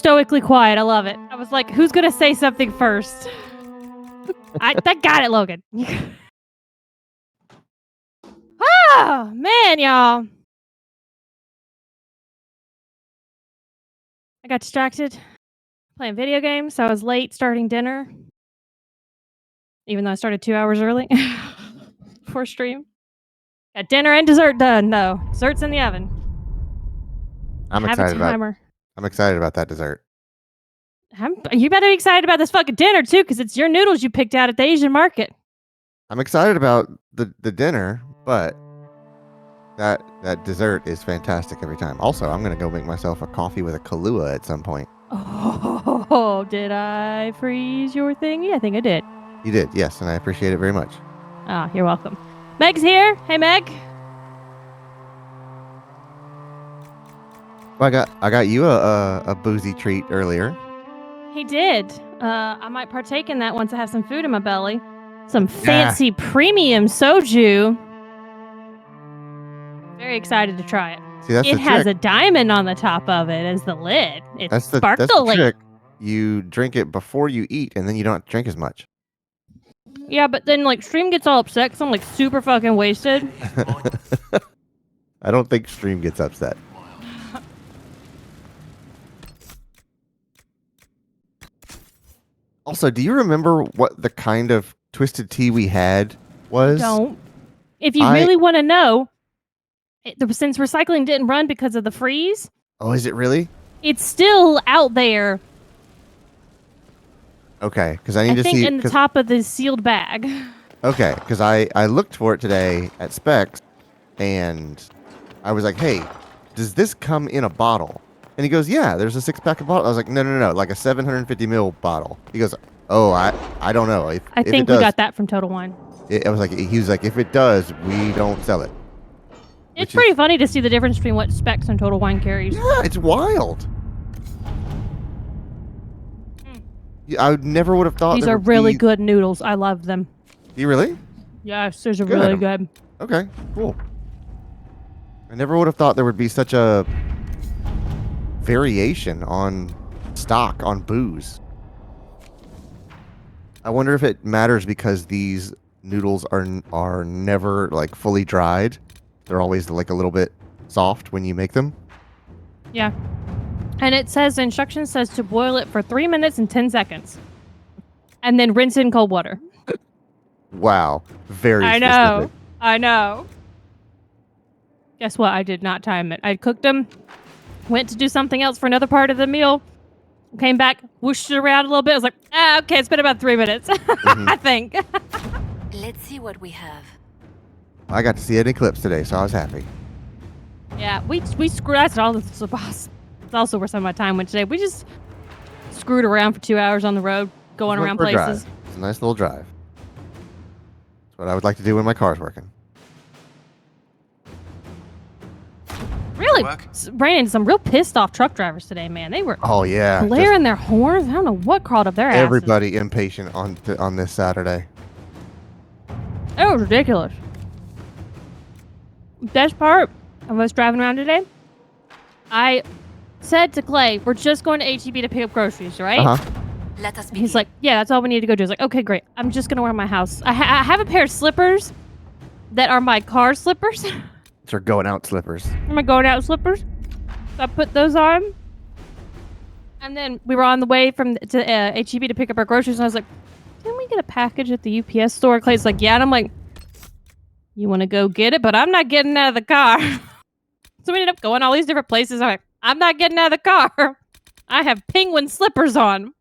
stoically quiet. I love it. I was like, who's gonna say something first? I got it, Logan. Oh man, y'all. I got distracted playing video games, so I was late starting dinner. Even though I started 2 hours early before stream. Got dinner and dessert done, though. Dessert's in the oven. I'm excited about that dessert. You better be excited about this fucking dinner, too, because it's your noodles you picked out at the Asian market. I'm excited about the dinner, but that dessert is fantastic every time. Also, I'm going to go make myself a coffee with a Kahlua at some point. Oh, did I freeze your thingy? I think I did. You did, yes, and I appreciate it very much. Ah, you're welcome. Meg's here. Hey, Meg. Well, I got you a boozy treat earlier. He did. I might partake in that once I have some food in my belly. Some fancy premium soju. Very excited to try it. See, it has a diamond on the top of it as the lid. It's sparkly. That's the trick. You drink it before you eat, and then you don't have to drink as much. Yeah, but then like Stream gets all upset because I'm like super fucking wasted. I don't think Stream gets upset. Also, do you remember what the kind of twisted tea we had was? Don't. If you really want to know, since recycling didn't run because of the freeze. Oh, is it really? It's still out there. Okay, because I think in the top of the sealed bag. Okay, because I looked for it today at Specs, and I was like, hey, does this come in a bottle? And he goes, yeah, there's a 6-pack of bottle. I was like, no, like a 750 ml bottle. He goes, oh, I don't know. I think we got that from Total Wine. He was like, if it does, we don't sell it. It's pretty funny to see the difference between what Specs and Total Wine carries. Yeah, it's wild. I never would have thought these are really good noodles. I love them. You really? Yes, these are really good. Okay, cool. I never would have thought there would be such a variation on stock on booze. I wonder if it matters because these noodles are never like fully dried. They're always like a little bit soft when you make them. Yeah. And it says, the instruction says to boil it for 3 minutes and 10 seconds. And then rinse it in cold water. Wow. Very specific. I know. Guess what? I did not time it. I cooked them, went to do something else for another part of the meal, came back, whooshed it around a little bit. I was like, okay, it's been about 3 minutes, I think. Let's see what we have. I got to see an eclipse today, so I was happy. Yeah, we screwed. That's all. That's also where some of my time went today. We just screwed around for 2 hours on the road, going around places. It's a nice little drive. That's what I would like to do when my car's working. Really ran into some real pissed off truck drivers today, man. They were blaring their horns. I don't know what crawled up their asses. Everybody impatient on this Saturday. It was ridiculous. Best part of us driving around today, I said to Clay, we're just going to H-E-B to pick up groceries, right? Let us begin. He's like, yeah, that's all we need to go do. I was like, okay, great. I'm just going to wear my house. I have a pair of slippers that are my car slippers. These are going out slippers. My going out slippers. So I put those on. And then we were on the way to H-E-B to pick up our groceries. And I was like, didn't we get a package at the UPS store? Clay's like, yeah. And I'm like, you want to go get it? But I'm not getting out of the car. So we ended up going all these different places. I'm like, I'm not getting out of the car. I have penguin slippers on.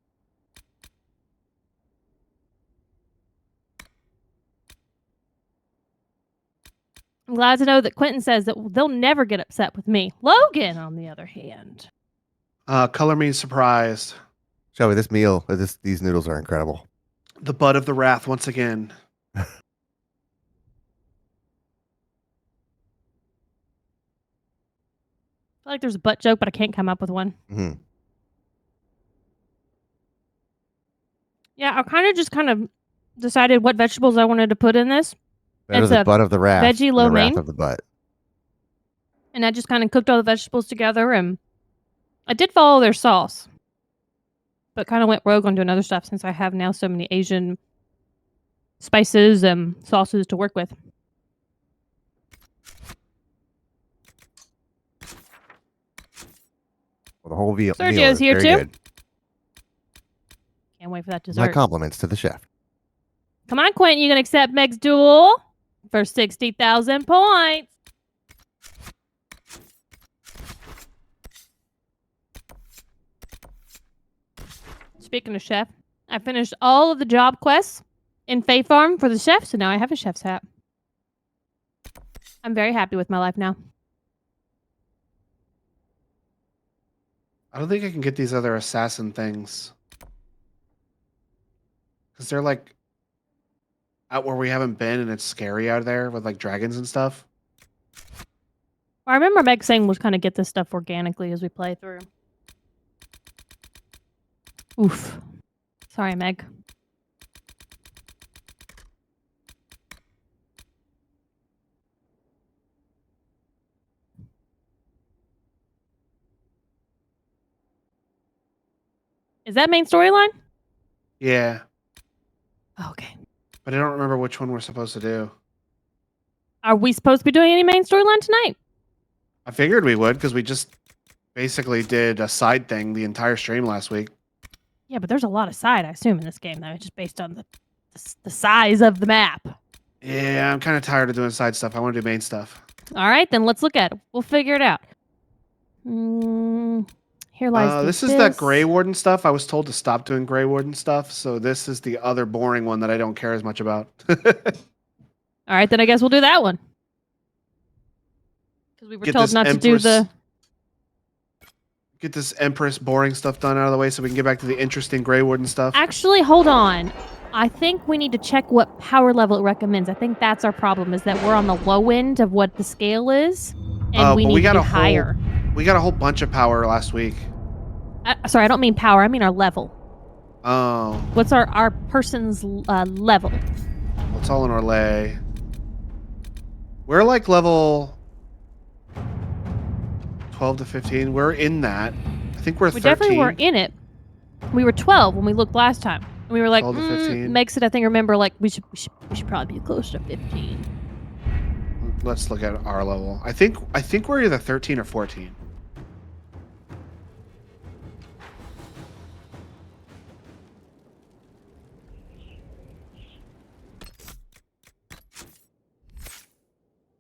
I'm glad to know that Quentin says that they'll never get upset with me. Logan, on the other hand. Color me surprised. Shelby, these noodles are incredible. The butt of the wrath once again. I feel like there's a butt joke, but I can't come up with one. Mm-hmm. Yeah, I kind of decided what vegetables I wanted to put in this. It's the butt of the wrath. Veggie lo mein. The wrath of the butt. And I just kind of cooked all the vegetables together, and I did follow their sauce. but kind of went rogue onto another stuff since I have now so many Asian spices and sauces to work with. Well, the whole meal Sergio's is here very too. good. Can't wait for that My dessert. compliments to the chef. Come on, Quentin, you can accept Meg's duel for 60,000 points. Speaking of chef, I finished all of the job quests in Fae Farm for the chef, so now I have a chef's hat. I'm very happy with my life now. I don't think I can get these other assassin things. Because they're like out where we haven't been and it's scary out there with like dragons and stuff. I remember Meg saying we'll kind of get this stuff organically as we play through. Oof. Sorry, Meg. Is that main storyline? Yeah. Oh, okay. But I don't remember which one we're supposed to do. Are we supposed to be doing any main storyline tonight? I figured we would because we just basically did a side thing the entire stream last week. Yeah, but there's a lot of side, I assume, in this game, though, just based on the size of the map. Yeah, I'm kind of tired of doing side stuff. I want to do main stuff. All right, then let's look at it. We'll figure it out. Here lies this is that Grey Warden stuff. I was told to stop doing Grey Warden stuff, so this is the other boring one that I don't care as much about. All right, then I guess we'll do that one. Because we were told not to do the... Get this Empress boring stuff done out of the way so we can get back to the interesting Grey Warden stuff. Actually, hold on. I think we need to check what power level it recommends. I think that's our problem, is that we're on the low end of what the scale is, and we need to be higher. We got a whole bunch of power last week. Sorry, I don't mean power. I mean our level. Oh. What's our person's level? Well, it's all in Orlais. We're like level 12 to 15. We're in that. I think we're 13. We definitely were in it. We were 12 when we looked last time. And we were like, 12 to 15. makes it, I think, remember, like, we should probably be close to 15. Let's look at our level. I think we're either 13 or 14.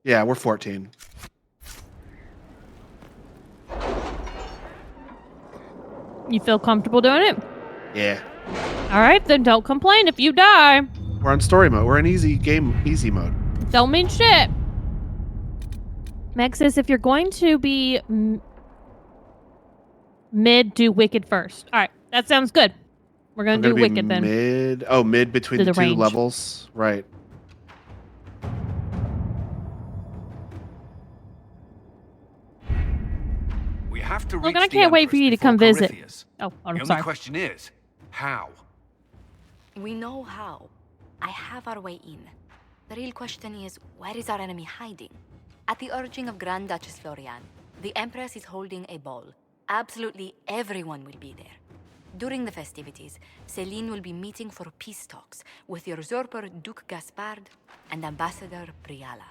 Yeah, we're 14. You feel comfortable doing it? Yeah. All right, then don't complain if you die. We're on story mode. We're in easy mode. Don't mean shit. Meg says if you're going to be mid, do Wicked first. All right, that sounds good. We're going to do Wicked then. Mid between the two range. levels. Right. We have to Look, reach I can't wait for you to come visit. Oh, I'm the sorry. only question is, how? We know how. I have our way in. The real question is, where is our enemy hiding? At the urging of Grand Duchess Florian, the Empress is holding a ball. Absolutely everyone will be there. During the festivities, Celine will be meeting for peace talks with the usurper Duke Gaspard and Ambassador Briala.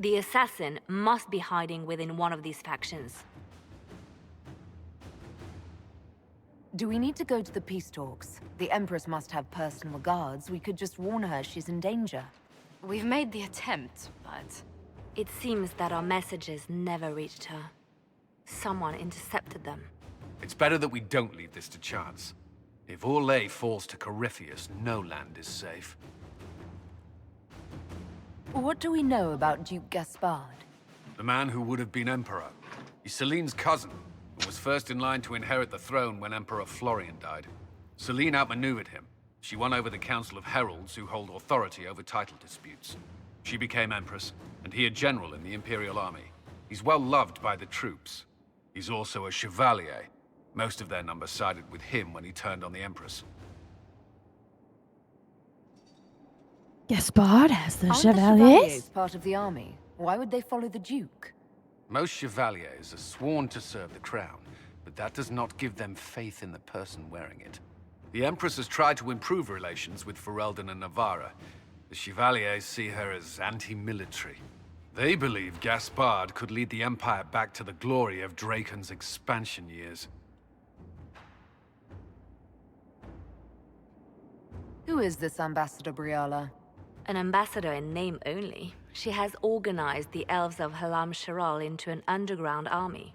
The assassin must be hiding within one of these factions. Do we need to go to the peace talks? The Empress must have personal guards. We could just warn her she's in danger. We've made the attempt, but... It seems that our messages never reached her. Someone intercepted them. It's better that we don't leave this to chance. If Orlais falls to Corypheus, no land is safe. What do we know about Duke Gaspard? The man who would have been Emperor. He's Celine's cousin, and was first in line to inherit the throne when Emperor Florian died. Celine outmaneuvered him. She won over the Council of Heralds, who hold authority over title disputes. She became Empress, and he a general in the Imperial Army. He's well loved by the troops. He's also a Chevalier. Most of their number sided with him when he turned on the Empress. Gaspard has the Aren't Chevaliers? part of the army? Why would they follow the Duke? Most Chevaliers are sworn to serve the crown, but that does not give them faith in the person wearing it. The Empress has tried to improve relations with Ferelden and Navarra. The Chevaliers see her as anti-military. They believe Gaspard could lead the Empire back to the glory of Draken's expansion years. Who is this Ambassador Briala? An ambassador in name only, she has organized the elves of Halam Sharal into an underground army.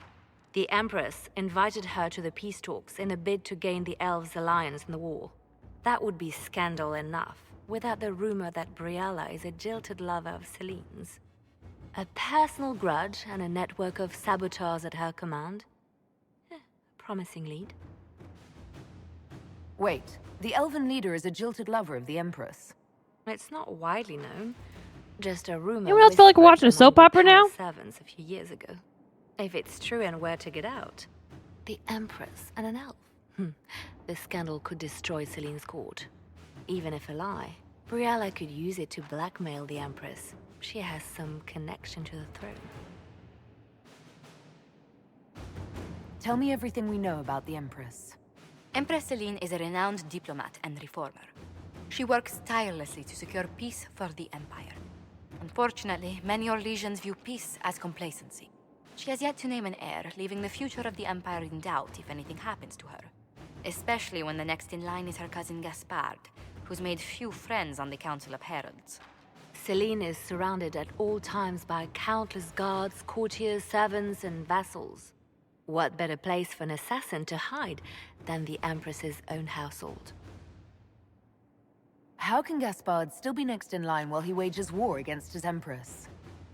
The Empress invited her to the peace talks in a bid to gain the elves' alliance in the war. That would be scandal enough, without the rumor that Briala is a jilted lover of Celine's. A personal grudge and a network of saboteurs at her command. Promising lead. Wait, the elven leader is a jilted lover of the Empress. It's not widely known. Just a rumor. Anyone else feel like we're watching a whispered soap among the opera now? palace servants a few years ago. If it's true and were to get out, the Empress and an elf. The scandal could destroy Celine's court. Even if a lie, Briala could use it to blackmail the Empress. She has some connection to the throne. Tell me everything we know about the Empress. Empress Celine is a renowned diplomat and reformer. She works tirelessly to secure peace for the Empire. Unfortunately, many Orlesians view peace as complacency. She has yet to name an heir, leaving the future of the Empire in doubt if anything happens to her. Especially when the next in line is her cousin Gaspard, who's made few friends on the Council of Heralds. Celine is surrounded at all times by countless guards, courtiers, servants, and vassals. What better place for an assassin to hide than the Empress's own household? How can Gaspard still be next in line while he wages war against his Empress?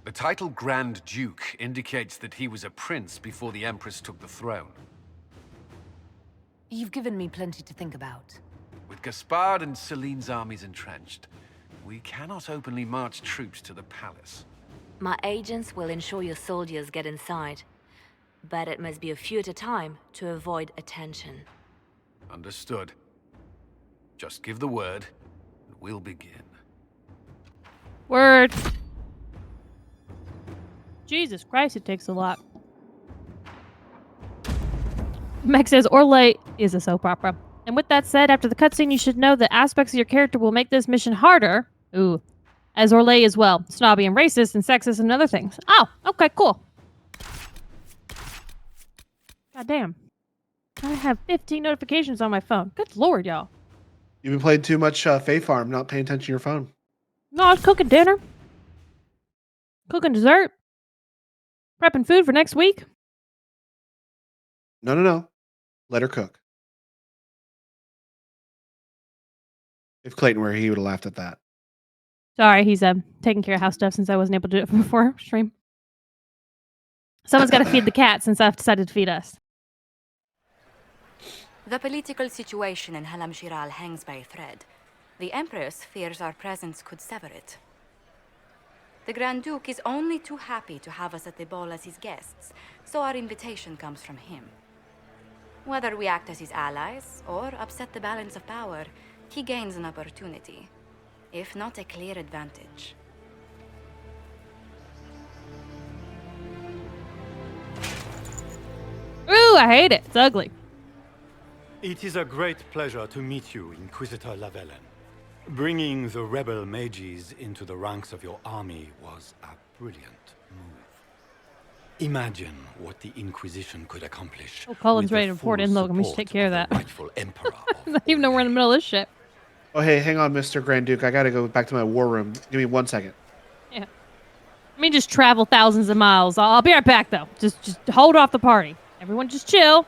The title Grand Duke indicates that he was a prince before the Empress took the throne. You've given me plenty to think about. With Gaspard and Celine's armies entrenched, we cannot openly march troops to the palace. My agents will ensure your soldiers get inside. But it must be a few at a time to avoid attention. Understood. Just give the word, and we'll begin. Word. Jesus Christ, it takes a lot. Meg says Orlais is a soap opera. And with that said, after the cutscene, you should know that aspects of your character will make this mission harder. Ooh. As Orlais as well. Snobby and racist and sexist and other things. Oh, okay, cool. God damn. I have 15 notifications on my phone. Good lord, y'all. You've been playing too much Fae Farm, not paying attention to your phone. No, I was cooking dinner. Cooking dessert. Prepping food for next week. No. Let her cook. If Clayton were here, he would have laughed at that. Sorry, he's taking care of house stuff since I wasn't able to do it before stream. Someone's got to feed the cat since I've decided to feed us. The political situation in Halam Shiral hangs by a thread. The Empress fears our presence could sever it. The Grand Duke is only too happy to have us at the ball as his guests, so our invitation comes from him. Whether we act as his allies or upset the balance of power, he gains an opportunity, if not a clear advantage. Ooh, I hate it. It's ugly. It is a great pleasure to meet you, Inquisitor Lavellen. Bringing the rebel mages into the ranks of your army was a brilliant move. Imagine what the Inquisition could accomplish. Oh, Colin's with the ready to report in, full Logan. We should support take care of the that. rightful Emperor of Not even know we're in the middle of this shit. Oh, hey, hang on, Mr. Grand Duke. I gotta go back to my war room. Give me 1 second. Yeah. Let me just travel thousands of miles. I'll be right back, though. Just hold off the party. Everyone just chill.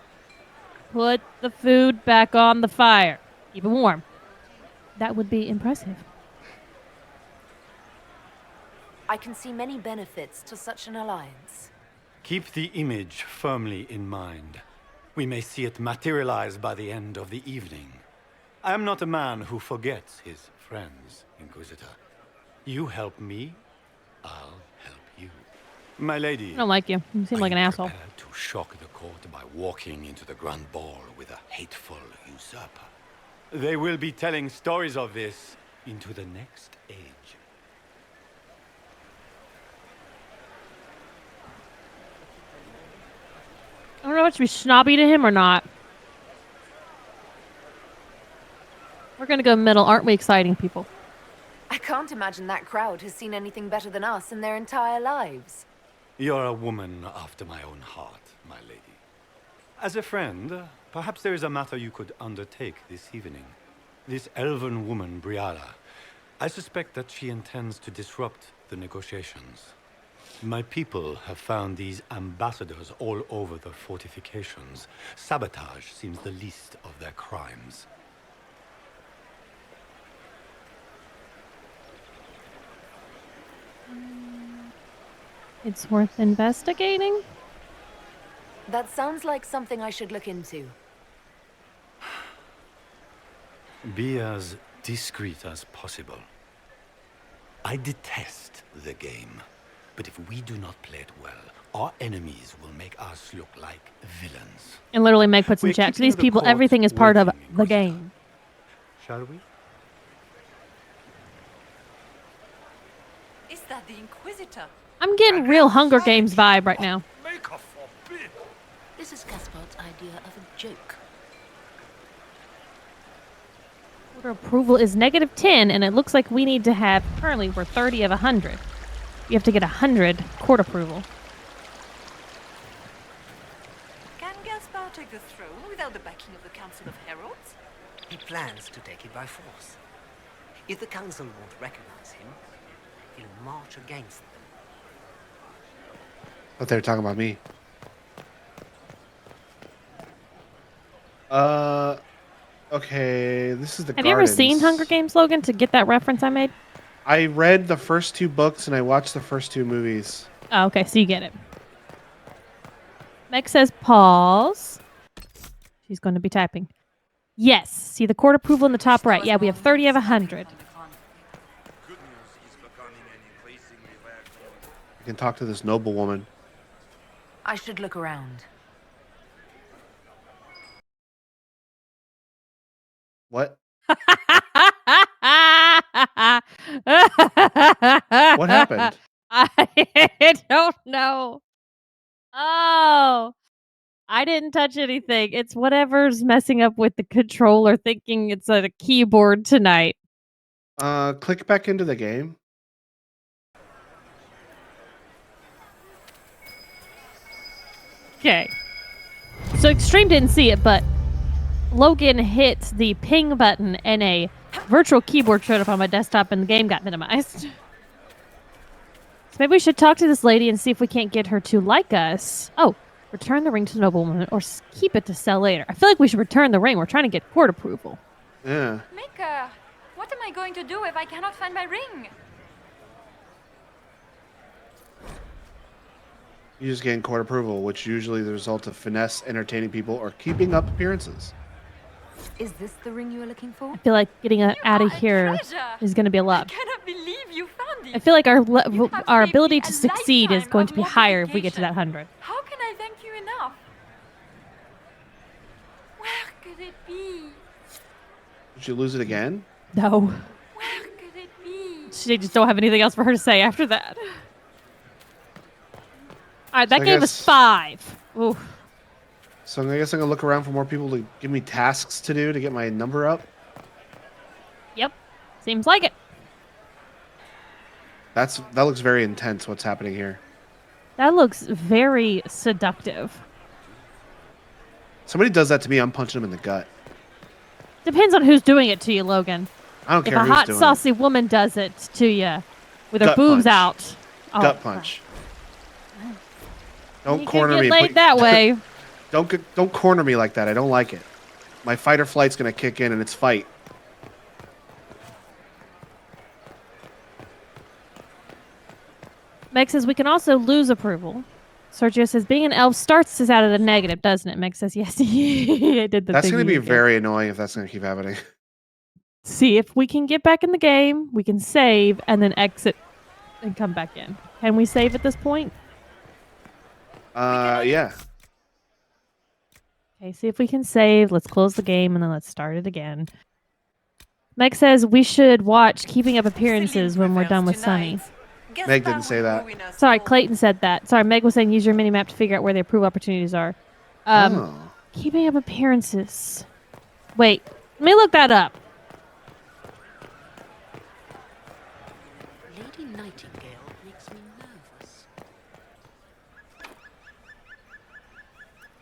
Put the food back on the fire. Keep it warm. That would be impressive. I can see many benefits to such an alliance. Keep the image firmly in mind. We may see it materialize by the end of the evening. I am not a man who forgets his friends, Inquisitor. You help me, I'll help you. My lady, I don't like you. You seem like an are you asshole. prepared to shock the court by walking into the Grand Ball with a hateful usurper? They will be telling stories of this into the next age. I don't know what to be snobby to him or not. We're gonna go middle, aren't we, exciting people? I can't imagine that crowd has seen anything better than us in their entire lives. You're a woman after my own heart, my lady. As a friend, perhaps there is a matter you could undertake this evening. This elven woman, Briala, I suspect that she intends to disrupt the negotiations. My people have found these ambassadors all over the fortifications. Sabotage seems the least of their crimes. It's worth investigating. That sounds like something I should look into. Be as discreet as possible. I detest the game, but if we do not play it well, our enemies will make us look like villains. And literally Meg puts in We're chat. To keeping these the people, court everything is part of waiting, the Inquisitor. game. Shall we? Is that the Inquisitor? I'm getting real Hunger Games vibe right now. Maker forbid! This is Gaspard's idea of a joke. Order approval is -10, and it looks like we need to have, currently we're 30 of 100. You have to get 100 court approval. Can Gaspard take the throne without the backing of the Council of Heralds? He plans to take it by force. If the council won't recognize him, he'll march against them. But they were talking about me. Okay, this is the Have you ever seen Gardens. Hunger Games, Logan, to get that reference I made? I read the first 2 books and I watched the first 2 movies. Oh, okay, so you get it. Meg says pause. She's going to be typing. Yes, see the court approval in the top right. Yeah, we have 30 of 100. I can talk to this noble woman. I should look around. What? What What happened? I don't know. Oh, I didn't touch anything. It's whatever's messing up with the controller thinking it's a keyboard tonight. Click back into the game. Okay. So Extreme didn't see it, but Logan hit the ping button and a virtual keyboard showed up on my desktop and the game got minimized. So maybe we should talk to this lady and see if we can't get her to like us. Oh, return the ring to the noblewoman or keep it to sell later. I feel like we should return the ring. We're trying to get court approval. Yeah. Maker, what am I going to do if I cannot find my ring? You just gain court approval, which usually the result of finesse, entertaining people, or keeping up appearances. Is this the ring you were looking for? I feel like getting out are of a here treasure. is going to be a I lot. cannot believe you found it. I feel like our You have our saved ability me to a succeed is lifetime going of to be higher if we get to that mortification. 100. How can I thank you enough? Where could it be? Did you lose it again? No. Where could it be? She just don't have anything else for her to say after that. All right, that So I gave us guess- 5. Ooh. So I guess I'm gonna look around for more people to give me tasks to do to get my number up. Yep. Seems like it. That looks very intense. What's happening here? That looks very seductive. Somebody does that to me, I'm punching them in the gut. Depends on who's doing it to you, Logan. I don't If care a who's hot, doing saucy woman does it to you with her Gut boobs punch. out. it. Oh, Gut punch. Don't you corner can me. get laid that way. Don't corner me like that. I don't like it. My fight or flight's gonna kick in, and it's fight. Meg says we can also lose approval. Sergio says being an elf starts us out at a negative, doesn't it? Meg says yes. I did the That's thing gonna be again. very annoying if that's gonna keep happening. See if we can get back in the game. We can save and then exit and come back in. Can we save at this point? Yeah. Okay, see if we can save. Let's close the game and then let's start it again. Meg says we should watch Keeping Up Appearances when we're done with Sunny. Meg didn't say that. Sorry, Clayton said that. Sorry, Meg was saying use your mini-map to figure out where the approval opportunities are. Oh. Keeping up appearances. Wait, let me look that up. Lady Nightingale makes me nervous.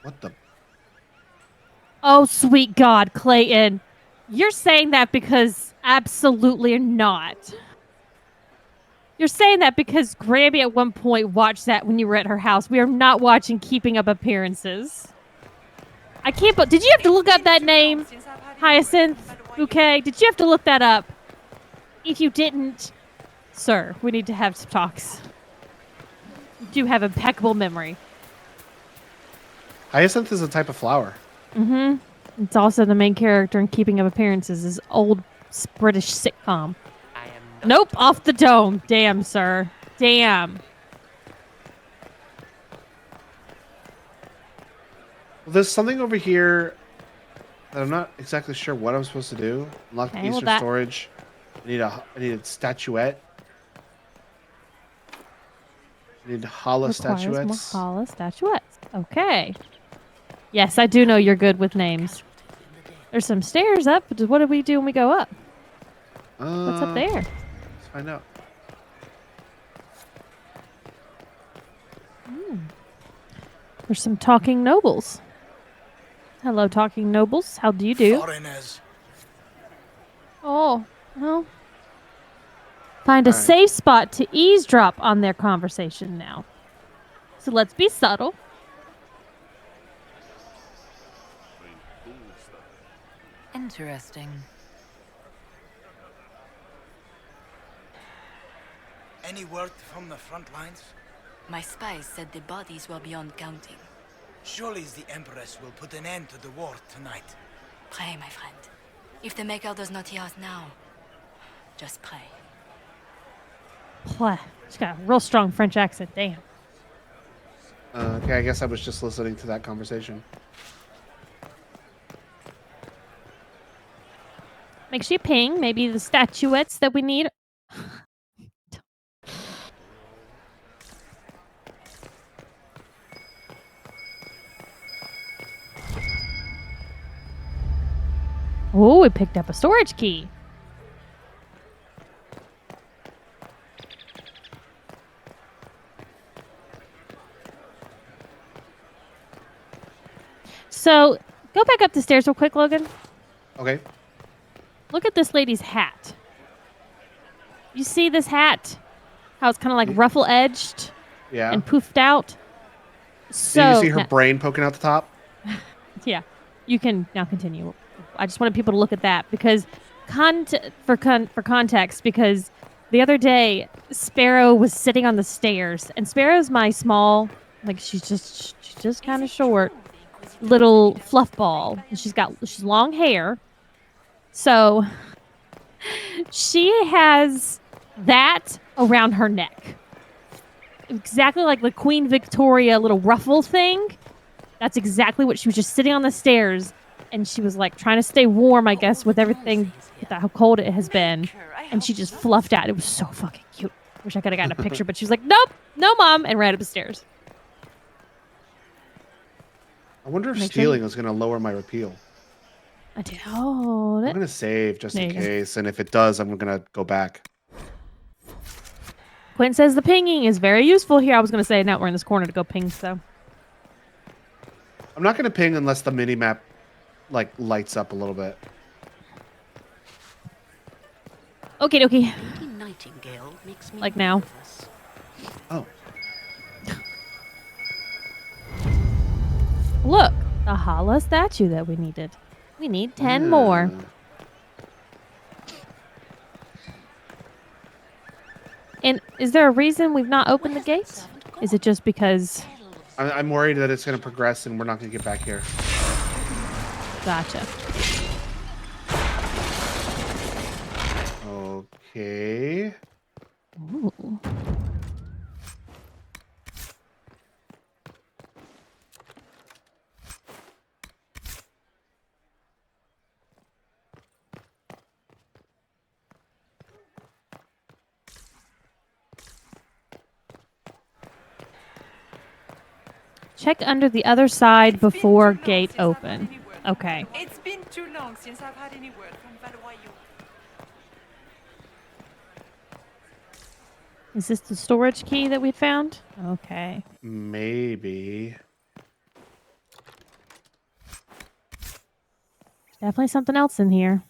What the? Oh, sweet God, Clayton. You're saying that because absolutely not. You're saying that because Grammy at one point watched that when you were at her house. We are not watching Keeping Up Appearances. I can't. But did you have to look up that name, Hyacinth? Okay, did you have to look that up? If you didn't, sir, we need to have some talks. You do have impeccable memory. Hyacinth is a type of flower. Mm-hmm. It's also the main character in Keeping Up Appearances, this old British sitcom. I am not Nope, off the dome. Damn, sir. Damn. Well, there's something over here that I'm not exactly sure what I'm supposed to do. Unlock the Okay, well, Eastern that- storage. I need a statuette. I need Hala Requires statuettes. more Hala statuettes. Okay. Yes, I do know you're good with names. There's some stairs up. But what do we do when we go up? What's up there? Let's find out. There's some talking nobles. Hello, talking nobles. How do you do? Foreigners. Oh, well. Find a All right. safe spot to eavesdrop on their conversation now. So let's be subtle. Interesting. Any word from the front lines? My spies said the bodies were beyond counting. Surely the Empress will put an end to the war tonight. Pray, my friend. If the Maker does not hear us now, just pray. Plah. She's got a real strong French accent. Damn. Okay, I guess I was just listening to that conversation. Make sure you ping. Maybe the statuettes that we need. Oh, we picked up a storage key. So, go back up the stairs real quick, Logan. Okay. Look at this lady's hat. You see this hat? How it's kind of like ruffle edged Yeah. and poofed out. So, Did you see her brain poking out the top? yeah, you can now continue. I just wanted people to look at that because for context, because the other day Sparrow was sitting on the stairs, and Sparrow's my small, like she's just kind of short, little fluff ball, and she's long hair, so she has that around her neck, exactly like the Queen Victoria little ruffle thing. That's exactly what she was, just sitting on the stairs, and she was like trying to stay warm, I guess, with everything, with how cold it has been, and she just fluffed out. It was so fucking cute. Wish I could have gotten a picture, but she was like, "Nope, no, mom," and ran up the stairs. I wonder if Make sure stealing is going to lower my repeal. I did. Oh, I'm that. going to save just There in you go. case, and if it does, I'm going to go back. Quinn says the pinging is very useful here. I was going to say, now we're in this corner to go ping, so. I'm not going to ping unless the mini map like lights up a little bit. Okay, dokie. Lady Nightingale makes me Like now. nervous. Oh. Look, the Hala statue that we needed. We need 10 more. And is there a reason we've not opened the gates? Is it just because... I'm worried that it's going to progress and we're not going to get back here. Gotcha. Okay. Ooh. Check under the other side before gate open. Okay. It's been too long since I've had any word from Valois. Is this the storage key that we found? Okay. Maybe. Definitely something else in here.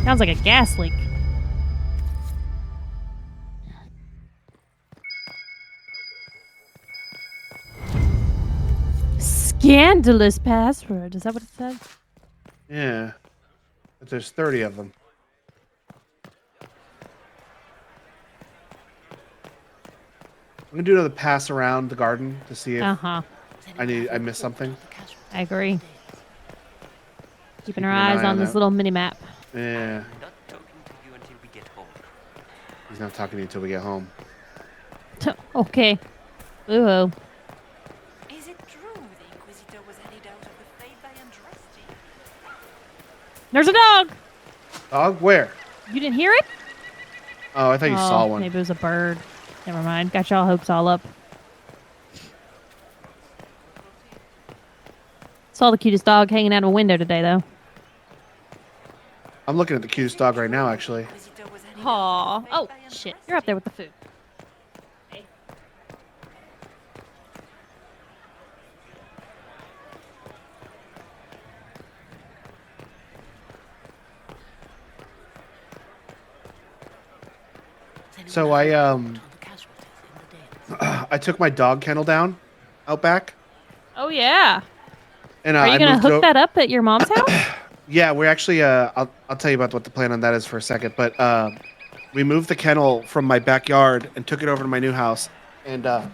Sounds like a gas leak. Scandalous password. Is that what it said? Yeah. But there's 30 of them. I'm gonna do another pass around the garden to see if I missed something. I agree. Keeping our eyes on this little mini map. Yeah. He's not talking to you until we get home. Okay. Ooh. Is it true the Inquisitor was headed out of the faith by Andraste? There's a dog! Dog? Where? You didn't hear it? Oh, I thought you saw one. Maybe it was a bird. Never mind. Got y'all hopes all up. Saw the cutest dog hanging out of a window today, though. I'm looking at the cutest dog right now, actually. Aw. Oh, shit. You're up there with the food. Okay. So I took my dog kennel down out back. Oh, yeah. And Are you going to hook that up at your mom's house? Yeah, we're actually, I'll tell you about what the plan on that is for a second. But we moved the kennel from my backyard and took it over to my new house. And the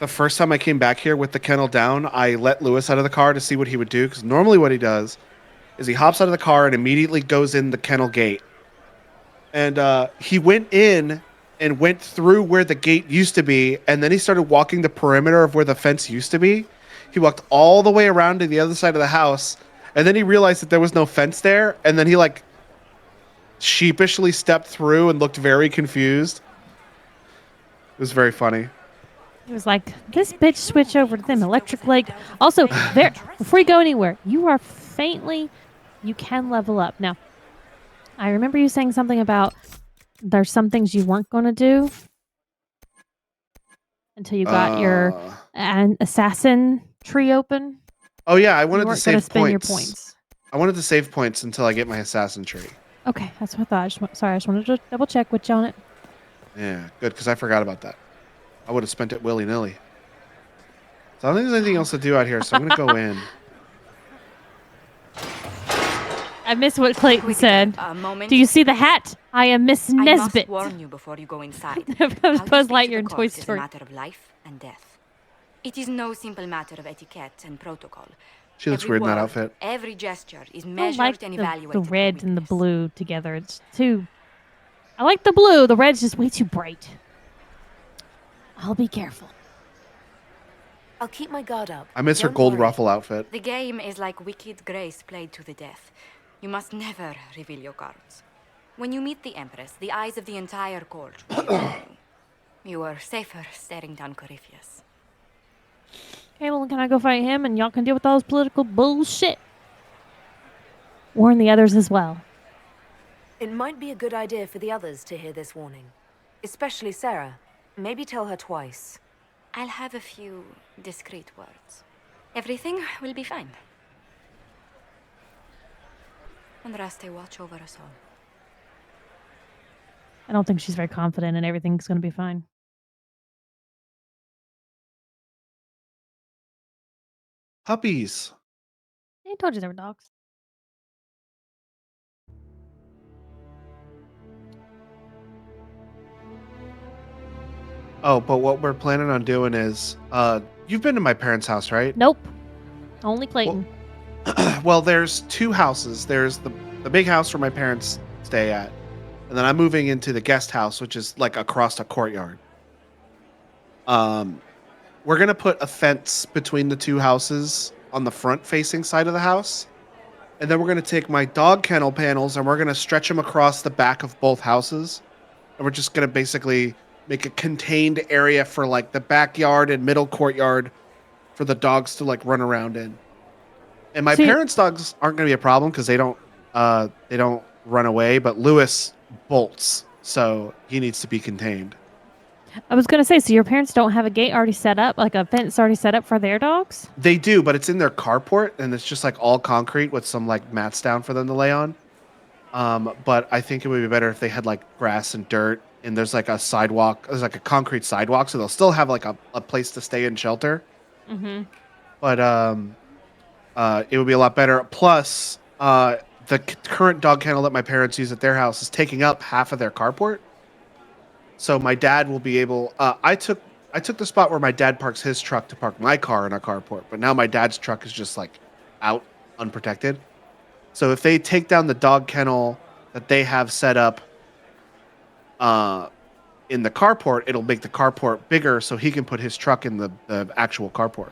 first time I came back here with the kennel down, I let Lewis out of the car to see what he would do. Because normally what he does is he hops out of the car and immediately goes in the kennel gate. And he went in and went through where the gate used to be. And then he started walking the perimeter of where the fence used to be. He walked all the way around to the other side of the house. And then he realized that there was no fence there. And then he like sheepishly stepped through and looked very confused. It was very funny. He was like, this bitch switch over to them electric leg. Also, there, before you go anywhere, you are faintly, you can level up. Now, I remember you saying something about there's some things you weren't going to do until you got your assassin tree open. Oh yeah, I wanted to save spend your points. I wanted to save points until I get my assassin tree. Okay, that's what I thought. I just wanted to double check with you on it. Yeah, good, because I forgot about that. I would have spent it willy-nilly. So I don't think there's anything else to do out here, so I'm going to go in. I missed what Clayton said. Do you see the hat? I am Miss Nesbit. I must warn you before you go inside. Buzz Lightyear in Toy Story. Is a matter of life and death. It is no simple matter of etiquette and protocol. She looks weird in that outfit. Every gesture is I measured like and evaluated. the red and the blue together. It's too... I like the blue. The red's just way too bright. I'll be careful. I'll keep my guard up. I miss her gold ruffle outfit. The game is like Wicked Grace played to the death. You must never reveal your cards. When you meet the Empress, the eyes of the entire court will be on you. You are safer staring down Corypheus. Okay, well, can I go fight him and y'all can deal with all this political bullshit? Warn the others as well. It might be a good idea for the others to hear this warning. Especially Sarah. Maybe tell her twice. I'll have a few discreet words. Everything will be fine. Andraste, watch over us all. I don't think she's very confident and everything's going to be fine. Puppies. I told you there were dogs. Oh, but what we're planning on doing is, you've been to my parents' house, right? Nope. Only Clayton. Well, there's two houses. There's the big house where my parents stay at. And then I'm moving into the guest house, which is like across a courtyard. We're going to put a fence between the two houses on the front facing side of the house. And then we're going to take my dog kennel panels and we're going to stretch them across the back of both houses. and we're just gonna basically make a contained area for like the backyard and middle courtyard for the dogs to like run around in. And my See- parents' dogs aren't gonna be a problem because they don't run away, but Lewis bolts, so he needs to be contained. I was gonna say, so your parents don't have a gate already set up, like a fence already set up for their dogs? They do, but it's in their carport, and it's just like all concrete with some like mats down for them to lay on. But I think it would be better if they had like grass and dirt, and there's like a sidewalk. There's like a concrete sidewalk, so they'll still have like a place to stay and shelter. Mm-hmm. But it would be a lot better. Plus, the current dog kennel that my parents use at their house is taking up half of their carport. So my dad will be able. I took the spot where my dad parks his truck to park my car in our carport, but now my dad's truck is just like out, unprotected. So if they take down the dog kennel that they have set up in the carport, it'll make the carport bigger, so he can put his truck in the actual carport.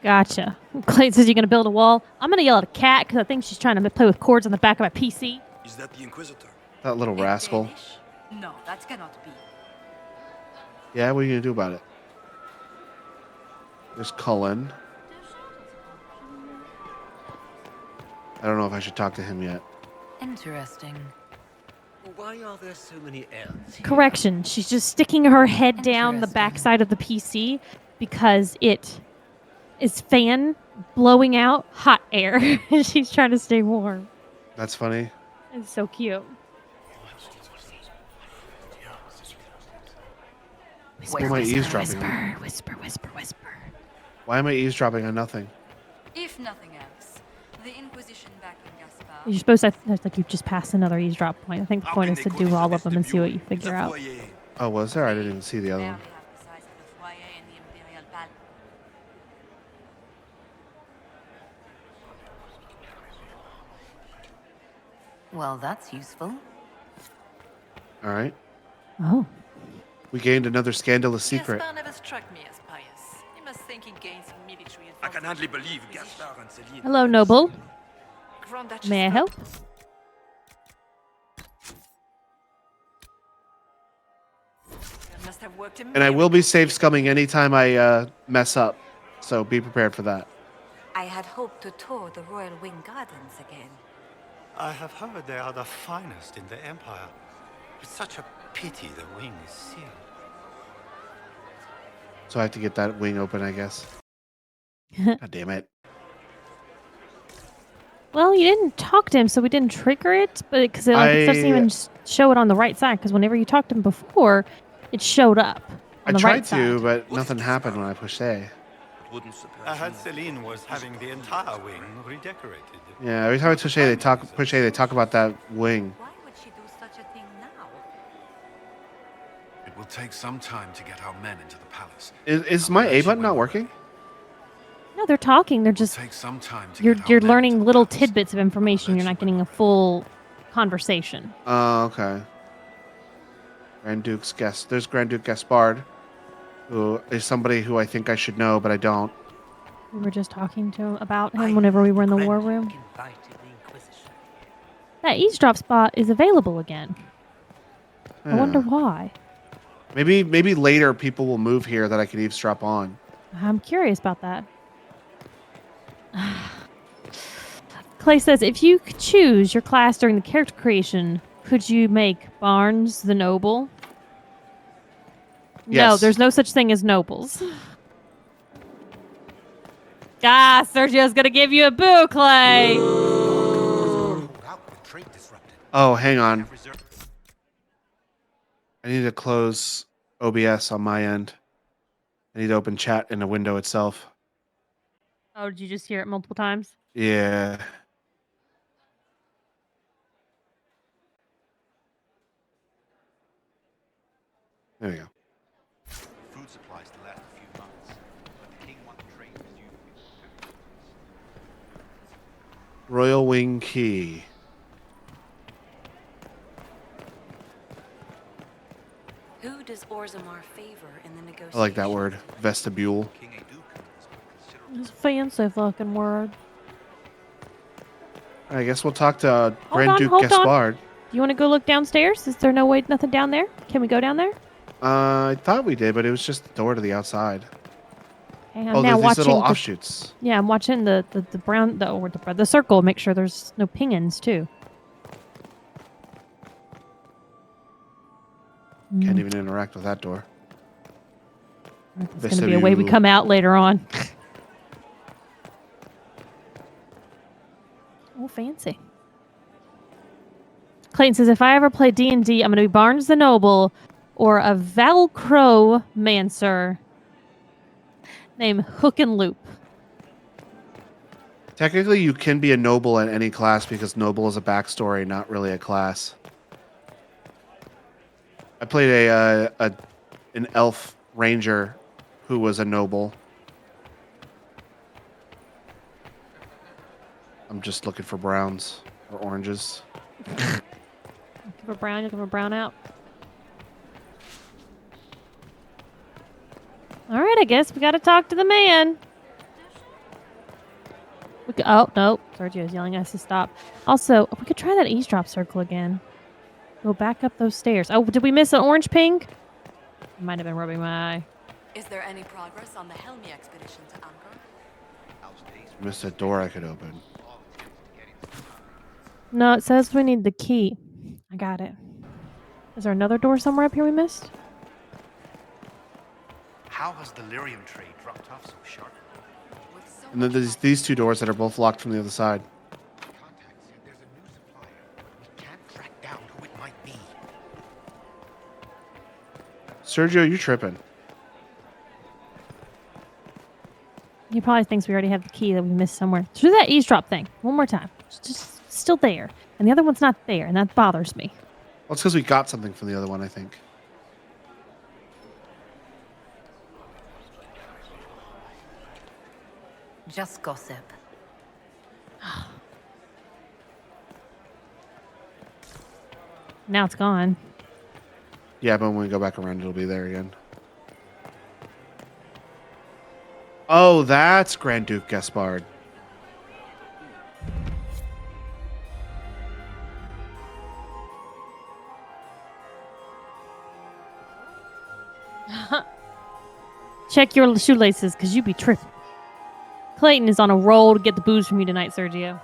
Gotcha. Clayton says you're gonna build a wall. I'm gonna yell at a cat because I think she's trying to play with cords on the back of my PC. Is that the Inquisitor? That little In rascal. Danish? No, that cannot be. Yeah, what are you gonna do about it? There's Cullen. I don't know if I should talk to him yet. Interesting. Why are there so many elves here? Correction. She's just sticking her head down the Interesting. backside of the PC because it is fan blowing out hot air. And she's trying to stay warm. That's funny. It's so cute. Why am I eavesdropping? Whisper. Why am I eavesdropping on nothing? If nothing else, the Inquisition back in Gaspar. You're supposed to. It's like you've just passed another eavesdrop point. I think the How point can is they to call do it all the of them and see what you vestibule? figure The out. foyer. Oh, was there? I didn't even see the other Barely one. half the size of the foyer in the Imperial Palace. Well, that's useful. All right. Oh. We gained another scandalous secret. Gaspar never struck me as pious. He must think he gains some military advantage. I can hardly believe Gaspar and Celine. Hello, noble. Grand Duchess May I help? must have worked And I will be safe scumming anytime I mess up. So be prepared for that. I had hoped to tour the Royal Wing Gardens again. I have heard they are the finest in the Empire. It's such a pity the wing is sealed. So I have to get that wing open, I guess. God damn it. Well, you didn't talk to him, so we didn't trigger it, but because it doesn't even show it on the right side. Because whenever you talked to him before, it showed up I on the tried right to, side. but nothing happened when I pushed A. It wouldn't surprise I heard me. Celine was having the entire wing redecorated. Yeah, every time I push A, they talk about that wing. Why would she do such a thing now? It will take some time to get our men into the palace. Is my A button not working? No, they're talking. They're just Take some time to you're get our you're men learning into the little palace. tidbits of information. You're not getting a full conversation. Oh, okay. Grand Duke's guest. There's Grand Duke Gaspard, who is somebody who I think I should know, but I don't. We were just talking to him about him whenever we were in the war room. Invited the Inquisition. That eavesdrop spot is available again. I wonder Huh. why. Maybe later people will move here that I can eavesdrop on. I'm curious about that. Clay says, if you could choose your class during the character creation, could you make Barnes the noble? No, Yes. there's no such thing as nobles. Sergio's gonna give you a boo, Clay. Oh, hang on. I need to close OBS on my end. I need to open chat in the window itself. Oh, did you just hear it multiple times? Yeah. There we go. Food supplies to last a few months, but the king wants trade resumed. Royal Wing Key. Who does Orzammar favor in the negotiations? I like that word. Vestibule. King Aduke has put considerable It's a fancy fucking word. I guess we'll talk to Grand on, Duke hold on. Gaspard. Do you want to go look downstairs? Is there nothing down there? Can we go down there? I thought we did, but it was just the door to the outside. Okay, I'm Oh, now there's these watching little the- offshoots. Yeah, I'm watching the brown the circle. Make sure there's no pingins too. Can't even interact with that door. There's going to be a way we come out later on. Oh, fancy. Clayton says, if I ever play D&D, I'm going to be Barnes the Noble or a Valcromancer named Hook and Loop. Technically, you can be a noble in any class because noble is a backstory, not really a class. I played an elf ranger who was a noble. I'm just looking for browns or oranges. Looking for brown out. All right, I guess we got to talk to the man. Oh, no. Sergio's yelling at us to stop. Also, we could try that eavesdrop circle again. Go back up those stairs. Oh, did we miss an orange ping? Might have been rubbing my eye. Is there any progress on the Helmi expedition to Anchor? Missed a door I could open. No, it says we need the key. I got it. Is there another door somewhere up here we missed? How has the lyrium trade dropped off so sharply? And then there's these two doors that are both locked from the other side. Contact said there's a new supplier. We can't track down who it might be. Sergio, you tripping. He probably thinks we already have the key that we missed somewhere. Do that eavesdrop thing. One more time. It's just still there. And the other one's not there, and that bothers me. Well, it's because we got something from the other one, I think. Just gossip. Now it's gone. Yeah, but when we go back around, it'll be there again. Oh, that's Grand Duke Gaspard. Check your shoelaces, because you be tripping. Clayton is on a roll to get the booze from you tonight, Sergio.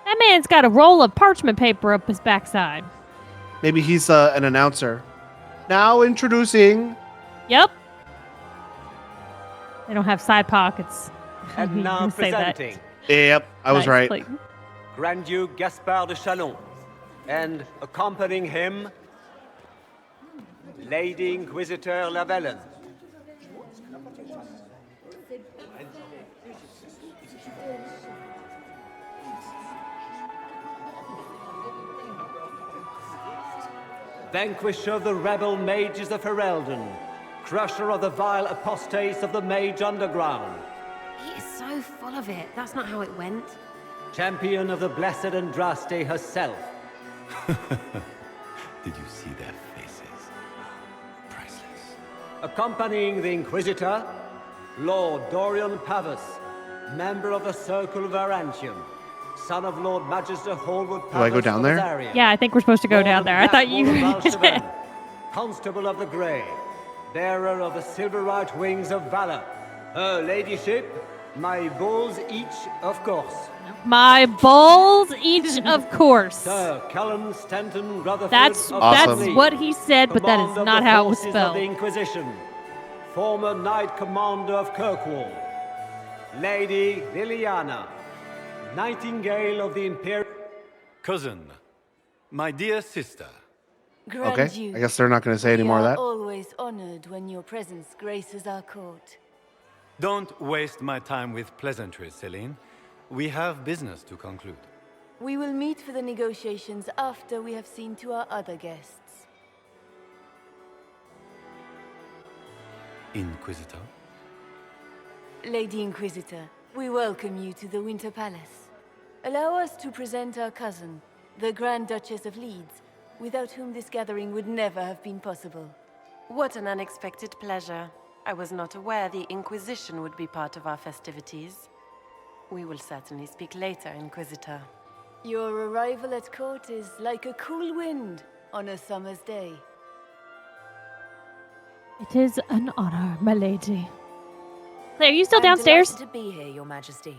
That man's got a roll of parchment paper up his backside. Maybe he's an announcer. Now introducing. Yep. They don't have side pockets. And You now can say that. presenting Yep, I was Nice, right. Clayton. Grand Duke Gaspard de Chalon, and accompanying him, Lady Inquisitor Lavellen. Vanquisher of the rebel mages of Ferelden, crusher of the vile apostates of the Mage Underground, He is so full of it. That's not how it went. champion of the blessed Andraste herself. Did you see their faces? Priceless. Accompanying the Inquisitor, Lord Dorian Pavus, member of the Circle of Arantium, son of Lord Magister Hallwood Pavus. Do I go down of there? Azaria. Yeah, I think we're supposed to go Lord down of there. I thought Blackmore you of Alshaven, Constable of the Grey, bearer of the Silverite Wings of Valor. Her ladyship, my bulls each, of course. My balls each, of course. Sir Callum Stanton Rutherford That's of that's Fleet, what he said, but that is Commander of not the how it was forces of spelled. the Inquisition, former Knight Commander of Kirkwall, Lady Liliana, Nightingale of the Imperial... Cousin, my dear sister. Grand Okay, Duke, I guess they're not going to say any we more of are that. always honored when your presence graces our court. Don't waste my time with pleasantries, Celine. We have business to conclude. We will meet for the negotiations after we have seen to our other guests. Inquisitor? Lady Inquisitor, we welcome you to the Winter Palace. Allow us to present our cousin, the Grand Duchess of Leeds, without whom this gathering would never have been possible. What an unexpected pleasure. I was not aware the Inquisition would be part of our festivities. We will certainly speak later, Inquisitor. Your arrival at court is like a cool wind on a summer's day. It is an honor, my lady. Claire, are you still I'm downstairs? delighted to be here, Your Majesty.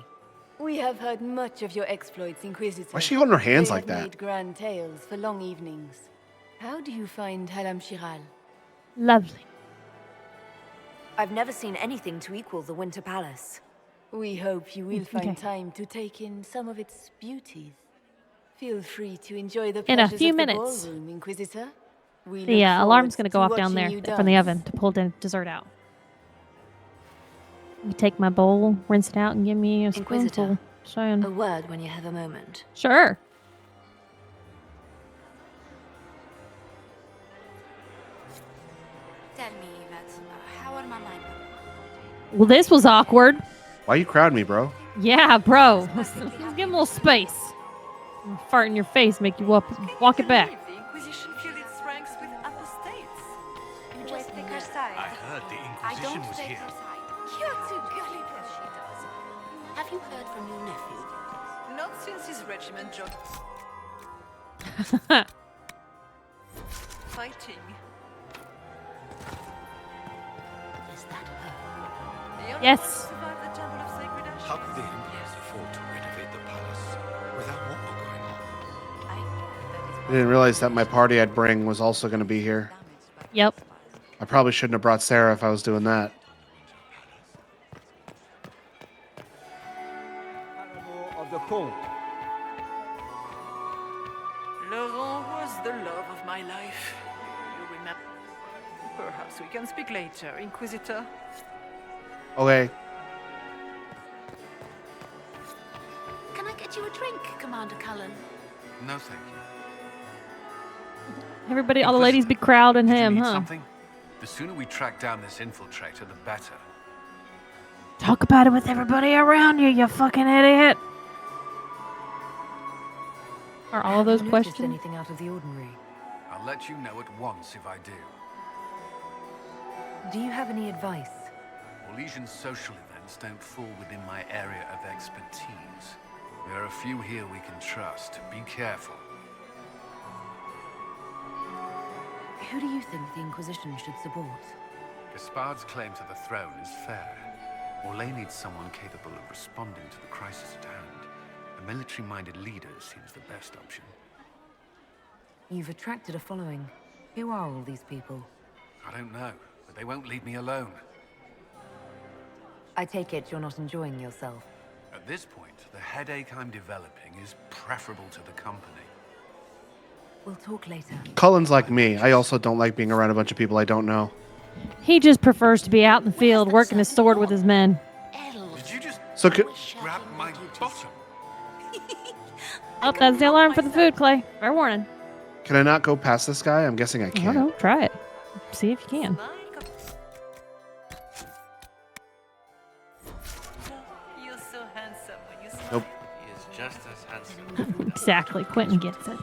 We have heard much of your exploits, Inquisitor. Why is she holding her hands They like have that? made grand tales for long evenings. How do you find Halam Shiral? Lovely. I've never seen anything to equal the Winter Palace. We hope you will find Okay. time to take in some of its beauties. Feel free to enjoy the In a pleasures few of minutes. the ballroom, Inquisitor. We The look alarm's forward going to go off to down there watching you from the dance. oven to pull the dessert out. You take my bowl, rinse it out, and give me a Inquisitor. spoonful. Saying, A word when you have a moment. sure. Tell me, Yvette, how are Mama and Papa? Well, this was awkward. Why you crowd me, bro? Yeah, bro. Let's give him a little space. Fart in your face, make you walk it back. The Inquisition filled its ranks with apostates. You just take her side. I heard the I Inquisition don't was take here. her side. You're too gullible. She does. Have you heard from your nephew? Not since his regiment joined. Fighting. Is that her? The only Yes. one who survived the Temple of Sacred Ashes. How could the Emperors afford to renovate the palace without war going on? I didn't realize that my party I'd bring was also going to be here. Yep. I probably shouldn't have brought Sarah if I was doing that. Paramour of the Comte. Laurent was the love of my life. You remember? Perhaps we can speak later, Inquisitor. Okay. Can I get you a drink, Commander Cullen? No, thank you. Everybody, all the ladies be crowding Did you him, need huh? something? The sooner we track down this infiltrator, the better. Talk about it with everybody around you, you fucking idiot. Are all of those Have you noticed questions? anything out of the ordinary? I'll let you know at once if I do. Do you have any advice? Orlesian social events don't fall within my area of expertise. There are a few here we can trust. Be careful. Who do you think the Inquisition should support? Gaspard's claim to the throne is fair. Orlais needs someone capable of responding to the crisis at hand. A military-minded leader seems the best option. You've attracted a following. Who are all these people? I don't know, but they won't leave me alone. I take it you're not enjoying yourself. At this point, the headache I'm developing is preferable to the company. We'll talk later. Cullen's like me. I also don't like being around a bunch of people I don't know. He just prefers to be out in the field working his sword with his men. Did you just So could, grab my bottom? Oh, that's the alarm for the food, Clay. Fair warning. can I not go past this guy? I'm guessing I I don't can't. know. Try it. See if you can. You're so handsome when you smile. Nope. He is just as handsome. Exactly. Quentin gets it.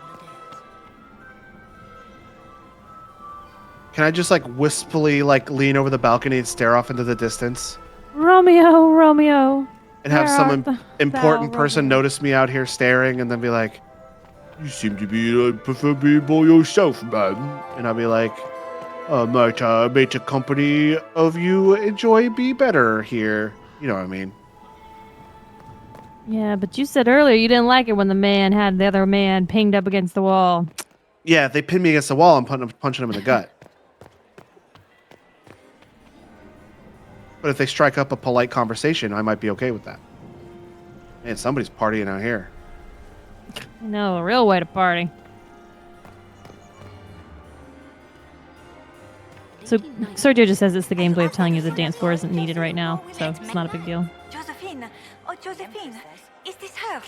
Can I just like wistfully like lean over the balcony and stare off into the distance Romeo, Romeo. and have where some art important thou, person Romeo? notice me out here staring and then be like, "You seem to be prefer being by yourself, man." And I'll be like, "Might a company of you enjoy be better here." You know what I mean? Yeah, but you said earlier you didn't like it when the man had the other man pinged up against the wall. Yeah, if they pin me against the wall, I'm punching them in the gut. But if they strike up a polite conversation, I might be okay with that. Man, somebody's partying out here. No, a real way to party. So Sergio just says it's the game's way of telling you the dance floor isn't needed right now, so it's not a big deal. Josephine! Oh, Josephine! Is this her?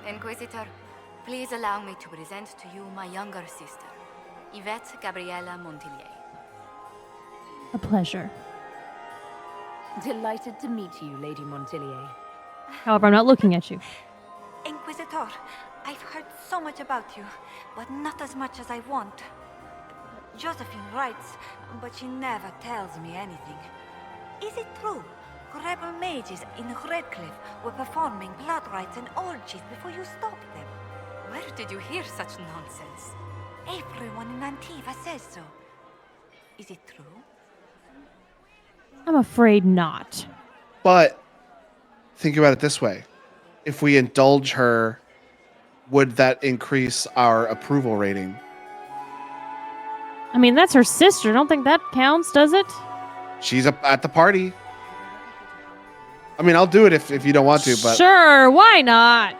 Inquisitor, please allow me to present to you my younger sister, Yvette Gabriella Montillier. A pleasure. Delighted to meet you, Lady Montillier. However, I'm not looking at you. Inquisitor, I've heard so much about you, but not as much as I want. Josephine writes, but she never tells me anything. Is it true? rebel mages in Redcliffe were performing blood rites and orgies before you stopped them. Where did you hear such nonsense? Everyone in Antiva says so. Is it true? I'm afraid not. But think about it this way. If we indulge her, would that increase our approval rating? I mean, that's her sister. I don't think that counts, does it? She's at the party. I mean, I'll do it if you don't want to, but... Sure, why not?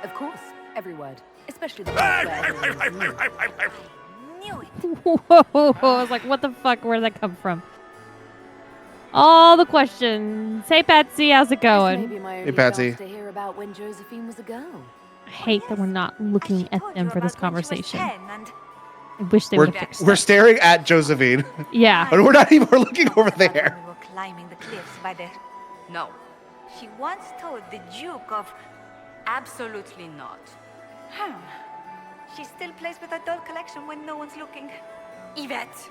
Of course, every word. Especially the part where Whoa, I was like, what the fuck? Where did that come from? All the questions. Hey, Patsy, how's it going? Hey, Patsy. To hear about when Josephine was a girl. I hate that we're not looking at them for this conversation. I wish they We're, would fix we're that. staring at Josephine. Yeah. And we're looking over there. We were climbing the cliffs by the... No. She once told the Duke of... Absolutely not. Hmm. She still plays with her doll collection when no one's looking. Yvette,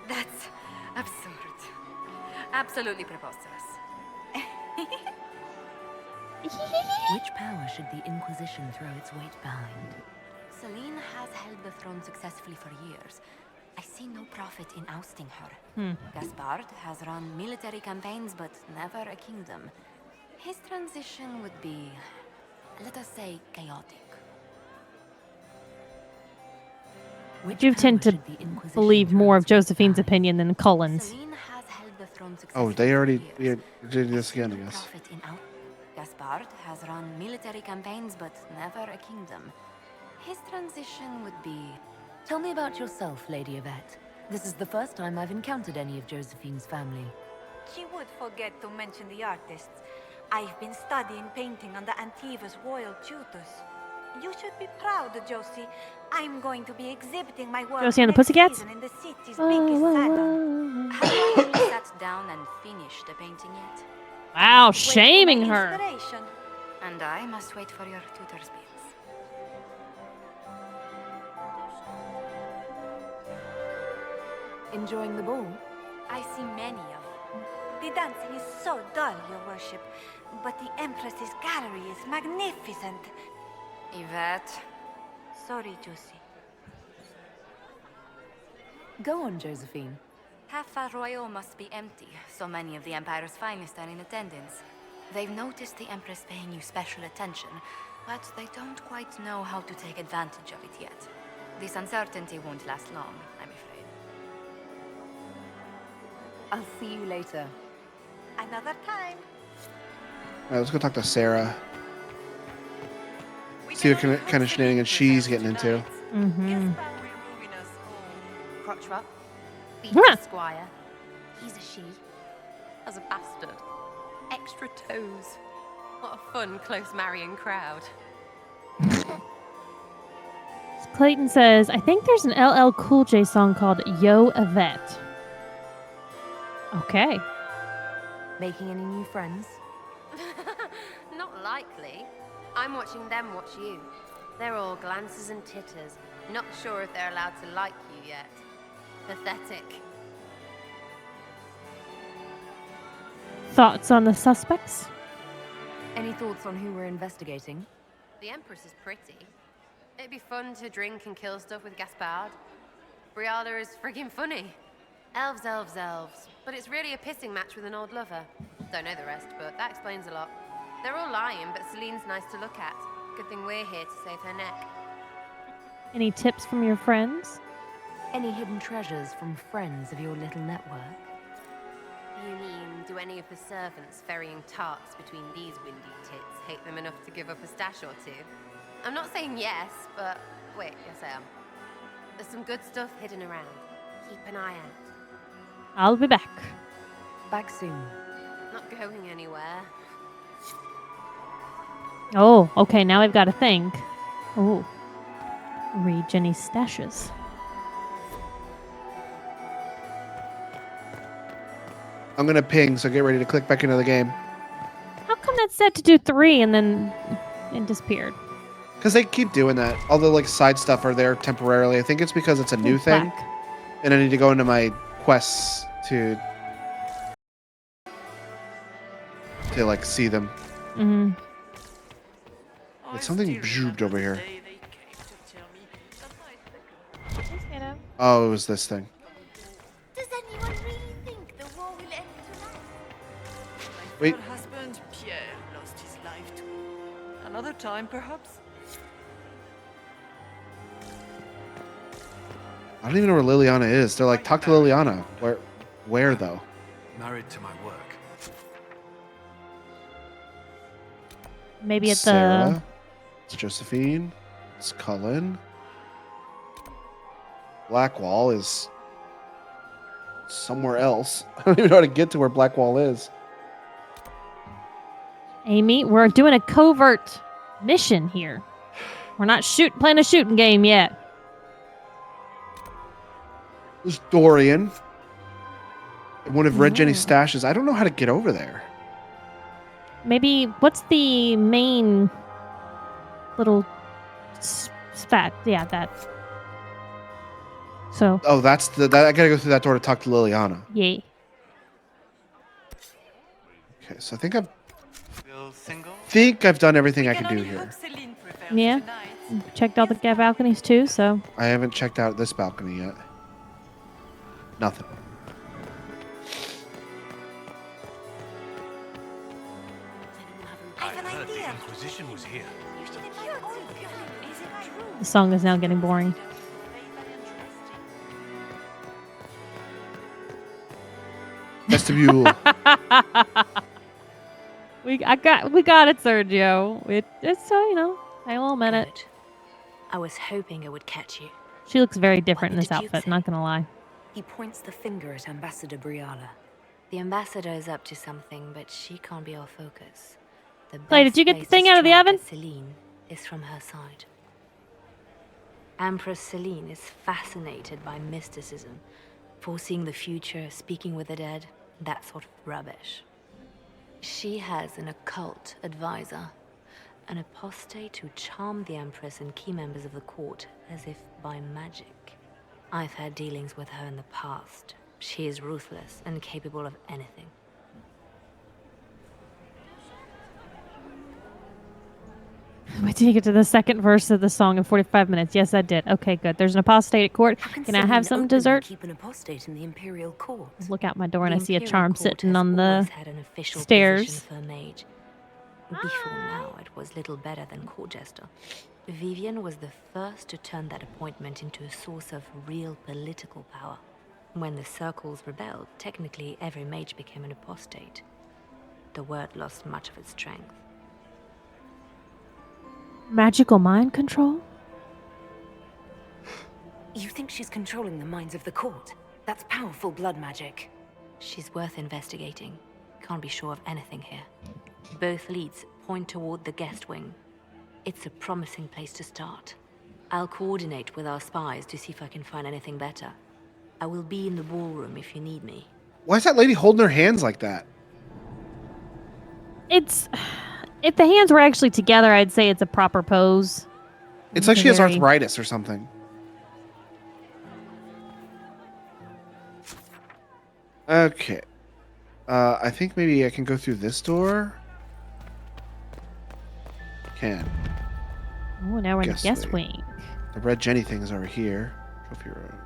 that's absurd. Absolutely preposterous. Which power should the Inquisition throw its weight behind? Celine has held the throne successfully for years. I see no profit in ousting her. Gaspard has run military campaigns, but never a kingdom. His transition would be, let us say, chaotic. You tend to believe more of Josephine's opinion than Cullen's. Celine has held the throne Oh, successfully they already for years. did this again, I guess. Profit in Gaspard has run military campaigns, but never a kingdom. His transition would be... Tell me about yourself, Lady Yvette. This is the first time I've encountered any of Josephine's family. She would forget to mention the artists. I've been studying painting under Antiva's royal tutors. You should be proud, Josie. I'm going to be exhibiting my work Josie and the next Pussycats? season in the city's biggest salon. Have you actually sat down and finished the painting yet? Wow, Wait for my shaming her. inspiration. And I must wait for your tutor's bills. Enjoying the ball? I see many of them. The dancing is so dull, Your Worship, but the Empress's gallery is magnificent. Yvette. Sorry, Josie. Go on, Josephine. Half Royal must be empty. So many of the Empire's finest are in attendance. They've noticed the Empress paying you special attention, but they don't quite know how to take advantage of it yet. This uncertainty won't last long, I'm afraid. I'll see you later. Another time. Alright, let's go talk to Sarah. See what kind of shenanigans she's getting into. Crotch up. Beat Yeah. the squire. He's a she. As a bastard. Extra toes. What a fun, close marrying crowd. Clayton says, I think there's an LL Cool J song called Yo Yvette. Okay. Making any new friends? Not likely. I'm watching them watch you. They're all glances and titters. Not sure if they're allowed to like you yet. Pathetic. Thoughts on the suspects? Any thoughts on who we're investigating? The Empress is pretty. It'd be fun to drink and kill stuff with Gaspard. Briala is friggin' funny. Elves, elves, elves. But it's really a pissing match with an old lover. Don't know the rest, but that explains a lot. They're all lying, but Celine's nice to look at. Good thing we're here to save her neck. Any tips from your friends? Any hidden treasures from friends of your little network? You mean, do any of the servants ferrying tarts between these windy tits hate them enough to give up a stash or two? I'm not saying yes, but wait, yes I am. There's some good stuff hidden around. Keep an eye out. I'll be back. Back soon. Not going anywhere. Oh, okay, now I've got to think. Oh. Read Jenny's stashes. I'm gonna ping, so get ready to click back into the game. How come that's set to do 3 and then it disappeared? Because they keep doing that. All the like side stuff are there temporarily. I think it's because it's a new thing. And I need to go into my quests to to like see them. Mm-hmm. It's something zoobed over here. Hey, Oh, it was this thing. Does anyone really think the war will end tonight? Wait. Third husband, Pierre, lost his life too. Another time, perhaps? I don't even know where Liliana is. They're like, talk to Liliana. Where though? Married to my work. Maybe at Sarah. It's Josephine. It's Cullen. Blackwall is somewhere else. I don't even know how to get to where Blackwall is. Amy, we're doing a covert mission here. We're not playing a shooting game yet. There's Dorian. One of Red Jenny's stashes. I don't know how to get over there. Maybe, what's the main little spat? Yeah, that. So. Oh, that's I gotta go through that door to talk to Liliana. Yeah. Okay, so I think I've done everything I can do here. Yeah. Checked all the balconies too, so. I haven't checked out this balcony yet. Nothing. I heard the Inquisition was here. The song is now getting boring. Vestibule. we got it, Sergio. It's hang on a minute. I was hoping it would catch you. She looks very different in this outfit, not gonna lie. He points the finger at Ambassador Briala. The ambassador is up to something, but she can't be our focus. The Clay, did you get the best thing place out to of the strike oven? at Celine is from her side. Empress Celine is fascinated by mysticism, foreseeing the future, speaking with the dead, that sort of rubbish. She has an occult advisor, an apostate who charmed the Empress and key members of the court as if by magic. I've had dealings with her in the past. She is ruthless and capable of anything. Wait till you get to the second verse of the song in 45 minutes. Yes, I did. Okay, good. There's an apostate at court. Can I have some dessert? Keep an apostate in the imperial court. Look out my door and The I see a Imperial charm Court sitting has on the always had an official stairs. position for a mage. Before now, it was little better than court jester. Vivian was the first to turn that appointment into a source of real political power. When the circles rebelled, technically every mage became an apostate. The word lost much of its strength. Magical mind control? You think she's controlling the minds of the court? That's powerful blood magic. She's worth investigating. Can't be sure of anything here. Both leads point toward the guest wing. It's a promising place to start. I'll coordinate with our spies to see if I can find anything better. I will be in the ballroom if you need me. Why is that lady holding her hands like that? It's... If the hands were actually together, I'd say it's a proper pose. It's like she has arthritis or something. Okay. I think maybe I can go through this door. Can. Oh, now we're in the guest wing. The red Jenny thing is over here. Trophy room.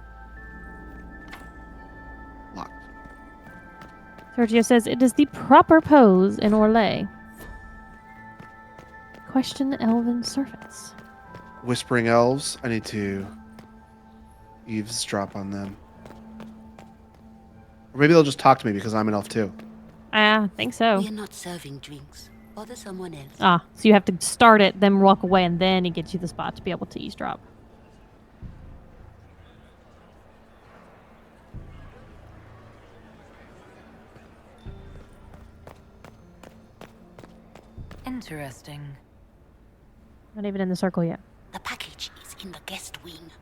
Locked. Sergio says it is the proper pose in Orlais. Question Elven servants. Whispering elves. I need to eavesdrop on them. Or maybe they'll just talk to me because I'm an elf too. I think so. We are not serving drinks. Bother someone else. Ah, so you have to start it, then walk away, and then it gets you the spot to be able to eavesdrop. Interesting. Not even in the circle yet. The package is in the guest wing.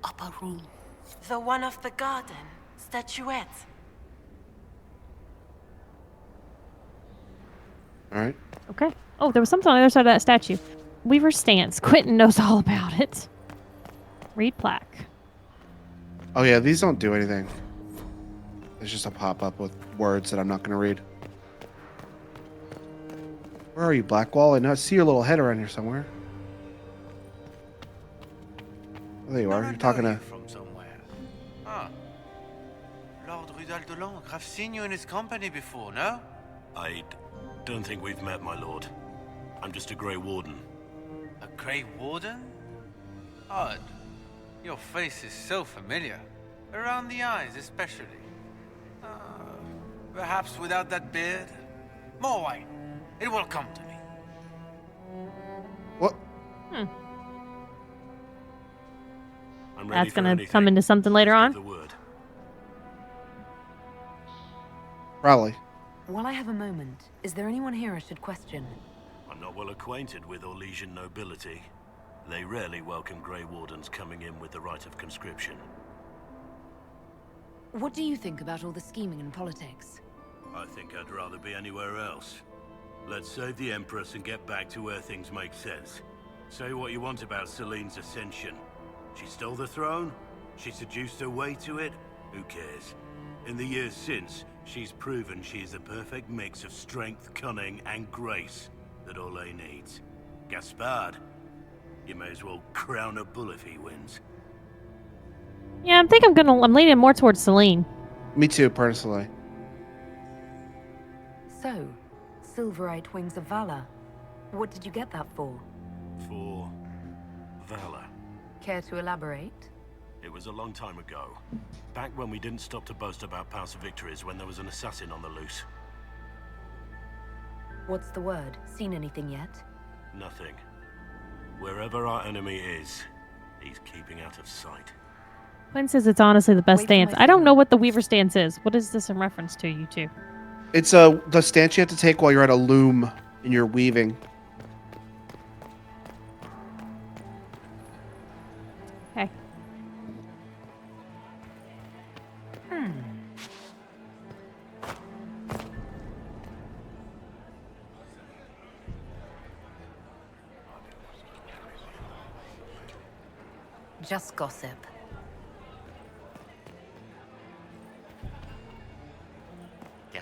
Upper room. The one of the garden. Statuette. All right. Okay. Oh, there was something on the other side of that statue. Weaver's stance. Quentin knows all about it. Read plaque. Oh yeah, these don't do anything. It's just a pop-up with words that I'm not going to read. Where are you, Blackwall? I know I see your little head around here somewhere. Oh, there you are. You're talking to... from somewhere. Ah. Lord Rudal de Langres. I've seen you in his company before, no? I don't think we've met, my lord. I'm just a Grey Warden. A Grey Warden? Odd. Your face is so familiar. Around the eyes, especially. Perhaps without that beard? More wine. It will come to me. What? I'm ready That's for gonna anything. come into something later on. The word. Probably. While I have a moment, is there anyone here I should question? I'm not well acquainted with Orlesian nobility. They rarely welcome Grey Wardens coming in with the right of conscription. What do you think about all the scheming and politics? I think I'd rather be anywhere else. Let's save the Empress and get back to where things make sense. Say what you want about Celine's ascension. She stole the throne? She seduced her way to it? Who cares? In the years since, she's proven she is the perfect mix of strength, cunning, and grace that Orlais needs. Gaspard, you may as well crown a bull if he wins. Yeah, I think I'm leaning more towards Celine. Me too, personally. So, Silverite Wings of Valor. What did you get that for? For valor. Care to elaborate? It was a long time ago. Back when we didn't stop to boast about past victories when there was an assassin on the loose. What's the word? Seen anything yet? Nothing. Wherever our enemy is, he's keeping out of sight. Quinn says it's honestly the best Wait for stance. my I don't know what the Weaver stance is. What is this in reference to, you two? It's the stance you have to take while you're at a loom and you're weaving. Okay. Just gossip.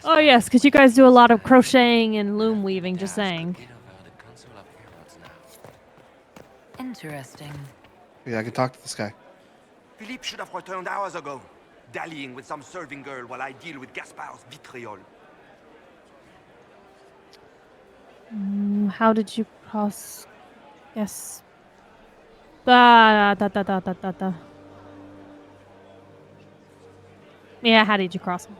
Oh yes, because you guys do a lot of crocheting and loom weaving, just saying. Interesting. Yeah, I can talk to this guy. Philippe should have returned hours ago, dallying with some serving girl while I deal with Gaspard's vitriol. How did you cross? Yes. Da. Yeah, how did you cross him?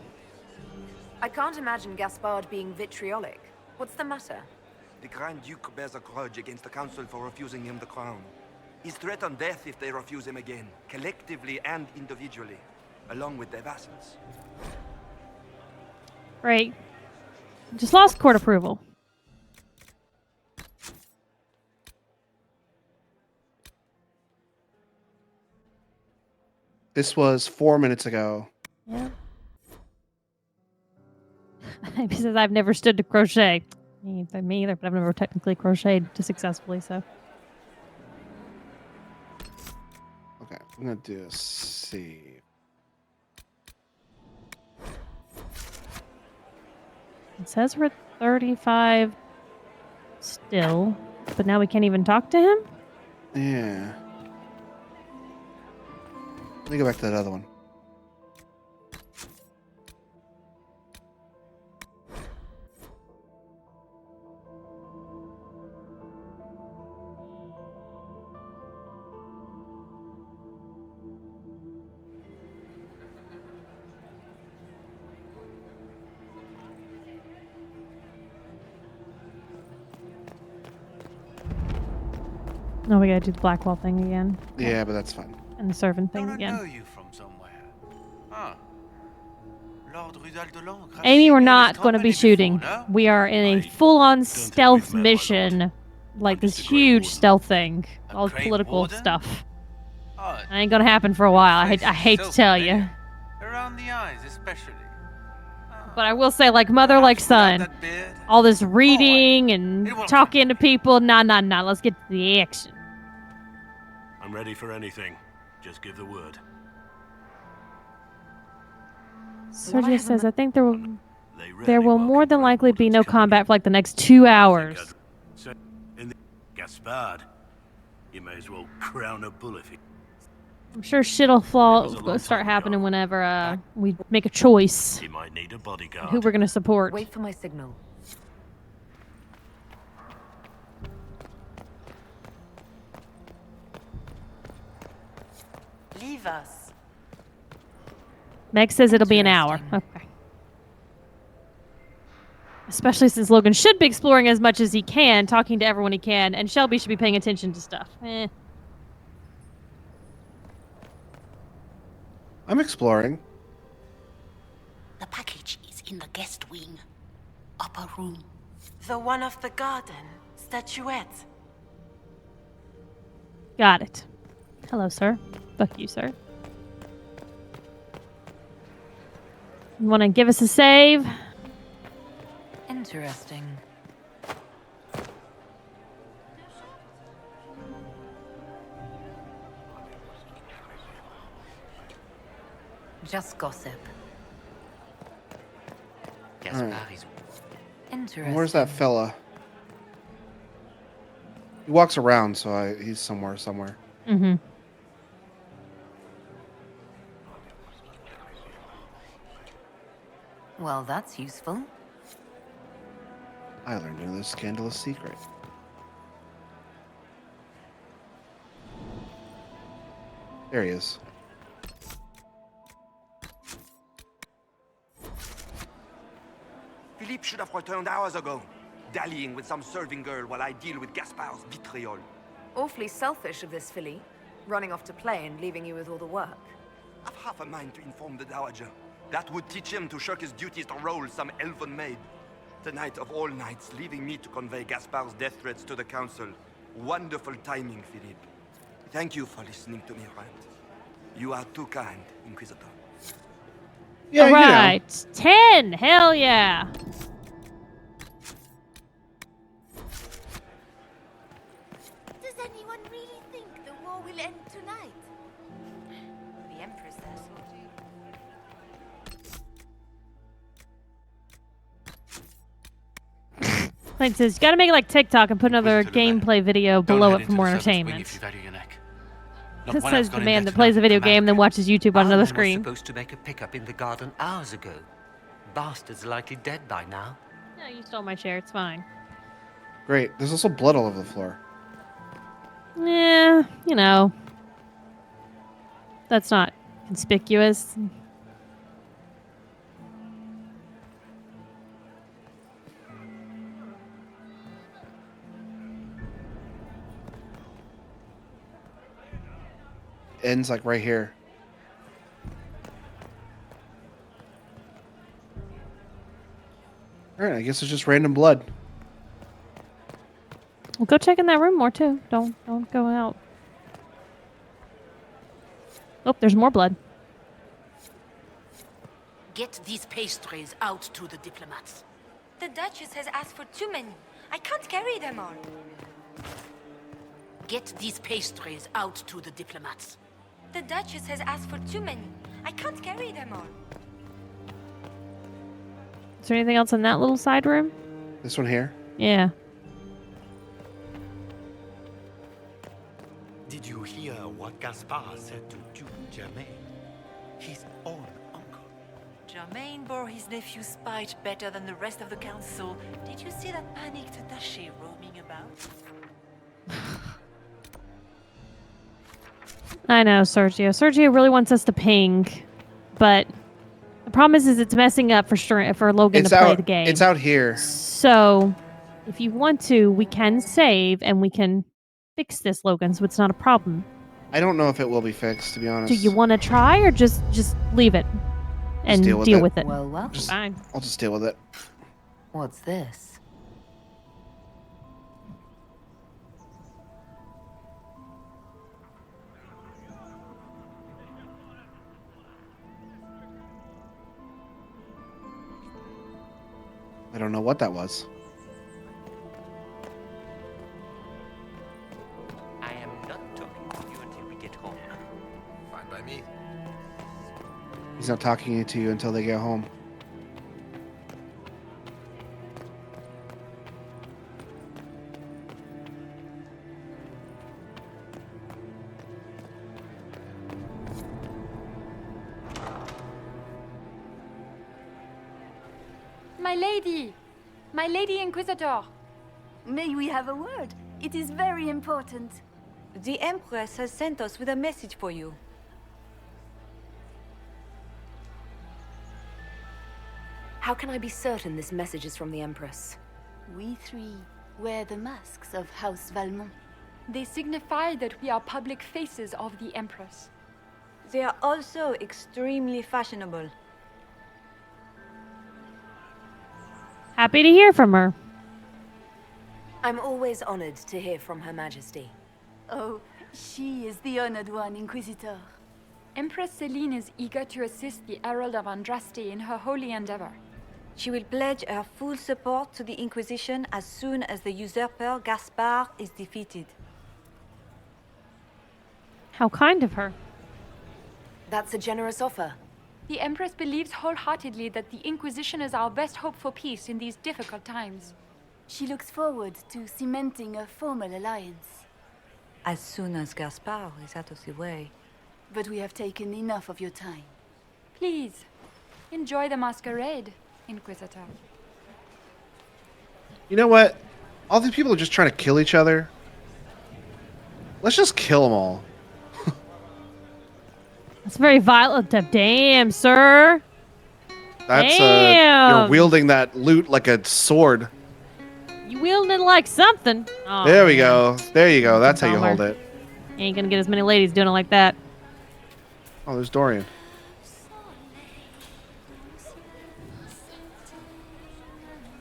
I can't imagine Gaspard being vitriolic. What's the matter? The Grand Duke bears a grudge against the Council for refusing him the crown. He's threatened death if they refuse him again, collectively and individually, along with their vassals. Right. Just lost court approval. This was 4 minutes ago. Yeah. He says I've never stood to crochet. Me either, but I've never technically crocheted successfully, so. Okay, I'm gonna do a save. It says we're at 35 still, but now we can't even talk to him? Yeah. Let me go back to that other one. No, we gotta do the Blackwall thing again. Yeah, but that's fine. And the servant thing I again. know you from somewhere. Ah. Lord Rudal de Langres. I've Amy, seen we're you in not his going to be company shooting. before, no? We are in a full-on stealth mission. Like this huge stealth thing. All political warden? stuff. Odd. Ain't gonna happen for a while. I Face hate is to so tell you. familiar. Around the eyes, especially. But I will say, like mother, like son. All this reading and talking to people. Nah. Let's get to the action. I'm ready for anything. Just give the word. Sergio says, I think there will... There will more than likely be no combat for like the next 2 hours. So, in the Gaspard, you may as well crown a bull if you... I'm sure shit'll start happening whenever we make a choice. He might need a bodyguard. Who we're gonna support. Wait for my signal. Leave us. Meg says it'll be an hour. Okay. Especially since Logan should be exploring as much as he can, talking to everyone he can, and Shelby should be paying attention to stuff. I'm exploring. The package is in the guest wing. Upper room. The one of the garden. Statuette. Got it. Hello, sir. Fuck you, sir. You want to give us a save? Interesting. Just gossip. Gaspard Alright. is Interesting. Where's that fella? He walks around, so he's somewhere. Mm-hmm. Well, that's useful. I learned this scandalous secret. There he is. Philippe should have returned hours ago, dallying with some serving girl while I deal with Gaspard's vitriol. Awfully selfish of this filly, running off to play and leaving you with all the work. I've half a mind to inform the Dowager. That would teach him to shirk his duties to roll some elven maid. Tonight of all nights, leaving me to convey Gaspard's death threats to the Council. Wonderful timing, Philippe. Thank you for listening to me rant. You are too kind, Inquisitor. Yeah, all right. 10. Hell yeah. Does anyone really think the war will end tonight? The Empress says. Clint says, you gotta make it like TikTok and put another gameplay video below it for more entertainment. This says the man that plays a video game then watches YouTube on another screen. Supposed to make a pickup in the garden hours ago. Bastard's likely dead by now. No, you stole my chair. It's fine. Great. There's also blood all over the floor. Yeah, you know. That's not conspicuous. Ends like right here. Alright, I guess it's just random blood. Well, go check in that room more too. Don't go out. Oh, there's more blood. Get these pastries out to the diplomats. The Duchess has asked for too many. I can't carry them all. Get these pastries out to the diplomats. The Duchess has asked for too many. I can't carry them all. Is there anything else in that little side room? This one here? Yeah. Did you hear what Gaspard said to Duke Germain? His own uncle. Germain bore his nephew's spite better than the rest of the council. Did you see that panicked attaché roaming about? I know, Sergio. Sergio really wants us to ping, but the problem is it's messing up for Logan to play the game. It's out here. So, if you want to, we can save and we can fix this, Logan, so it's not a problem. I don't know if it will be fixed, to be honest. Do you want to try or just leave it and deal with it? Well, Fine. I'll just deal with it. What's this? I don't know what that was. I am not talking to you until we get home. Fine by me. He's not talking to you until they get home. My lady! My lady Inquisitor! May we have a word? It is very important. The Empress has sent us with a message for you. How can I be certain this message is from the Empress? We three wear the masks of House Valmont. They signify that we are public faces of the Empress. They are also extremely fashionable. Happy to hear from her. I'm always honored to hear from Her Majesty. Oh, she is the honored one, Inquisitor. Empress Celine is eager to assist the Herald of Andraste in her holy endeavor. She will pledge her full support to the Inquisition as soon as the usurper Gaspard is defeated. How kind of her. That's a generous offer. The Empress believes wholeheartedly that the Inquisition is our best hope for peace in these difficult times. She looks forward to cementing a formal alliance. As soon as Gaspard is out of the way. But we have taken enough of your time. Please, enjoy the masquerade, Inquisitor. You know what? All these people are just trying to kill each other. Let's just kill them all. That's very violent. Damn, sir. That's Damn. You're wielding that loot like a sword. You wielding it like something. Oh, There we go. There you go. That's how you Bummer. hold it. You ain't gonna get as many ladies doing it like that. Oh, there's Dorian.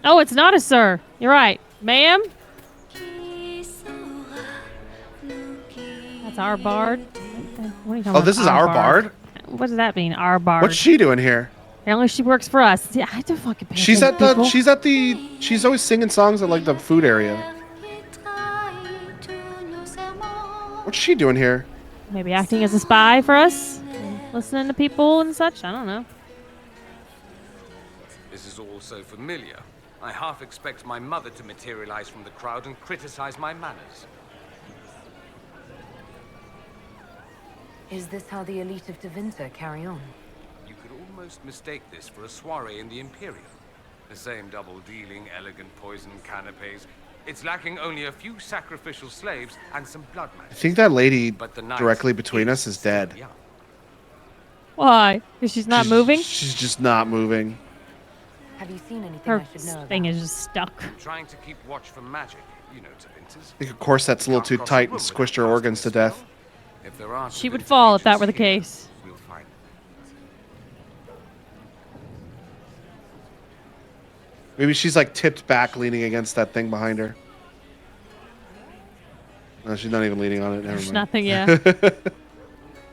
Oh, it's not a sir. You're right. Ma'am? That's our bard. What are you talking Oh, about? this is our bard? What does that mean, our bard? What's she doing here? Apparently she works for us. Yeah, I don't fucking pay She's attention, at the. people. She's always singing songs at like the food area. What's she doing here? Maybe acting as a spy for us? Listening to people and such? I don't know. This is all so familiar. I half expect my mother to materialize from the crowd and criticize my manners. Is this how the elite of Tevinter carry on? You could almost mistake this for a soiree in the Imperium. The same double-dealing, elegant poison canapes. It's lacking only a few sacrificial slaves and some blood I matches. think that lady But the night directly between us is dead. Why? Because she's not moving? She's just not moving. Have you seen anything Her I should know about? thing is just stuck. I'm trying to keep watch for magic. You know, Tevinters. I think her corset's a little too tight and squished her organs to death. If there are She would fall if that were the case. we'll find them. Maybe she's like tipped back, leaning against that thing behind her. No, she's not even leaning on it. Never There's mind. nothing, yeah.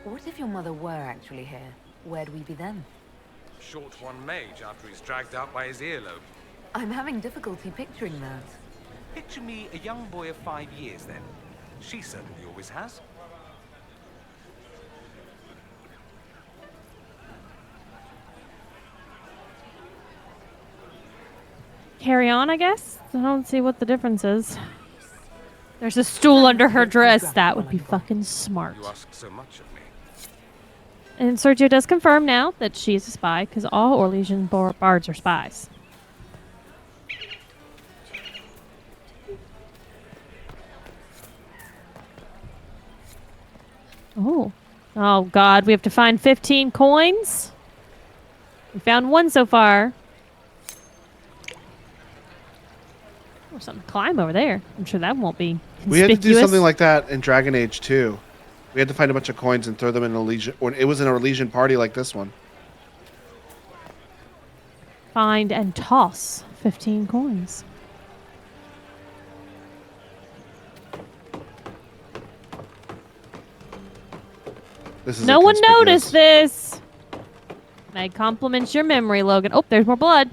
What if your mother were actually here? Where'd we be then? Short one mage after he's dragged out by his earlobe. I'm having difficulty picturing that. Picture me a young boy of 5 years then. She certainly always has. Carry on, I guess? I don't see what the difference is. There's a stool under her dress. That would be fucking smart. You ask so much of me. And Sergio does confirm now that she is a spy, because all Orlesian bards are spies. Oh. Oh, God. We have to find 15 coins? We found one so far. Oh, something to climb over there. I'm sure that won't be We had to do conspicuous. something like that in Dragon Age 2. We had to find a bunch of coins and throw them in a legion. Or it was in a legion party like this one. Find and toss 15 coins. This is No one inconspicuous. noticed this. May compliments your memory, Logan. Oh, there's more blood.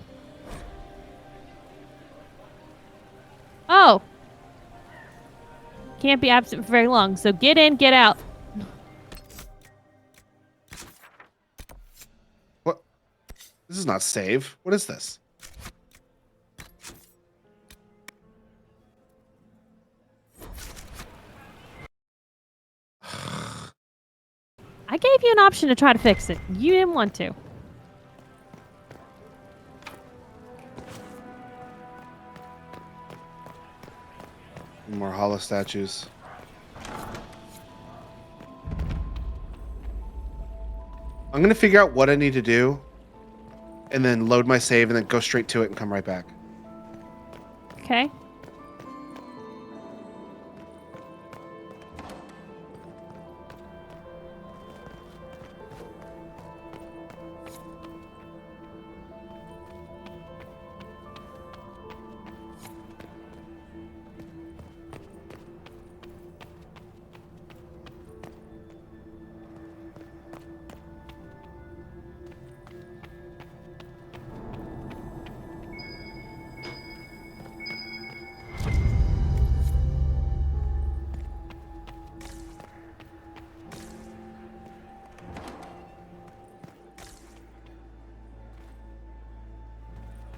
Oh. Can't be absent for very long, so get in, get out. What? This is not save. What is this? I gave you an option to try to fix it. You didn't want to. more hollow statues. I'm gonna figure out what I need to do, and then load my save, and then go straight to it and come right back. Okay.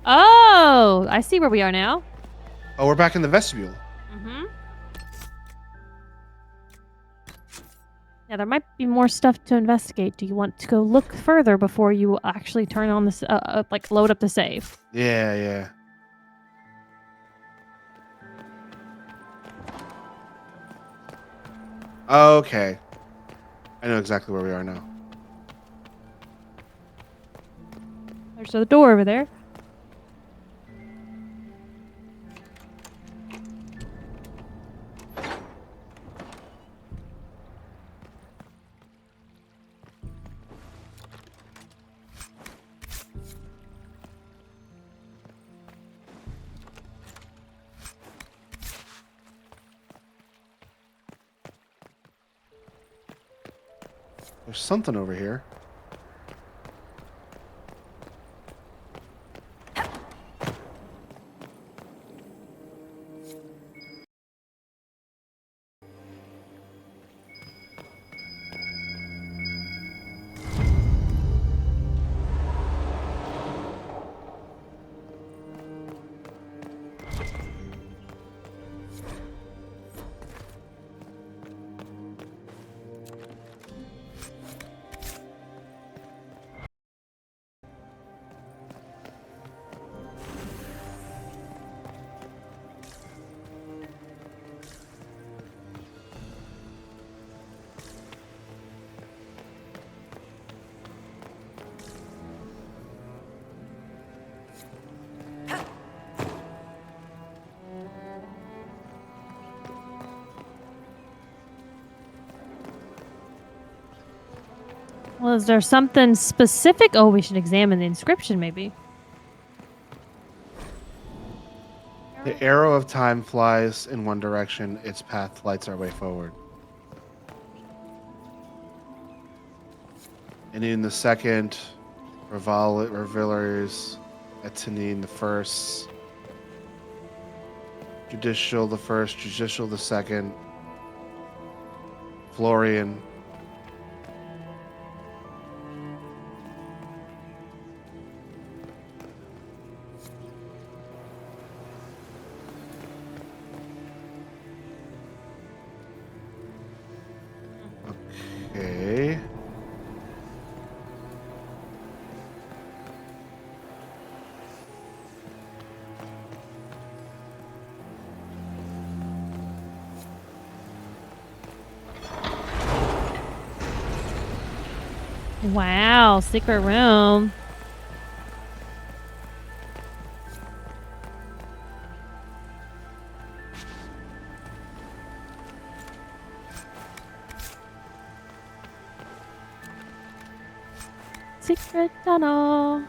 Oh, I see where we are now. Oh, we're back in the vestibule. Mm-hmm. Yeah, there might be more stuff to investigate. Do you want to go look further before you actually turn on this, like load up the save? Yeah, yeah. Okay. I know exactly where we are now. There's the door over there. There's something over here. Well, is there something specific? Oh, we should examine the inscription, maybe. The arrow of time flies in one direction. Its path lights our way forward. And in the second, revelers, Etanine the first, Judicial the first, Judicial the second, Florian. Okay. Wow, secret room. Secret tunnel.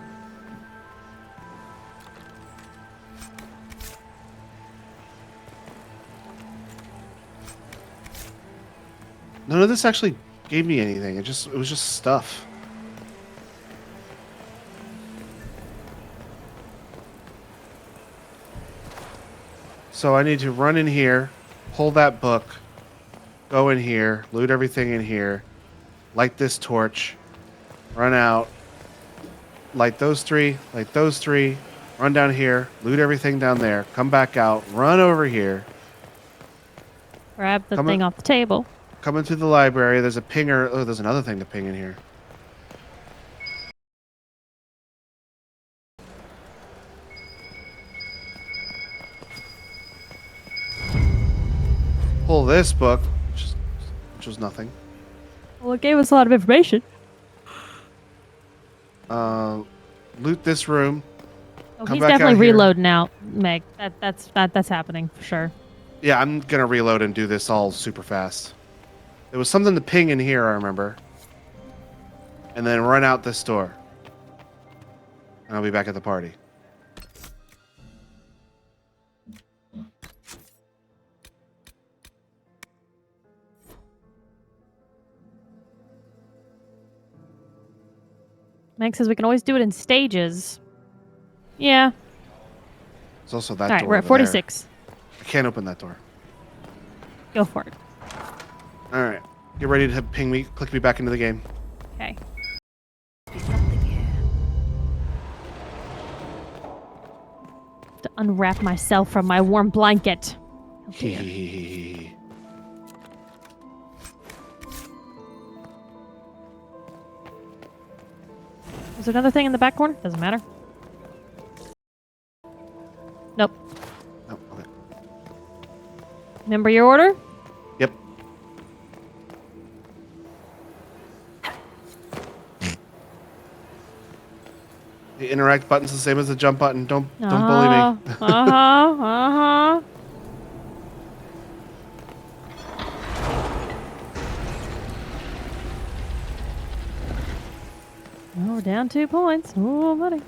None of this actually gave me anything. It was just stuff. So I need to run in here, pull that book, go in here, loot everything in here, light this torch, run out, light those three, run down here, loot everything down there, come back out, run over here. Grab the thing off the table. Come into the library. There's a pinger. Oh, there's another thing to ping in here. pull this book, which was nothing. Well, it gave us a lot of information. Loot this room. Oh, Come he's back out definitely here. reloading out, Meg. That's happening for sure. Yeah, I'm gonna reload and do this all super fast. There was something to ping in here, I remember. And then run out this door. And I'll be back at the party. Meg says we can always do it in stages. Yeah. There's also that All right, door. we're at over there. 46. I can't open that door. Go for it. All right. Get ready to ping me, click me back into the game. Okay. To unwrap myself from my warm blanket. Oh, dear. Is there another thing in the back corner? Doesn't matter. Nope. Oh, okay. Remember your order? Yep. The interact button's the same as the jump button. Don't bully me. Uh-huh. Oh, we're down 2 points. Oh, buddy.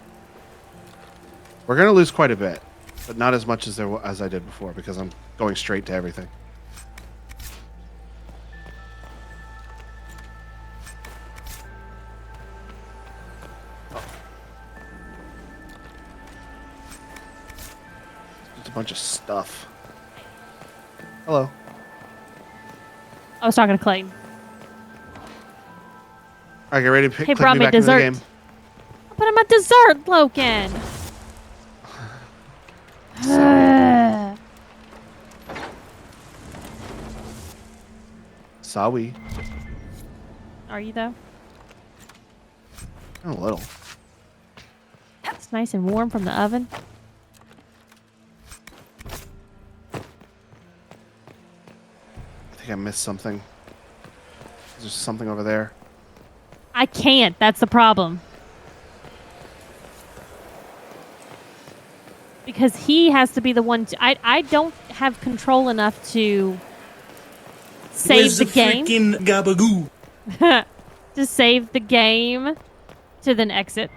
We're gonna lose quite a bit, but not as much as as I did before because I'm going straight to everything. Just a bunch of stuff. Hello. I was talking to Clayton. All right, get ready to He click brought me me back into the dessert. game. But I'm a dessert, Logan. Sawi. Are you though? A little. It's nice and warm from the oven. I think I missed something. There's something over there. I can't. That's the problem. Because he has to be the one to... I don't have control enough to save Where's the game. Freaking gabagoo. To save the game to then exit.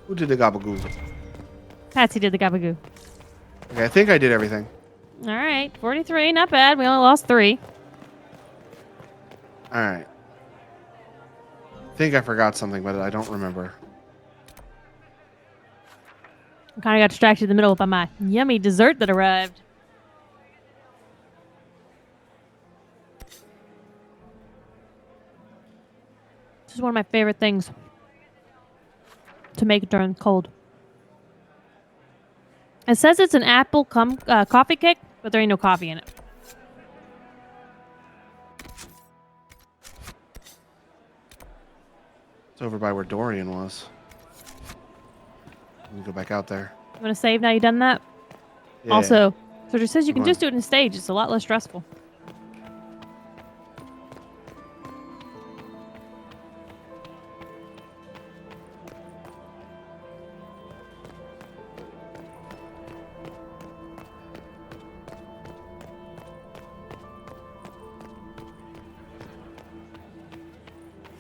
Who did the gabagoo? Patsy did the gabagoo. Okay, I think I did everything. All right, 43, not bad. We only lost 3. All right. I think I forgot something, but I don't remember. I kind of got distracted in the middle by my yummy dessert that arrived. This is one of my favorite things to make during cold. It says it's an apple coffee cake, but there ain't no coffee in it. It's over by where Dorian was. Let me go back out there. You want to save now you done that? Yeah. Also, so it says you can Come on. just do it in stage. It's a lot less stressful.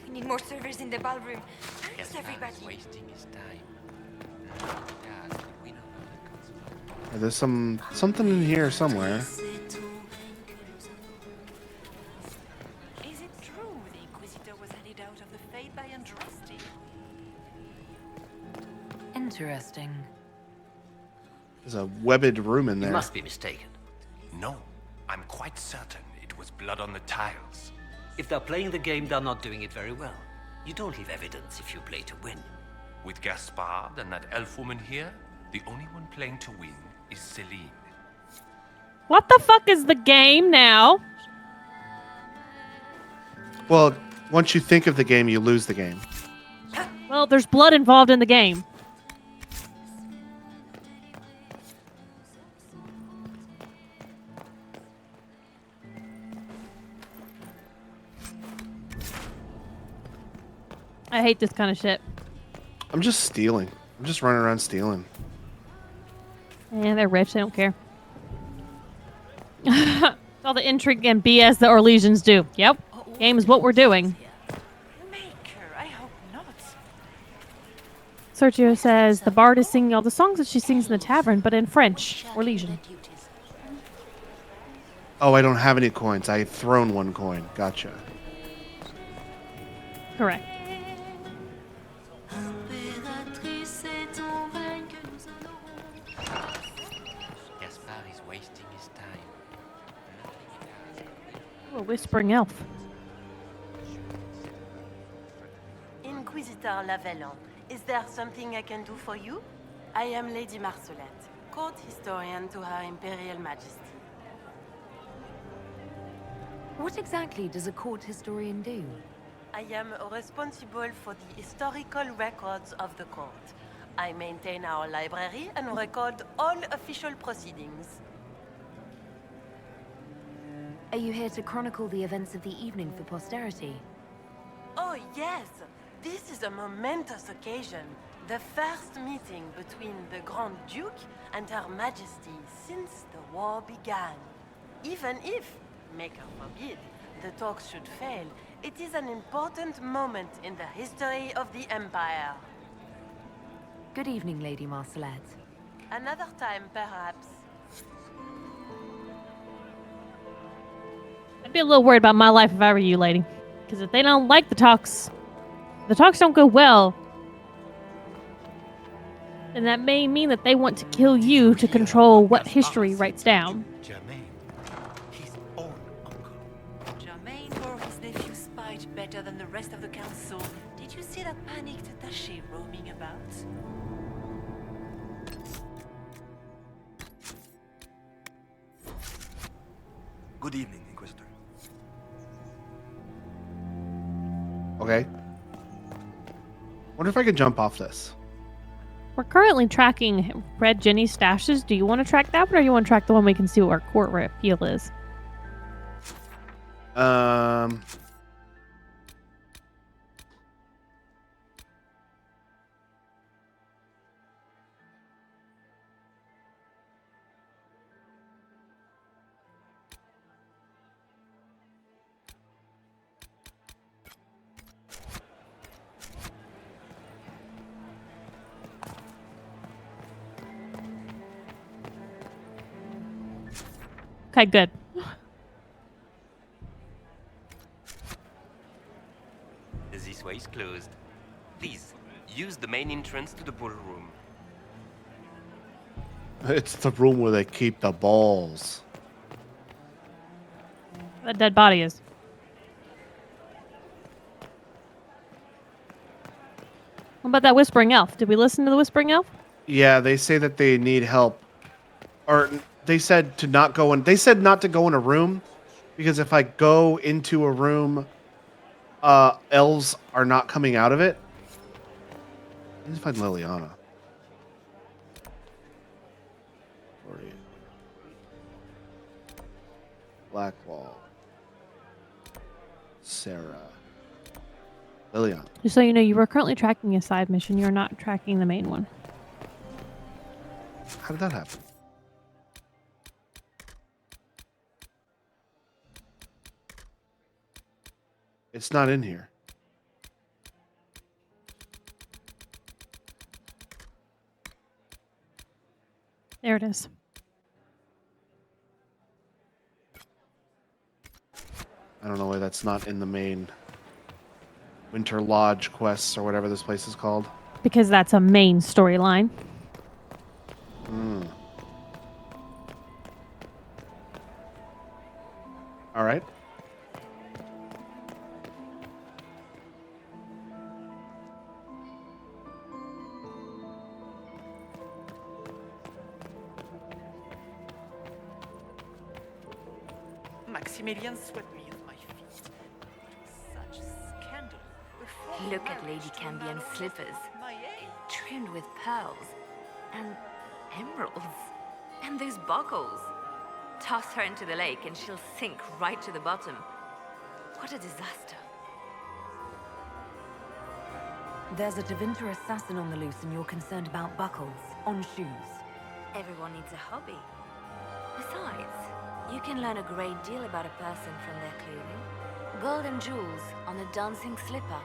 We need more servers in the ballroom. Where is everybody? Wasting his time. There's something in here somewhere. Is it true the Inquisitor was handed out of the Fate by Andraste? Interesting. There's a webbed room in You there. must be mistaken. No, I'm quite certain it was blood on the tiles. If they're playing the game, they're not doing it very well. You don't leave evidence if you play to win. With Gaspard and that elf woman here, the only one playing to win is Celine. What the fuck is the game now? Well, once you think of the game, you lose the game. Well, there's blood involved in the game. I hate this kind of shit. I'm just stealing. I'm just running around stealing. Yeah, they're rich. They don't care. It's all the intrigue and BS that Orlesians do. Yep. Game is what we're doing. I hope not. Sergio says the bard is singing all the songs that she sings in the tavern, but in French. Orlesian. Oh, I don't have any coins. I've thrown one coin. Gotcha. Correct. Gaspard is wasting his time. Oh, a whispering elf. Inquisitor Lavellan, is there something I can do for you? I am Lady Marcelette, court historian to Her Imperial Majesty. What exactly does a court historian do? I am responsible for the historical records of the court. I maintain our library and record all official proceedings. Are you here to chronicle the events of the evening for posterity? Oh yes, this is a momentous occasion. The first meeting between the Grand Duke and Her Majesty since the war began. Even if, Maker forbid, the talks should fail, it is an important moment in the history of the Empire. Good evening, Lady Marcelette. Another time, perhaps. I'd be a little worried about my life if I were you, lady. Because if they don't like the talks don't go well, then that may mean that they want to kill you to control what history writes down. Germain bore his nephew's spite better than the rest of the council. Did you see that panicked attaché roaming about? Good evening, Inquisitor. Okay. Wonder if I could jump off this. We're currently tracking Red Jenny's stashes. Do you want to track that one, or do you want to track the one we can see what our court appeal is? Okay, good. This way is closed. Please, use the main entrance to the ballroom. It's the room where they keep the balls. That dead body is. What about that whispering elf? Did we listen to the whispering elf? Yeah, they say that they need help. Or they said to not go in. They said not to go in a room because if I go into a room, elves are not coming out of it. I need to find Liliana. Blackwall. Sarah. Liliana. Just so you know, you were currently tracking a side mission. You're not tracking the main one. How did that happen? It's not in here. There it is. I don't know why that's not in the main Winter Lodge quests or whatever this place is called. Because that's a main storyline. All right. Maximilian swept me with my feet. Such scandal. Before Look at Lady Cambian's slippers, trimmed with pearls and emeralds. And those buckles. Toss her into the lake and she'll sink right to the bottom. What a disaster. There's a Tevinter assassin on the loose and you're concerned about buckles on shoes. Everyone needs a hobby. Besides, you can learn a great deal about a person from their clothing. Gold and jewels on a dancing slipper.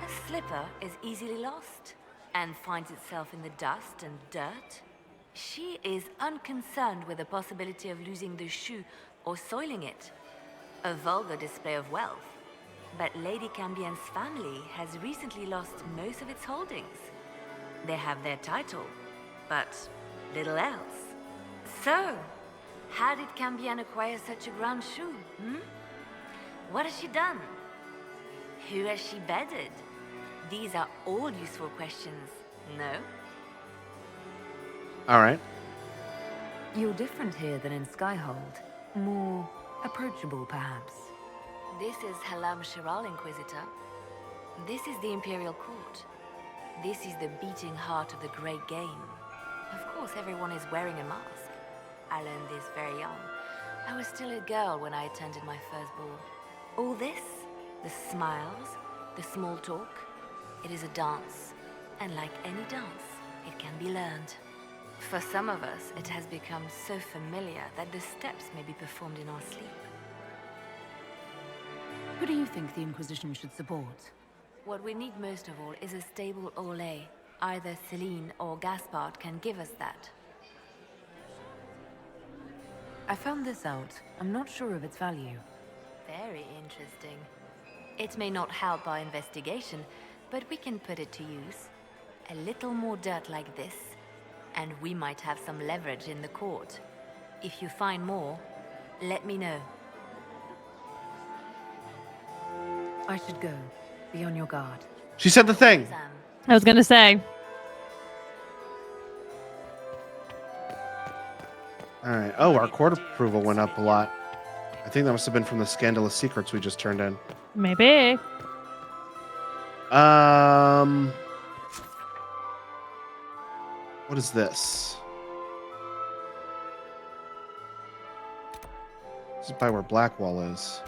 A slipper is easily lost and finds itself in the dust and dirt. She is unconcerned with the possibility of losing the shoe or soiling it. A vulgar display of wealth. But Lady Cambian's family has recently lost most of its holdings. They have their title, but little else. So, how did Cambian acquire such a grand shoe, What has she done? Who has she bedded? These are all useful questions, no? All right. You're different here than in Skyhold. More approachable, perhaps. This is Halam Shiral, Inquisitor. This is the Imperial Court. This is the beating heart of the Great Game. Of course, everyone is wearing a mask. I learned this very young. I was still a girl when I attended my first ball. All this, the smiles, the small talk, it is a dance. And like any dance, it can be learned. For some of us, it has become so familiar that the steps may be performed in our sleep. Who do you think the Inquisition should support? What we need most of all is a stable Orlais. Either Celine or Gaspard can give us that. I found this out. I'm not sure of its value. Very interesting. It may not help our investigation, but we can put it to use. A little more dirt like this, and we might have some leverage in the court. If you find more, let me know. I should go. Be on your guard. She said the thing. I was gonna say. All right. Oh, our court approval went up a lot. I think that must have been from the scandalous secrets we just turned in. Maybe. What is this? This is by where Blackwall is.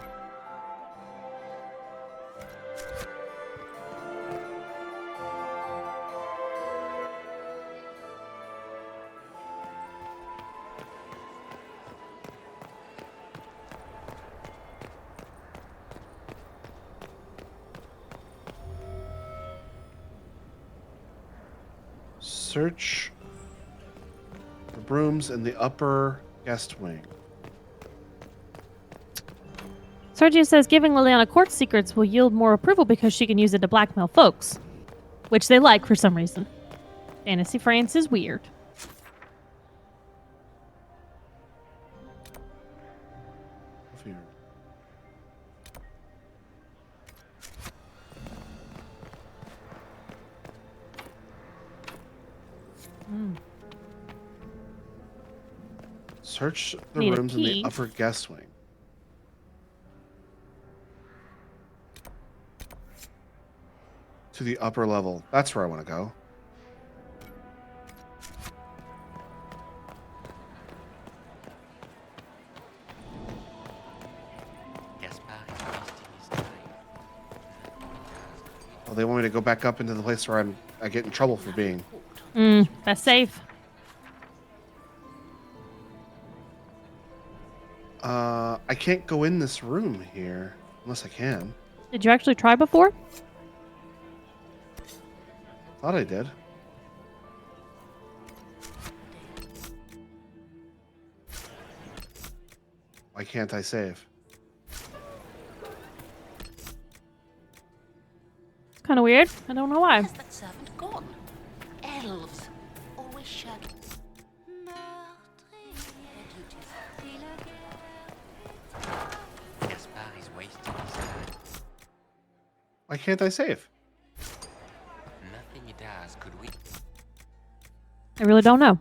Search for brooms in the upper guest wing. Sergio says giving Liliana court secrets will yield more approval because she can use it to blackmail folks, which they like for some reason. Fantasy France is weird. Search the Need a rooms in the key. upper guest wing. To the upper level. That's where I want to go. Well, they want me to go back up into the place where I get in trouble for being. That's safe. I can't go in this room here unless I can. Did you actually try before? Thought I did. Why can't I save? It's kind of weird. I don't know why. Where's that servant gone? Elves. Always shirking. Gaspard is wasting his time. Why can't I save? Nothing he does could we. I really don't know.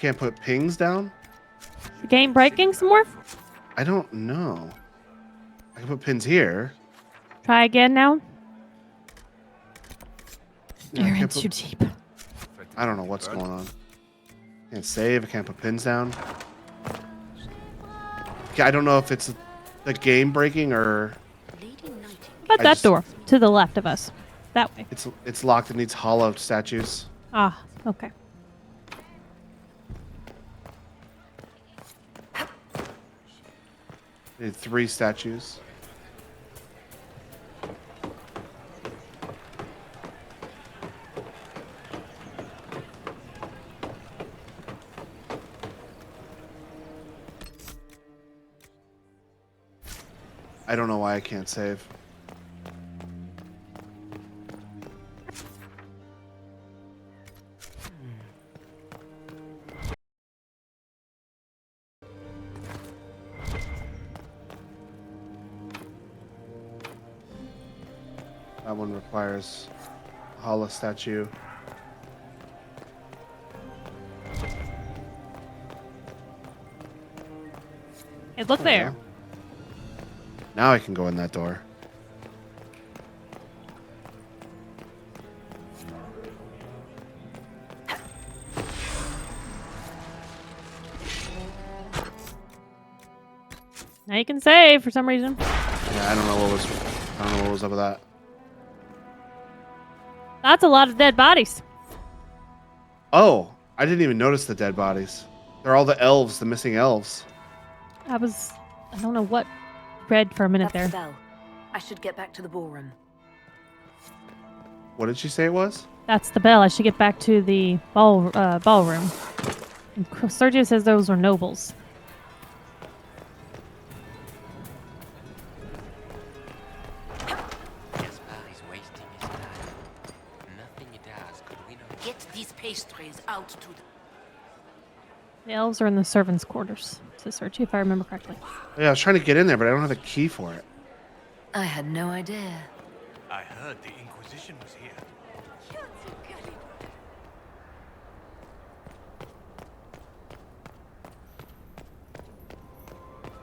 can't put pings down? The game breaking some more? I don't know. I can put pins here. Try again now. No, I You're in can't too put- deep. I don't know what's going on. Can't save. I can't put pins down. I don't know if it's the game breaking or... How about I that just- door to the left of us? That way. It's locked. It needs hollow statues. Ah, okay. Need 3 statues. I don't know why I can't save. That one requires a hollow statue. Hey, look there. Now I can go in that door. Now you can save for some reason. Yeah, I don't know what was up with that. That's a lot of dead bodies. Oh, I didn't even notice the dead bodies. They're all the elves, the missing elves. I don't know what read for a minute That's there. the bell. I should get back to the ballroom. What did she say it was? That's the bell. I should get back to the ballroom. And Sergio says those were nobles. Get these pastries out to the... The elves are in the servants' quarters, says Sergio, if I remember correctly. Yeah, I was trying to get in there, but I don't have a key for it. I had no idea. I heard the Inquisition was here.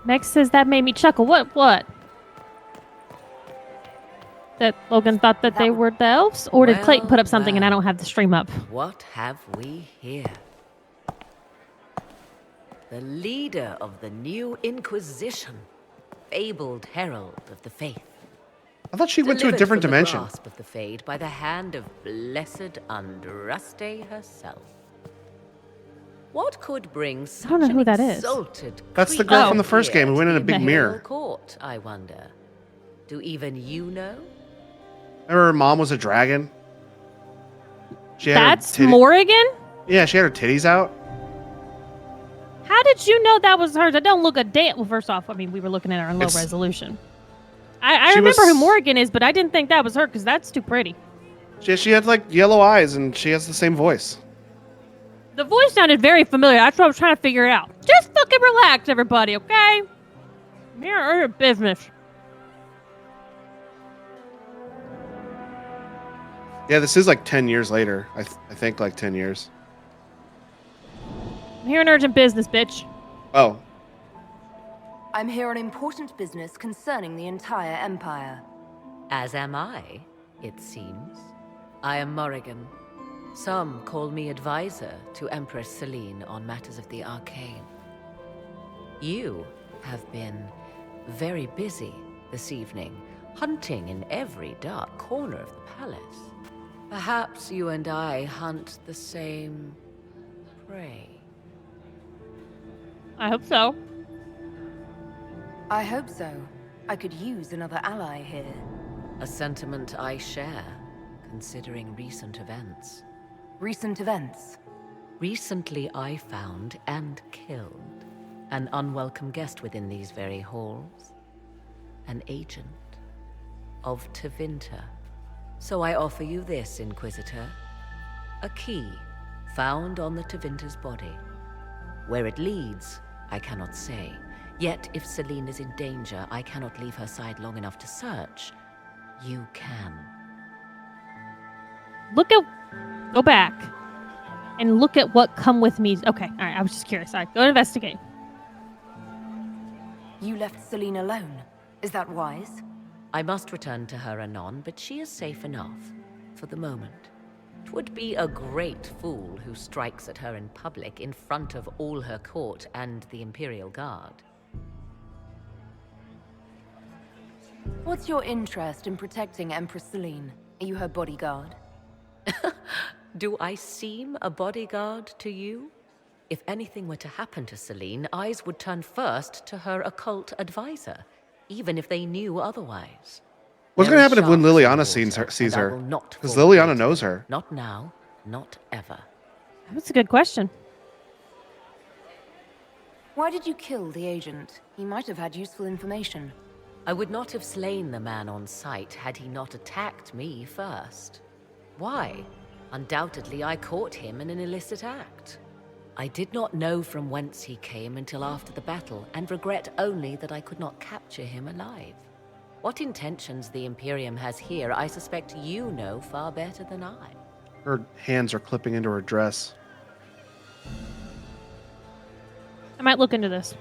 Meg says that made me chuckle. What? That Logan thought that they were the elves? Or did Clayton put up something and I don't have the stream up? What have we here? The leader of the new Inquisition, fabled herald of the faith. I thought she went to a Delivered different from the dimension. grasp of the Fade by the hand of blessed Andraste herself. What could bring such don't know who an that is. exalted That's the girl from the first creature game who went in a to big the mirror. Hale Court, I wonder. Do even you know? Remember her mom was a dragon? She had her That's titty- Morrigan? Yeah, she had her titties out. How did you know that was hers? I don't look a damn... Well, first off, I mean, we were looking at her in low resolution. I She remember was- who Morrigan is, but I didn't think that was her because that's too pretty. She had like yellow eyes and she has the same voice. The voice sounded very familiar. That's what I was trying to figure it out. Just fucking relax, everybody, okay? Mirror your business. Yeah, this is like 10 years later. I think like 10 years. I'm here in urgent business, bitch. Oh, I'm here on important business concerning the entire Empire. As am I, it seems. I am Morrigan. Some call me advisor to Empress Celine on matters of the arcane. You have been very busy this evening, hunting in every dark corner of the palace. Perhaps you and I hunt the same prey. I hope so. I hope so. I could use another ally here. A sentiment I share, considering recent events. Recent events? Recently I found and killed an unwelcome guest within these very halls. An agent of Tevinter. So I offer you this, Inquisitor. A key found on the Tevinter's body. Where it leads, I cannot say. Yet, if Celine is in danger, I cannot leave her side long enough to search. You can. Look at... Go back. and look at what come with me. Okay, all right. I was just curious. All right, go investigate. You left Celine alone. Is that wise? I must return to her anon, but she is safe enough, for the moment. 'Twould be a great fool who strikes at her in public in front of all her court and the Imperial Guard. What's your interest in protecting Empress Celine? Are you her bodyguard? Do I seem a bodyguard to you? If anything were to happen to Celine, eyes would turn first to her occult advisor, even if they knew otherwise. What's going to happen if when Liliana sees her? Because Liliana knows her. Not now, not ever. That's a good question. Why did you kill the agent? He might have had useful information. I would not have slain the man on sight had he not attacked me first. Why? Undoubtedly, I caught him in an illicit act. I did not know from whence he came until after the battle, and regret only that I could not capture him alive. What intentions the Imperium has here, I suspect you know far better than I. Her hands are clipping into her dress. I might look into this.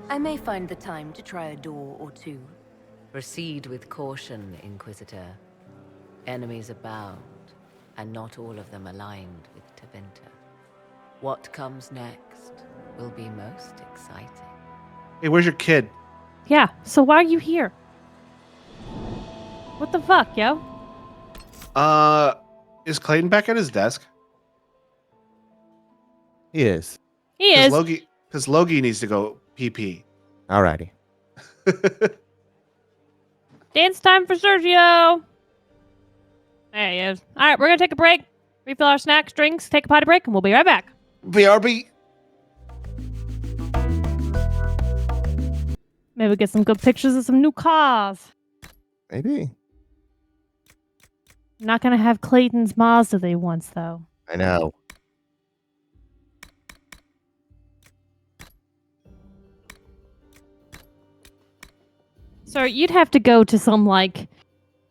I may find the time to try a door or two. Proceed with caution, Inquisitor. Enemies abound, and not all of them aligned with Tevinter. What comes next will be most exciting. Hey, where's your kid? Yeah, so why are you here? What the fuck, yo? Is Clayton back at his desk? He is. He is. Because Logie needs to go pee. Alrighty. Dance time for Sergio. There he is. All right, we're going to take a break, refill our snacks, drinks, take a potty break, and we'll be right back. BRB. Maybe get some good pictures of some new cars. Maybe. Not going to have Clayton's Mazda they once, though. I know. So you'd have to go to some, like,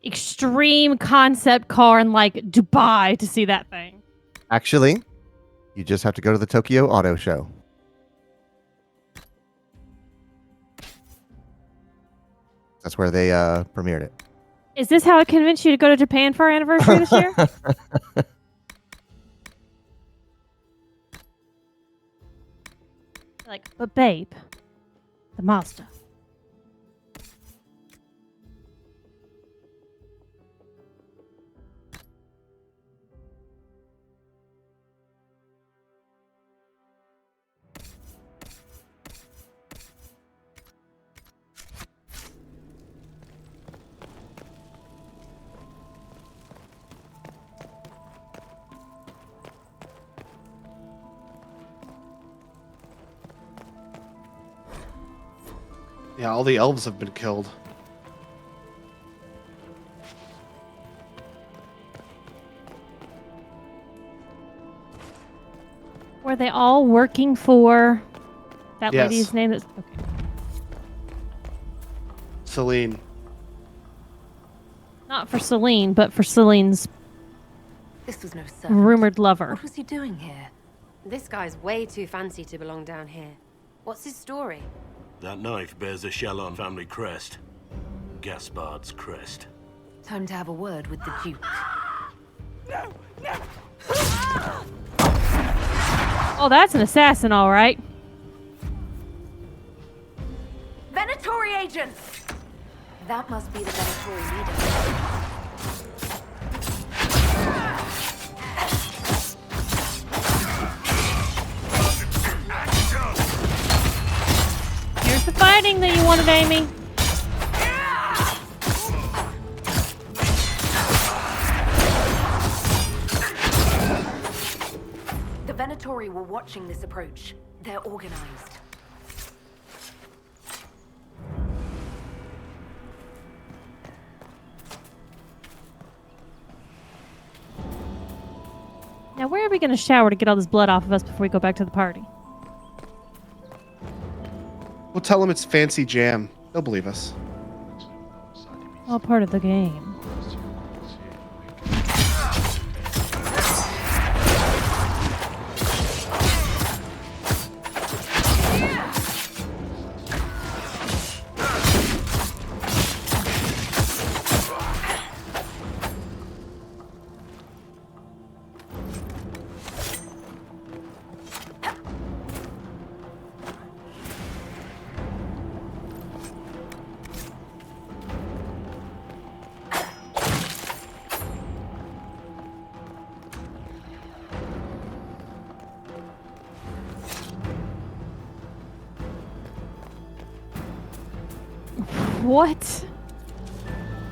extreme concept car in, like, Dubai to see that thing. Actually, you just have to go to the Tokyo Auto Show. That's where they premiered it. Is this how I convinced you to go to Japan for our anniversary this year? Like, but babe, the Mazda. Yeah, all the elves have been killed. Were they all working for that Yes. lady's name? That's okay. Celine. Not for Celine, but for Celine's This was no servant. rumored lover. What was he doing here? This guy's way too fancy to belong down here. What's his story? That knife bears a Shallon family crest. Gaspard's crest. Time to have a word with the Duke. Oh, that's an assassin, all right. Venatori agent! That must be the Venatori leader. Here's the fighting that you wanted, Amy. The Venatori were watching this approach. They're organized. Now, where are we going to shower to get all this blood off of us before we go back to the party? We'll tell them it's fancy jam. They'll believe us. All part of the game. What?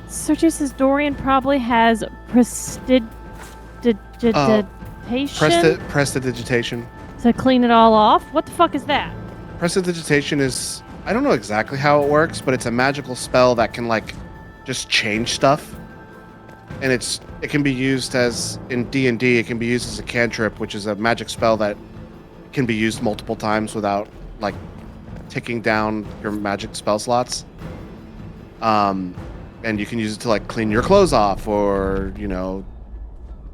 Searches says Dorian probably has Prestidigitation. to clean it all off. What the fuck is that? Prestidigitation is, I don't know exactly how it works, but it's a magical spell that can like just change stuff. And it can be used as in D&D, it can be used as a cantrip, which is a magic spell that can be used multiple times without like ticking down your magic spell slots. And you can use it to like clean your clothes off or, you know,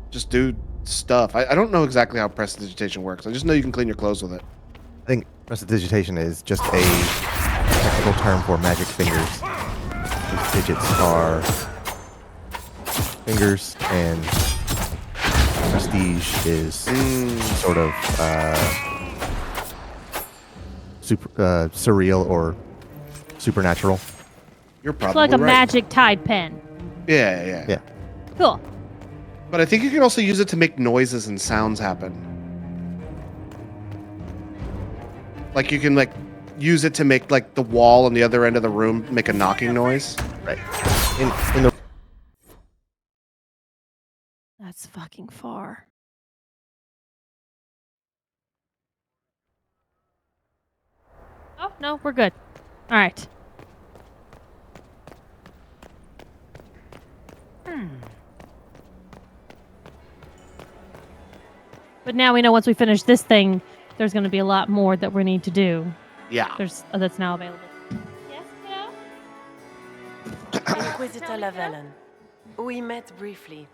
just do stuff. I don't know exactly how prestidigitation works. I just know you can clean your clothes with it. I think prestidigitation is just a technical term for magic fingers. These digits are fingers, and prestige is sort of surreal or supernatural. You're It's probably like a right. magic Tide pen. Yeah. Cool. But I think you can also use it to make noises and sounds happen. Like you can like use it to make like the wall on the other end of the room make a knocking noise. Right. In the That's fucking far. Oh, no, we're good. All right. But now we know once we finish this thing, there's going to be a lot more that we need to do. Yeah. That's now available. Inquisitor Lavellen. We met briefly.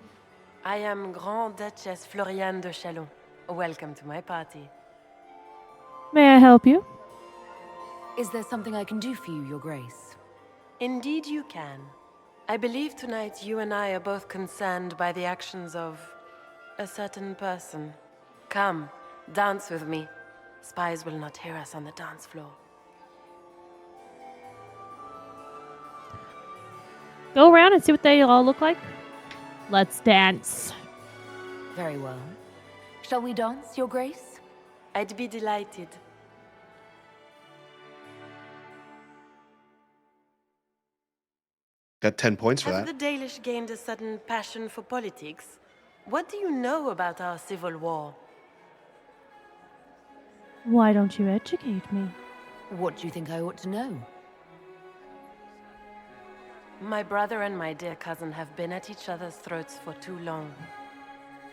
I am Grand Duchess Floriane de Chalon. Welcome to my party. May I help you? Is there something I can do for you, Your Grace? Indeed you can. I believe tonight you and I are both concerned by the actions of a certain person. Come, dance with me. Spies will not hear us on the dance floor. Go around and see what they all look like. Let's dance. Very well. Shall we dance, Your Grace? I'd be delighted. Got 10 points for Have that. the Dalish gained a sudden passion for politics? What do you know about our civil war? Why don't you educate me? What do you think I ought to know? My brother and my dear cousin have been at each other's throats for too long.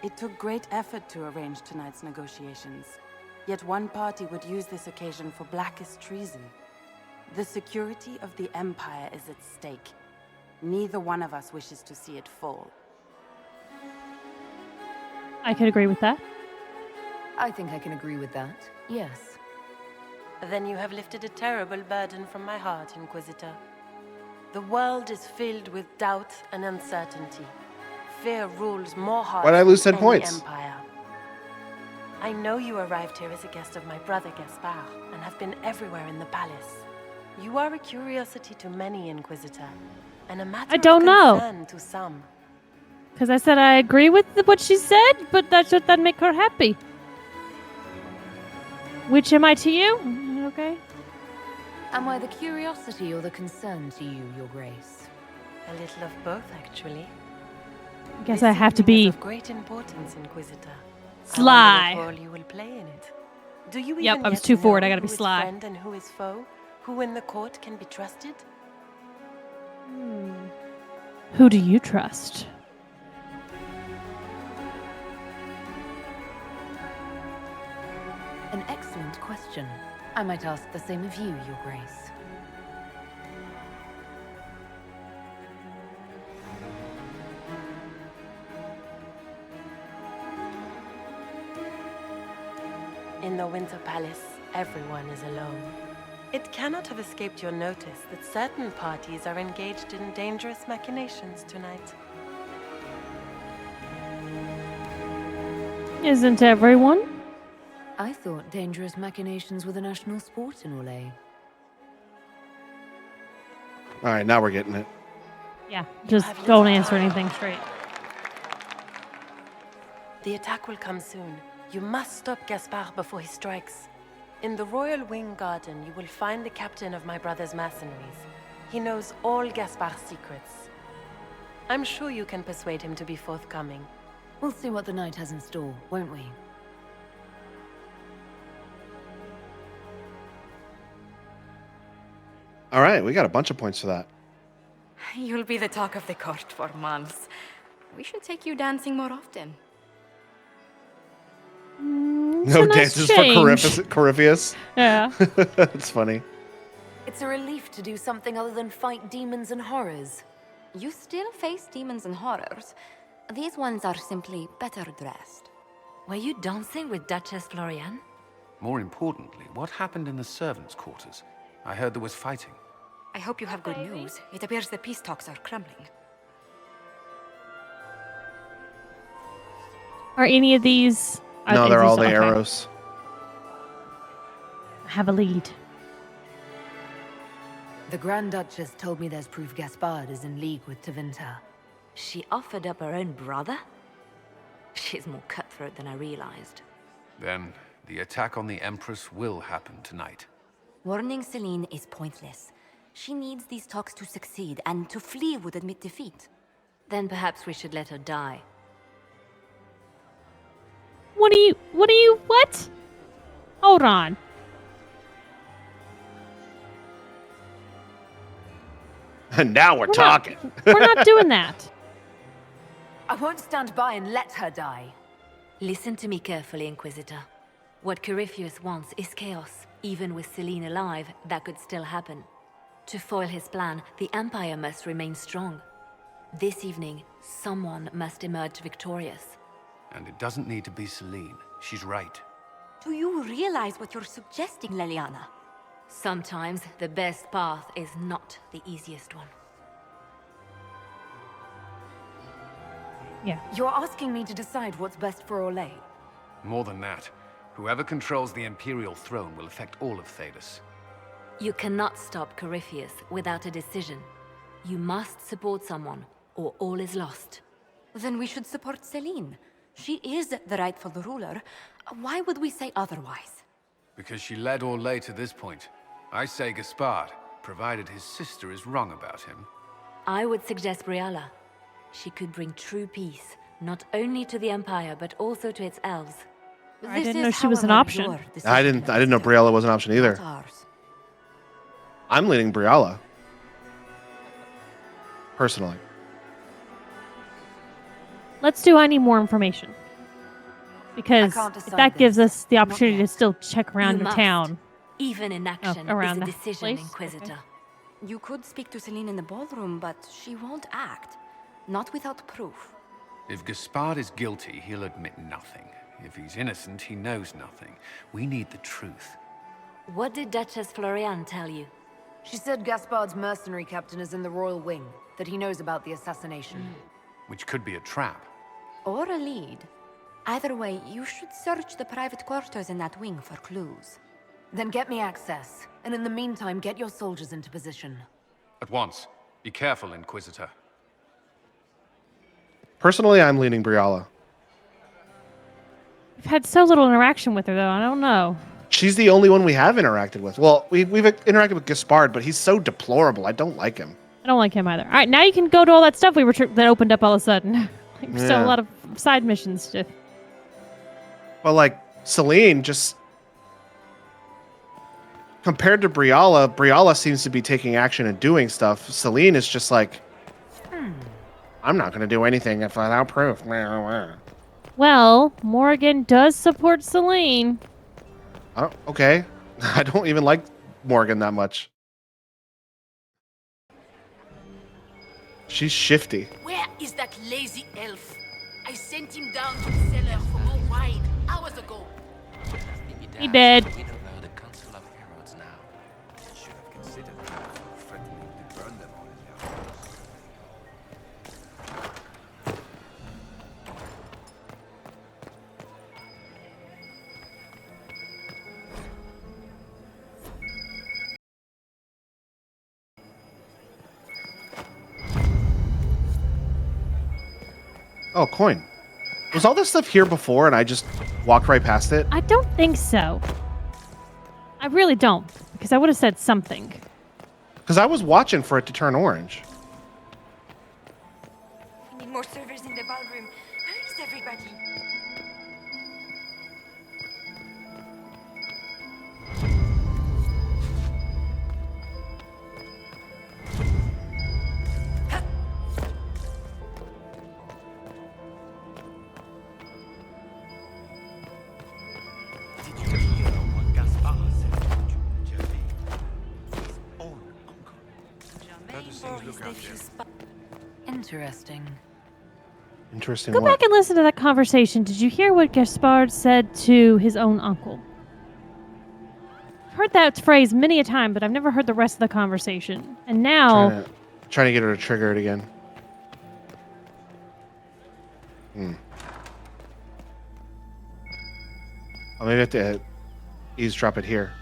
It took great effort to arrange tonight's negotiations. Yet one party would use this occasion for blackest treason. The security of the Empire is at stake. Neither one of us wishes to see it fall. I could agree with that. I think I can agree with that, yes. Then you have lifted a terrible burden from my heart, Inquisitor. The world is filled with doubt and uncertainty. Fear rules more hearts Why'd I lose 10 than any points? empire. I know you arrived here as a guest of my brother Gaspard, and have been everywhere in the palace. You are a curiosity to many, Inquisitor, and a matter I don't of know. concern to some. Because I said I agree with what she said, but that should then make her happy. Which am I to you? Okay. Am I the curiosity or the concern to you, Your Grace? A little of both, actually. I guess I have to be Of great importance, Inquisitor. sly. I wonder what role you will play in it. Do you Yep, even I was yet too forward. know I gotta be who is sly. friend and who is foe? Who in the court can be trusted? Who do you trust? An excellent question. I might ask the same of you, Your Grace. In the Winter Palace, everyone is alone. It cannot have escaped your notice that certain parties are engaged in dangerous machinations tonight. Isn't everyone? I thought dangerous machinations were the national sport in Orlais. All right, now we're getting it. Yeah, just don't answer anything straight. The attack will come soon. You must stop Gaspard before he strikes. In the Royal Wing Garden, you will find the captain of my brother's mercenaries. He knows all Gaspar's secrets. I'm sure you can persuade him to be forthcoming. We'll see what the night has in store, won't we? All right, we got a bunch of points for that. You'll be the talk of the court for months. We should take you dancing more often. No dances for Corypheus. Yeah. That's funny. It's a relief to do something other than fight demons and horrors. You still face demons and horrors. These ones are simply better dressed. Were you dancing with Duchess Florian? More importantly, what happened in the servants' quarters? I heard there was fighting. I hope you have good news. It appears the peace talks are crumbling. Are any of these? No, they're all the arrows. I have a lead. The Grand Duchess told me there's proof Gaspard is in league with Tevinter. She offered up her own brother? She's more cutthroat than I realized. Then, the attack on the Empress will happen tonight. Warning Celine is pointless. She needs these talks to succeed, and to flee would admit defeat. Then perhaps we should let her die. What? Hold on. And now we're talking. We're not doing that. I won't stand by and let her die. Listen to me carefully, Inquisitor. What Corypheus wants is chaos. Even with Celine alive, that could still happen. To foil his plan, the Empire must remain strong. This evening, someone must emerge victorious. And it doesn't need to be Celine. She's right. Do you realize what you're suggesting, Leliana? Sometimes the best path is not the easiest one. Yeah. You're asking me to decide what's best for Orlais. More than that, whoever controls the Imperial throne will affect all of Thedas. You cannot stop Corypheus without a decision. You must support someone, or all is lost. Then we should support Celine. She is the rightful ruler. Why would we say otherwise? Because she led Orlais to this point. I say Gaspard, provided his sister is wrong about him. I would suggest Briala. She could bring true peace, not only to the Empire, but also to its elves. I didn't know she was an option. I didn't know Briala was an option either. I'm leaning Briala. Personally. Let's do I need more information. Because if that gives us the opportunity to still check around the town. Even inaction around is a the decision, place? Inquisitor. Okay. You could speak to Celine in the ballroom, but she won't act. Not without proof. If Gaspard is guilty, he'll admit nothing. If he's innocent, he knows nothing. We need the truth. What did Duchess Florian tell you? She said Gaspard's mercenary captain is in the royal wing, that he knows about the assassination. Which could be a trap. Or a lead. Either way, you should search the private quarters in that wing for clues. Then get me access, and in the meantime, get your soldiers into position. At once. Be careful, Inquisitor. Personally, I'm leaning Briala. We've had so little interaction with her, though. I don't know. She's the only one we have interacted with. Well, we've interacted with Gaspard, but he's so deplorable. I don't like him. I don't like him either. All right, now you can go to all that stuff we were that opened up all of a sudden. Like, still a lot of side missions to. Well, like Celine, just compared to Briala seems to be taking action and doing stuff. Celine is just like, I'm not going to do anything without proof. Well, Morgan does support Celine. Okay. I don't even like Morgan that much. She's shifty. Where is that lazy elf? I sent him down to the cellar for more wine hours ago. He dead. Oh, coin. Was all this stuff here before and I just walked right past it? I don't think so. I really don't, because I would have said something. Because I was watching for it to turn orange. We need more servers in the ballroom. Where is everybody? Interesting. Interesting. Go what? back and listen to that conversation. Did you hear what Gaspard said to his own uncle? I've heard that phrase many a time, but I've never heard the rest of the conversation. And now... Trying to get her to trigger it again. Oh, maybe I have to eavesdrop it here.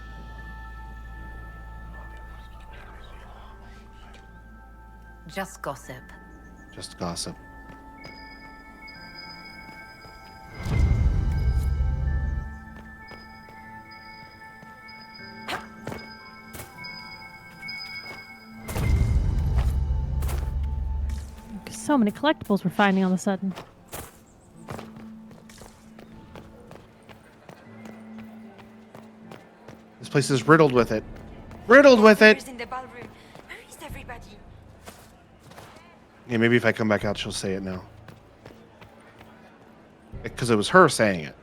Just gossip. Just gossip. So many collectibles we're finding all of a sudden. This place is riddled with it. Riddled with it! In the ballroom. Where is everybody? Yeah, maybe if I come back out, she'll say it now. Because it was her saying it.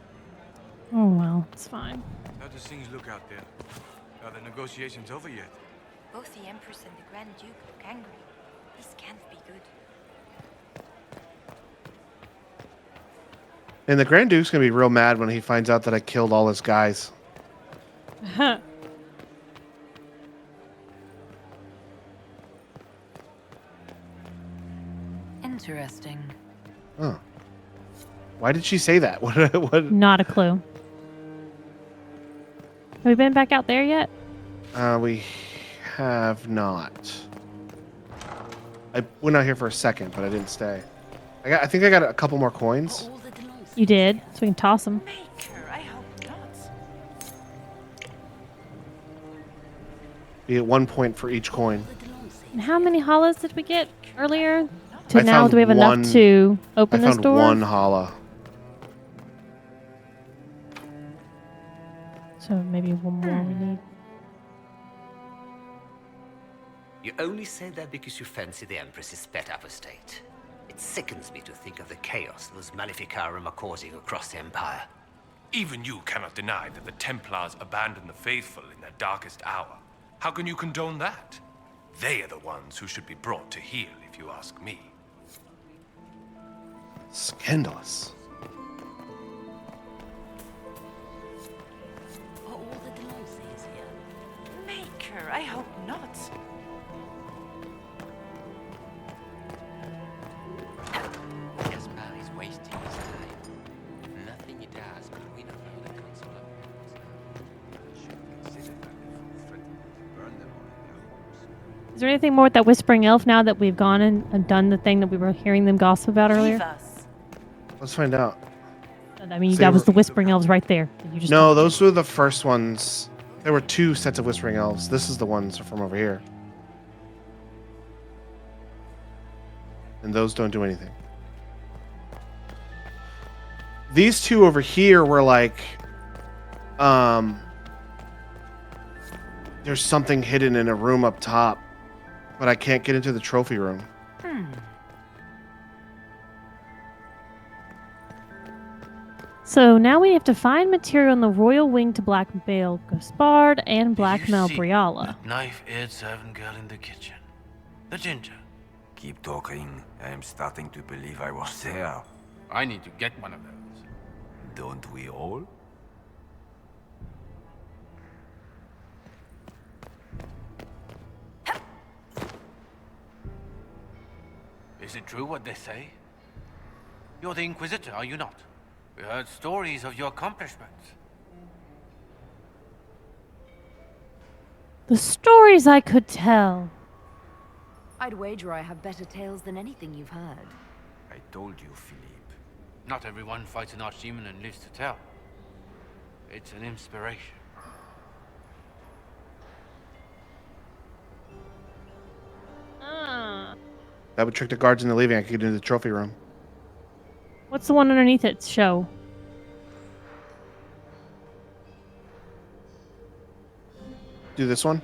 Oh, well, it's fine. How do things look out there? Are the negotiations over yet? Both the Empress and the Grand Duke look angry. This can't be good. And the Grand Duke's going to be real mad when he finds out that I killed all his guys. Interesting. Huh. Why did she say that? What? Not a clue. Have we been back out there yet? We have not. I went out here for a second, but I didn't stay. I think I got a couple more coins. You did, so we can toss them. I hope not. Be at 1 point for each coin. And how many hollows did we get earlier? To I now, found do we have one- enough to open I this found door? one hollow. So maybe one more we need. You only say that because you fancy the Empress's pet apostate. It sickens me to think of the chaos those Maleficarum are causing across the Empire. Even you cannot deny that the Templars abandoned the faithful in their darkest hour. How can you condone that? They are the ones who should be brought to heel, if you ask me. Scandalous. Are all the Delonces here? Maker, I hope not. Gaspard is wasting his time. Nothing he does could win over the Council of Is there anything more with that whispering elf now that we've gone and done the thing that we were hearing them gossip about earlier? Let's find out. I mean, that was the whispering elves right there. You just No, those were the first ones. There were 2 sets of whispering elves. This is the ones from over here. And those don't do anything. These 2 over here were like, there's something hidden in a room up top, but I can't get into the trophy room. So now we have to find material in the royal wing to blackmail Gaspard and blackmail Briala. That knife-edged servant girl in the kitchen. The ginger. Keep talking. I am starting to believe I was there. I need to get one of those. Don't we all? Is it true what they say? You're the Inquisitor, are you not? We heard stories of your accomplishments. The stories I could tell. I'd wager I have better tales than anything you've heard. I told you, Philippe. Not everyone fights an archdemon and lives to tell. It's an inspiration. That would trick the guards into leaving. I could get into the trophy room. What's the one underneath it? Show. Do this one?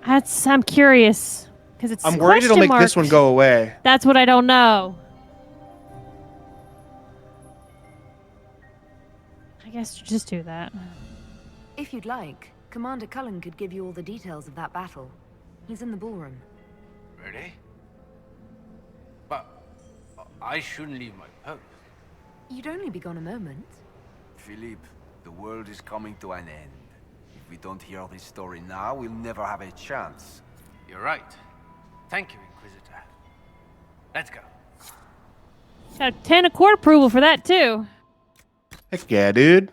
I'm curious. Because it's I'm worried it'll make this one go away. That's what I don't know. I guess just do that. If you'd like, Commander Cullen could give you all the details of that battle. He's in the ballroom. Really? But I shouldn't leave my post. You'd only be gone a moment. Philippe, the world is coming to an end. If we don't hear this story now, we'll never have a chance. You're right. Thank you, Inquisitor. Let's go. Got a 10 accord approval for that, too. Heck yeah, dude.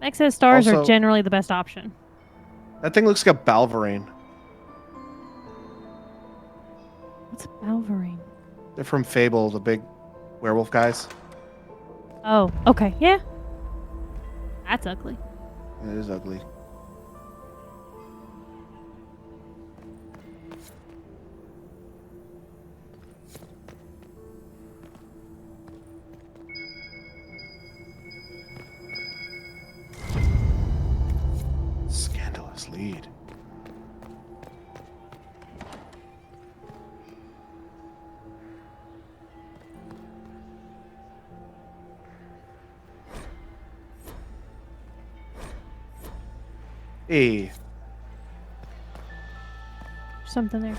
Excess stars are Also- generally the best option. That thing looks like a Balverine. What's a Balverine? They're from Fable, the big werewolf guys. Oh, okay. Yeah. That's ugly. It is ugly. Scandalous lead. Hey. Something there.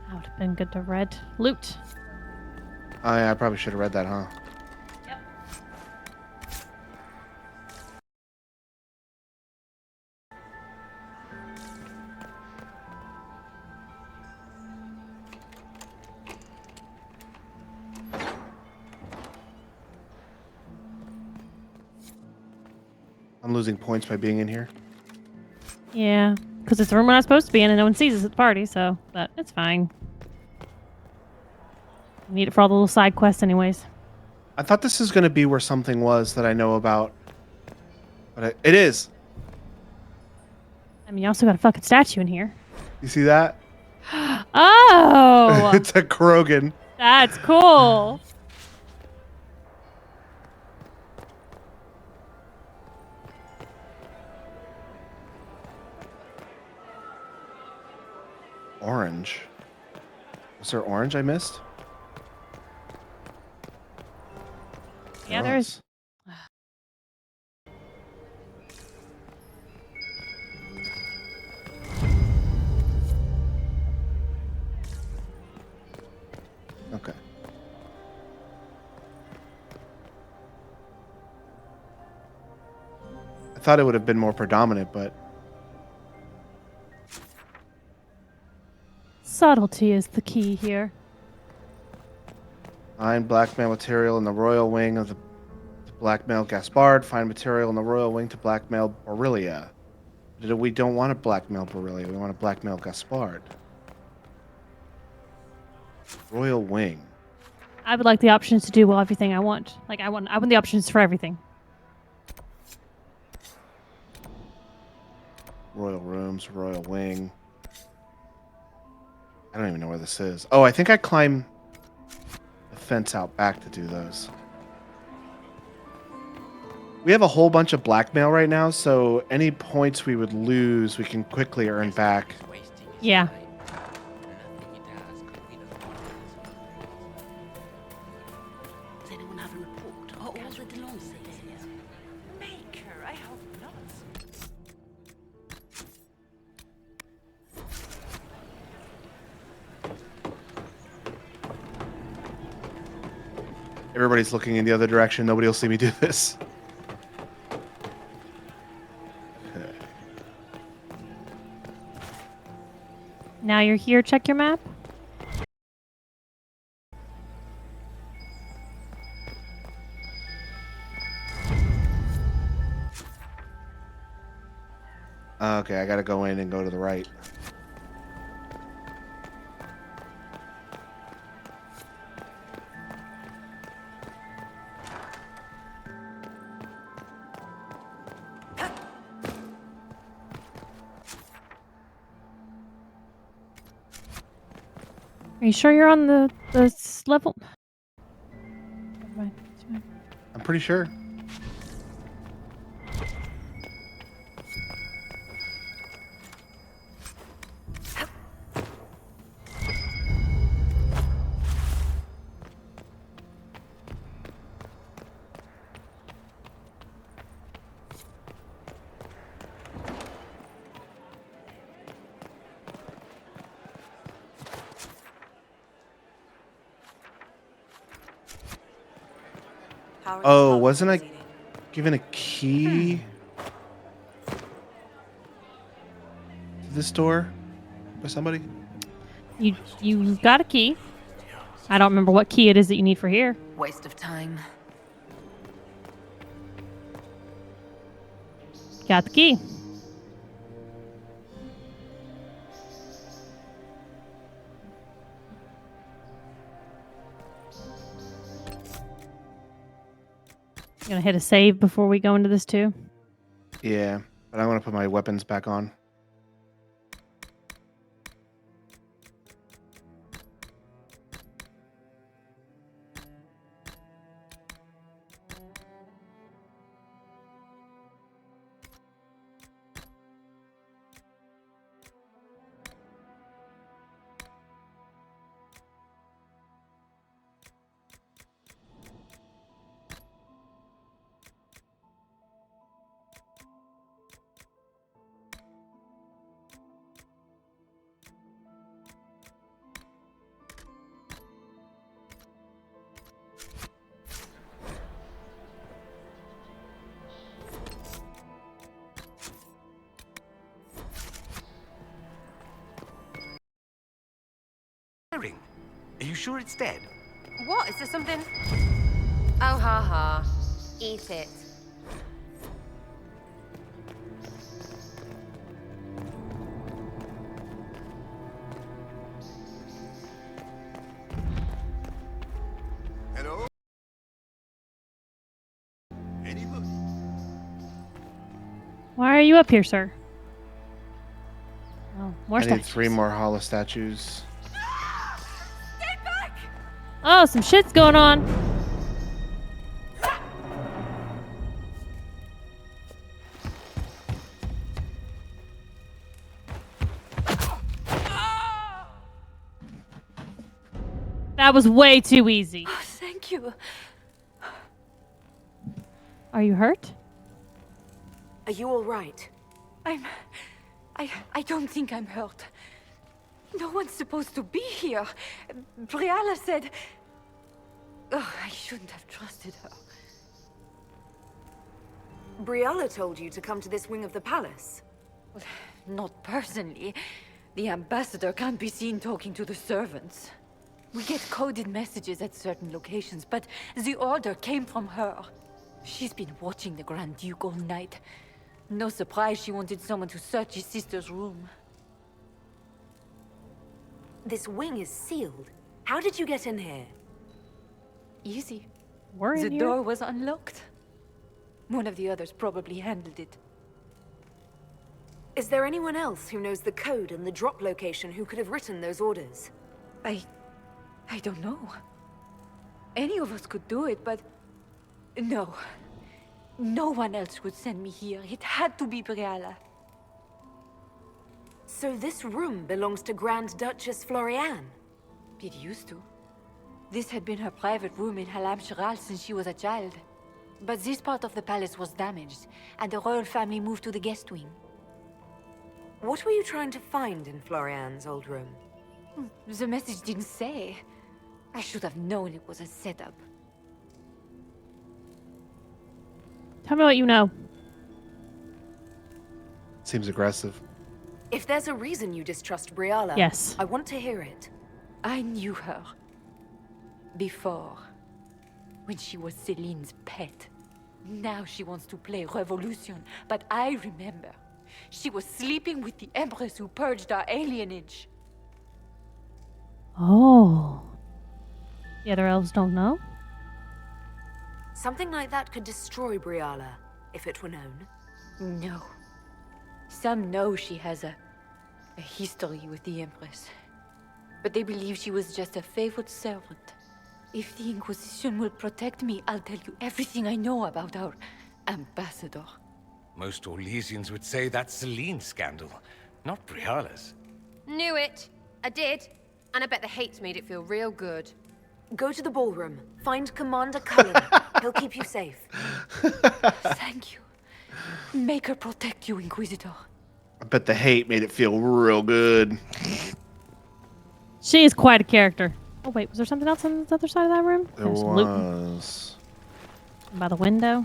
That would have been good to read. Loot. Oh, yeah, I probably should have read that, huh? Yep. I'm losing points by being in here. Yeah, because it's the room we're not supposed to be in and no one sees us at the party, so, but it's fine. Need it for all the little side quests anyways. I thought this is going to be where something was that I know about. But it is. I mean, you also got a fucking statue in here. You see that? Oh! It's a Krogan. That's cool. Orange. Was there orange I missed? Yeah, There there's. Okay. I thought it would have been more predominant, but Subtlety is the key here. find blackmail material in the royal wing of the to blackmail Gaspard. Find material in the royal wing to blackmail Aurelia. We don't want to blackmail Aurelia. We want to blackmail Gaspard. Royal wing. I would like the options to do everything I want. Like I want the options for everything. Royal rooms, royal wing. I don't even know where this is. Oh, I think I climb the fence out back to do those. We have a whole bunch of blackmail right now, so any points we would lose, we can quickly earn back. Yeah. Does anyone have a report? Are all the Delonces here? Baker, I hope not. Everybody's looking in the other direction. Nobody will see me do this. Okay. Now you're here, check your map. Okay, I gotta go in and go to the right. Are you sure you're on the level? Never mind. It's fine. I'm pretty sure. Oh, wasn't I given a key to this door by somebody? You got a key. I don't remember what key it is that you need for here. Waste of time. Got the key. You gonna hit a save before we go into this too? Yeah, but I want to put my weapons back on. Are you sure it's dead? What? Is there something? Oh, ha ha. Eat it. Hello? Anybody? Why are you up here, sir? Oh, more I need statues. 3 more hollow statues. Oh, some shit's going on. That was way too easy. Oh, thank you. Are you hurt? Are you all right? I don't think I'm hurt. No one's supposed to be here. Briala said... Oh, I shouldn't have trusted her. Briala told you to come to this wing of the palace. Well, not personally. The ambassador can't be seen talking to the servants. We get coded messages at certain locations, but the order came from her. She's been watching the Grand Duke all night. No surprise she wanted someone to search his sister's room. This wing is sealed. How did you get in here? Easy. We're in The here. door was unlocked. One of the others probably handled it. Is there anyone else who knows the code and the drop location who could have written those orders? I don't know. Any of us could do it, but... No. No one else would send me here. It had to be Briala. So this room belongs to Grand Duchess Floriane? It used to. This had been her private room in Halam Shiral since she was a child. But this part of the palace was damaged, and the royal family moved to the guest wing. What were you trying to find in Floriane's old room? The message didn't say. I should have known it was a setup. Tell me what you know. Seems aggressive. If there's a reason you distrust Briala, Yes. I want to hear it. I knew her. Before. When she was Celine's pet. Now she wants to play revolution, but I remember. She was sleeping with the Empress who purged our alienage. Oh. The other elves don't know? Something like that could destroy Briala, if it were known. No. Some know she has a history with the Empress. but they believe she was just a favored servant. If the Inquisition will protect me, I'll tell you everything I know about our ambassador. Most Orlesians would say that's Celine's scandal, not Briala's. Knew it. I did. And I bet the hate's made it feel real good. Go to the ballroom. Find Commander Cullen. He'll keep you safe. Thank you. Make her protect you, Inquisitor. I bet the hate made it feel real good. She is quite a character. Oh wait, was there something else on the other side of that room? There was. By the window.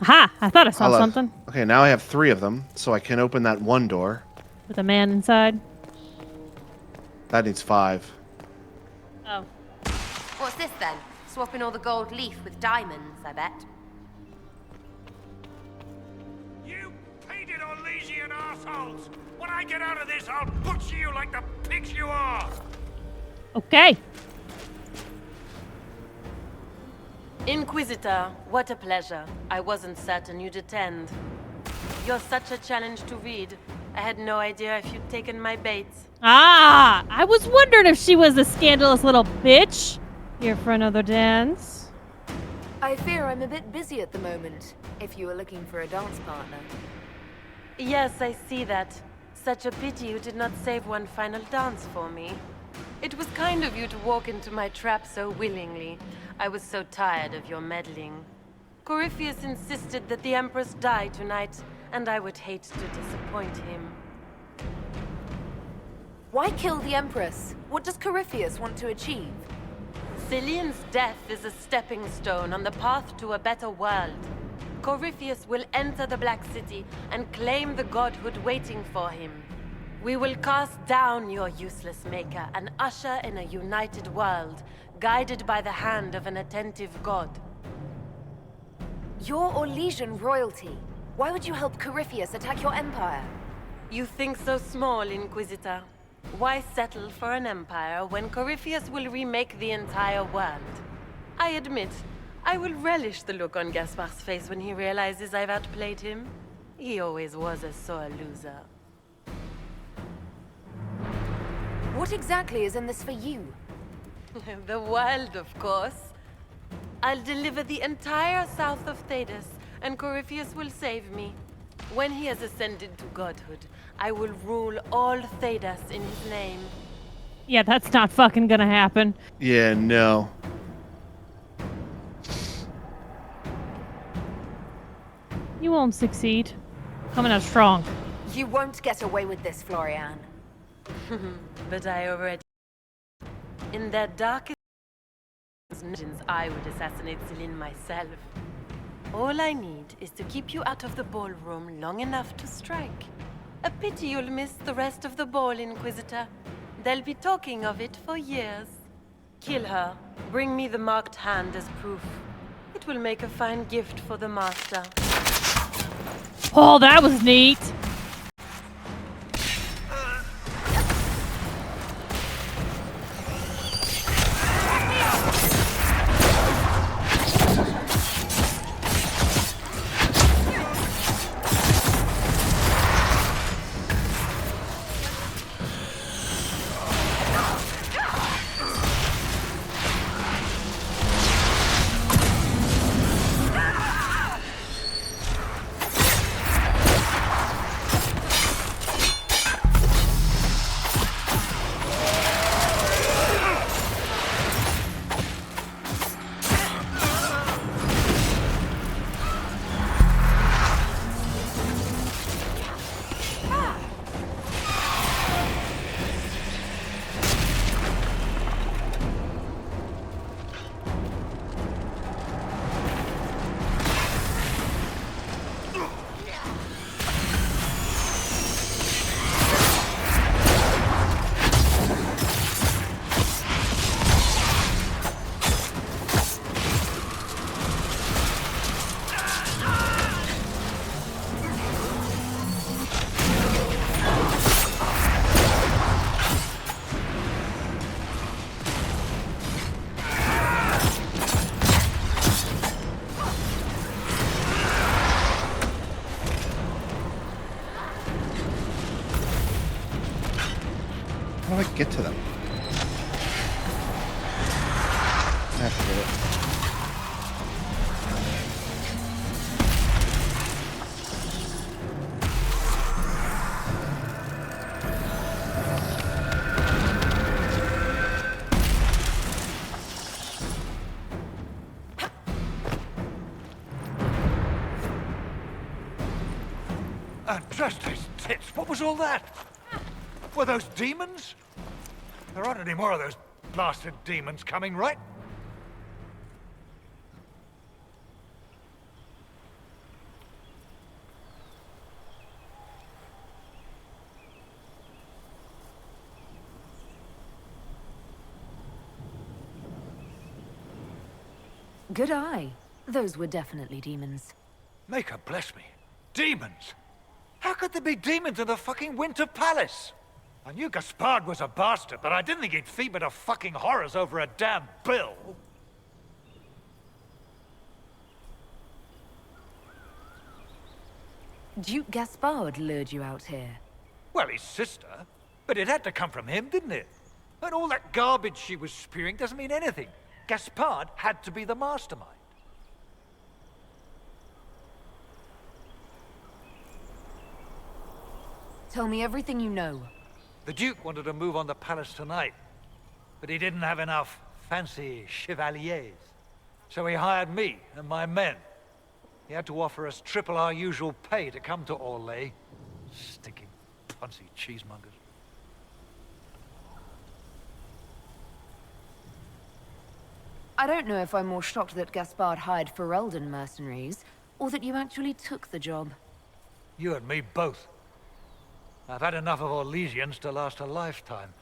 Aha! I thought I saw something. Okay, now I have 3 of them, so I can open that one door. With a man inside. That needs 5. Oh. What's this then? Swapping all the gold leaf with diamonds, I bet. You painted Orlesian assholes! When I get out of this, I'll butcher you like the pigs you are! Okay. Inquisitor, what a pleasure. I wasn't certain you'd attend. You're such a challenge to read. I had no idea if you'd taken my bait. Ah! I was wondering if she was a scandalous little bitch. Here for another dance. I fear I'm a bit busy at the moment, if you were looking for a dance partner. Yes, I see that. Such a pity you did not save one final dance for me. It was kind of you to walk into my trap so willingly. I was so tired of your meddling. Corypheus insisted that the Empress die tonight, and I would hate to disappoint him. Why kill the Empress? What does Corypheus want to achieve? Celine's death is a stepping stone on the path to a better world. Corypheus will enter the Black City and claim the godhood waiting for him. We will cast down your useless maker and usher in a united world, guided by the hand of an attentive god. You're Orlesian royalty. Why would you help Corypheus attack your empire? You think so small, Inquisitor. Why settle for an empire when Corypheus will remake the entire world? I admit, I will relish the look on Gaspar's face when he realizes I've outplayed him. He always was a sore loser. What exactly is in this for you? The world, of course. I'll deliver the entire south of Thedas, and Corypheus will save me. When he has ascended to godhood, I will rule all Thedas in his name. Yeah, that's not fucking gonna happen. Yeah, no. You won't succeed. Coming out strong. You won't get away with this, Florian. But I already... In their darkest visions, I would assassinate Celine myself. All I need is to keep you out of the ballroom long enough to strike. A pity you'll miss the rest of the ball, Inquisitor. They'll be talking of it for years. Kill her. Bring me the marked hand as proof. It will make a fine gift for the Master. Oh, that was neat. How do I get to them? I have to get it. Justice tits, what was all that? Were those demons? There aren't any more of those blasted demons coming, right? Good eye. Those were definitely demons. May God bless me. Demons? How could there be demons in the fucking Winter Palace? I knew Gaspard was a bastard, but I didn't think he'd feed me to fucking horrors over a damn bill. Duke Gaspard lured you out here. Well, his sister. But it had to come from him, didn't it? And all that garbage she was spewing doesn't mean anything. Gaspard had to be the mastermind. Tell me everything you know. The Duke wanted to move on the palace tonight, but he didn't have enough fancy chevaliers. So he hired me and my men. He had to offer us triple our usual pay to come to Orlais. Stinking punsy cheesemongers. I don't know if I'm more shocked that Gaspard hired Ferelden mercenaries, or that you actually took the job. You and me both. I've had enough of Orlesians to last a lifetime.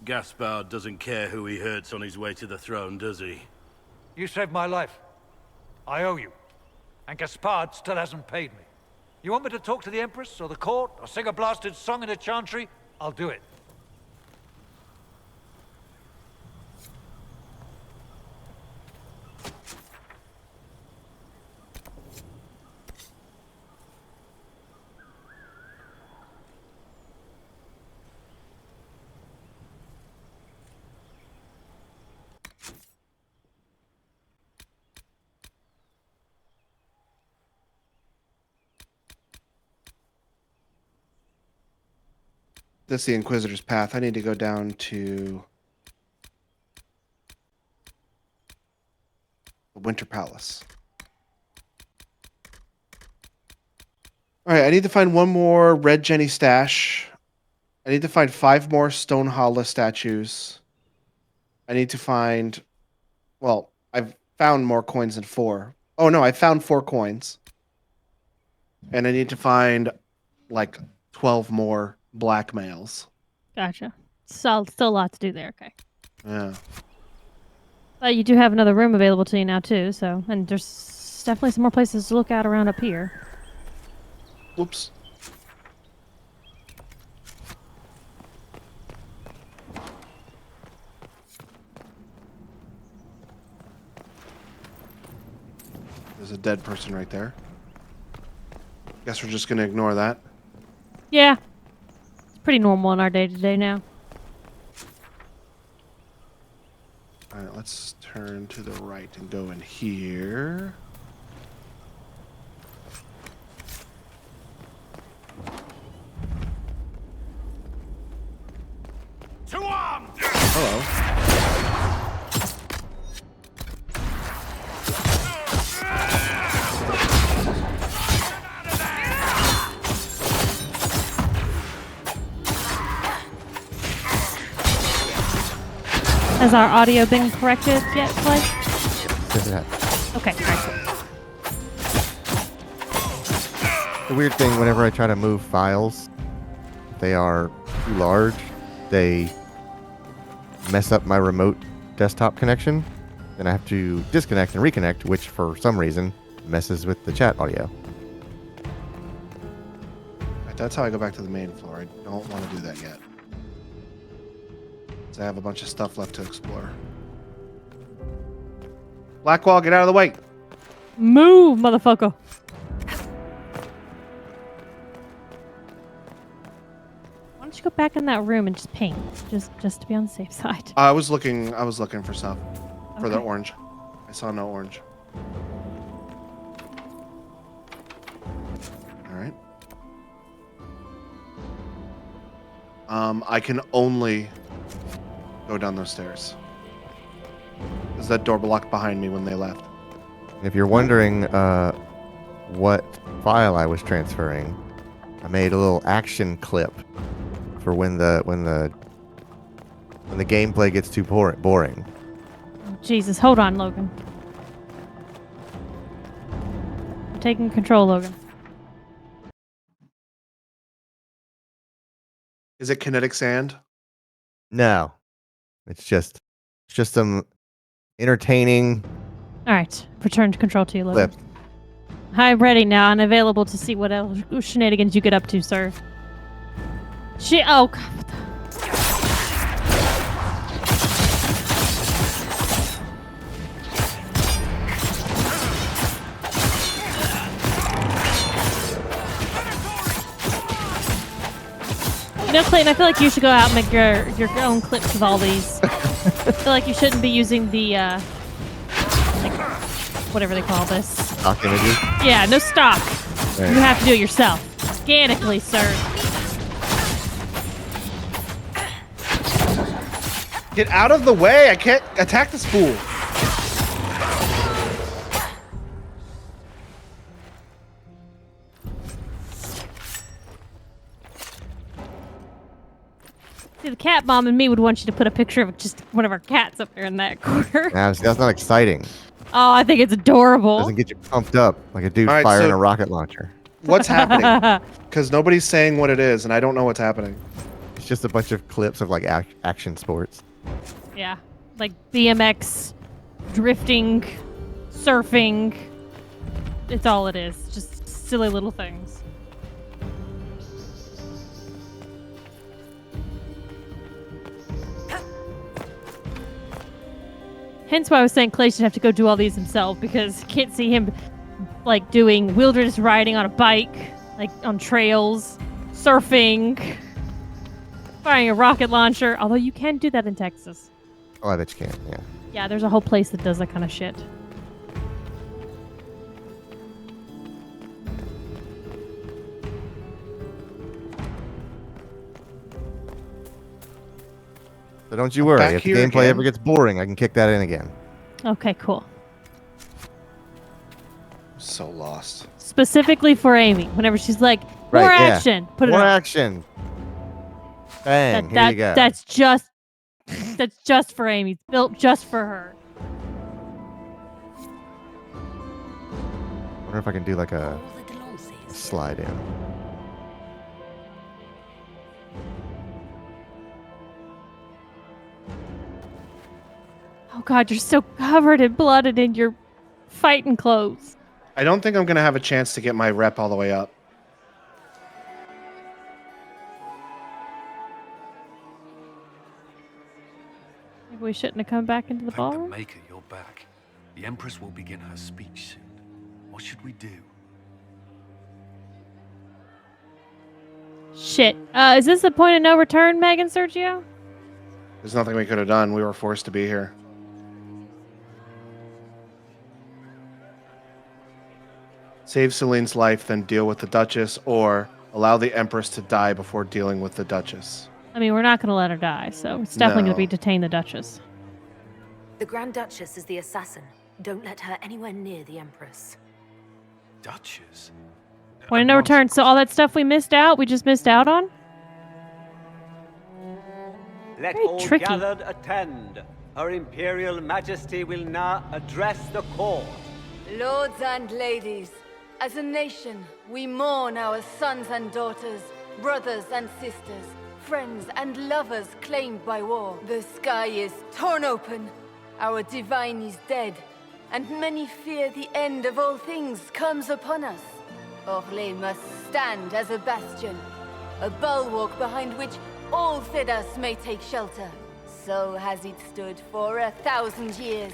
Gaspard doesn't care who he hurts on his way to the throne, does he? You saved my life. I owe you. And Gaspard still hasn't paid me. You want me to talk to the Empress, or the court, or sing a blasted song in a chantry? I'll do it. That's the Inquisitor's path. I need to go down to the Winter Palace. All right, I need to find one more Red Jenny stash. I need to find 5 more Stone Hala statues. I need to find... Well, I've found more coins than 4. Oh, no, I found 4 coins. And I need to find, like, 12 more blackmails. Gotcha. Still a lot to do there. Okay. Yeah. But you do have another room available to you now too. So, and there's definitely some more places to look at around up here. Whoops. There's a dead person right there. Guess we're just gonna ignore that. Yeah. Pretty normal in our day-to-day now. All right, let's turn to the right and go in here. To arms! Hello. Has our audio been corrected yet, Clay? Yes, it has. Okay, alright, cool. The weird thing, whenever I try to move files, they are too large. They mess up my remote desktop connection. Then I have to disconnect and reconnect, which for some reason messes with the chat audio. Right, that's how I go back to the main floor. I don't want to do that yet. So I have a bunch of stuff left to explore. Blackwall, get out of the way. Move, motherfucker. Why don't you go back in that room and just paint, just to be on the safe side? I was looking for stuff for the Okay. orange. I saw no orange. All right. I can only go down those stairs. Is that door blocked behind me when they left? If you're wondering what file I was transferring, I made a little action clip for when the gameplay gets too boring. Oh, Jesus, hold on, Logan. I'm taking control, Logan. Is it kinetic sand? No, it's just some entertaining All right, return to control to you, Logan. clip. I'm ready now and available to see what else shenanigans you get up to, sir. Oh, God. What the... You know, Clayton, I feel like you should go out and make your own clips of all these. I feel like you shouldn't be using the, like, whatever they call this. Stock images? Yeah, no stock. Right. You have to do it yourself. Organically, sir. Get out of the way! I can't attack this fool. See, the cat mom and me would want you to put a picture of just one of our cats up there in that corner. Nah, that's not exciting. Oh, I think it's adorable. Doesn't get you pumped up like a dude All right, firing so a rocket launcher. What's happening? Because nobody's saying what it is, and I don't know what's happening. It's just a bunch of clips of like action sports. Yeah, like BMX, drifting, surfing. It's all it is. Just silly little things. Hence why I was saying Clay should have to go do all these himself, because you can't see him like doing wilderness riding on a bike, like on trails, surfing, firing a rocket launcher. Although you can do that in Texas. Oh, I bet you can, yeah. Yeah, there's a whole place that does that kind of shit. So don't you worry. Back If the here gameplay again. ever gets boring, I can kick that in again. Okay, cool. So lost. Specifically for Amy, whenever she's like, more Right, yeah. action, put it More on. action. Bang, here you go. That's just for Amy. It's built just for her. I wonder if I can do like a slide in. Oh God, you're so covered in blood and in your fighting clothes. I don't think I'm going to have a chance to get my rep all the way up. Maybe we shouldn't have come back into the Thank the ballroom. Maker you're back. The Empress will begin her speech soon. What should we do? Shit. Is this the point of no return, Megan Sergio? There's nothing we could have done. We were forced to be here. Save Celine's life, then deal with the Duchess, or allow the Empress to die before dealing with the Duchess. I mean, we're not going to let her die, so it's definitely going to be No. detain the Duchess. The Grand Duchess is the assassin. Don't let her anywhere near the Empress. Duchess? Point of no return. So all that stuff we missed out, we just missed out on? Let Very all tricky. gathered attend. Her Imperial Majesty will now address the court. Lords and ladies, as a nation, we mourn our sons and daughters, brothers and sisters, friends and lovers claimed by war. The sky is torn open, our divine is dead, and many fear the end of all things comes upon us. Orlais must stand as a bastion, a bulwark behind which all Thedas may take shelter. So has it stood for 1,000 years.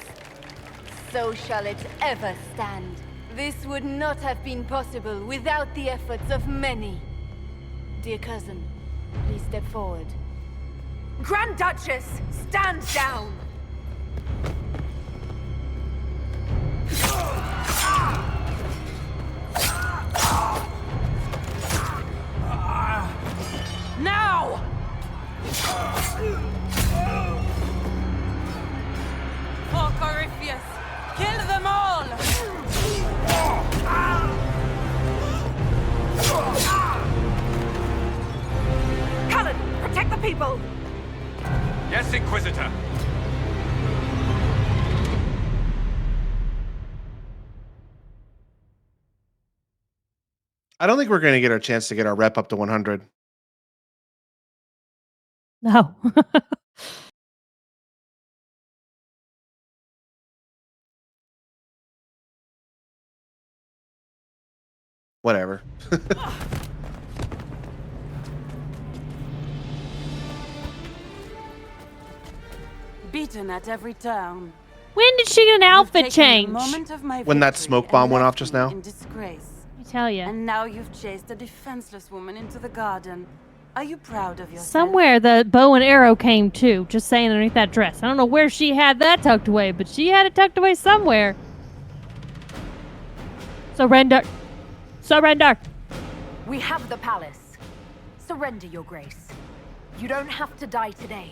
So shall it ever stand. This would not have been possible without the efforts of many. Dear cousin, Please step forward. Grand Duchess, stand down! Now! For Corypheus, kill them all! Cullen, protect the people! Yes, Inquisitor. I don't think we're going to get our chance to get our rep up to 100. No. Whatever. Beaten at every turn. When did she get an outfit You've taken the change? moment of my When that victory smoke and bomb went left off just me now? in disgrace. I tell you. And now you've chased a defenseless woman into the garden. Are you proud of yourself? Somewhere the bow and arrow came too, just saying underneath that dress. I don't know where she had that tucked away, but she had it tucked away somewhere. Surrender. Surrender. We have the palace. Surrender, Your Grace. You don't have to die today.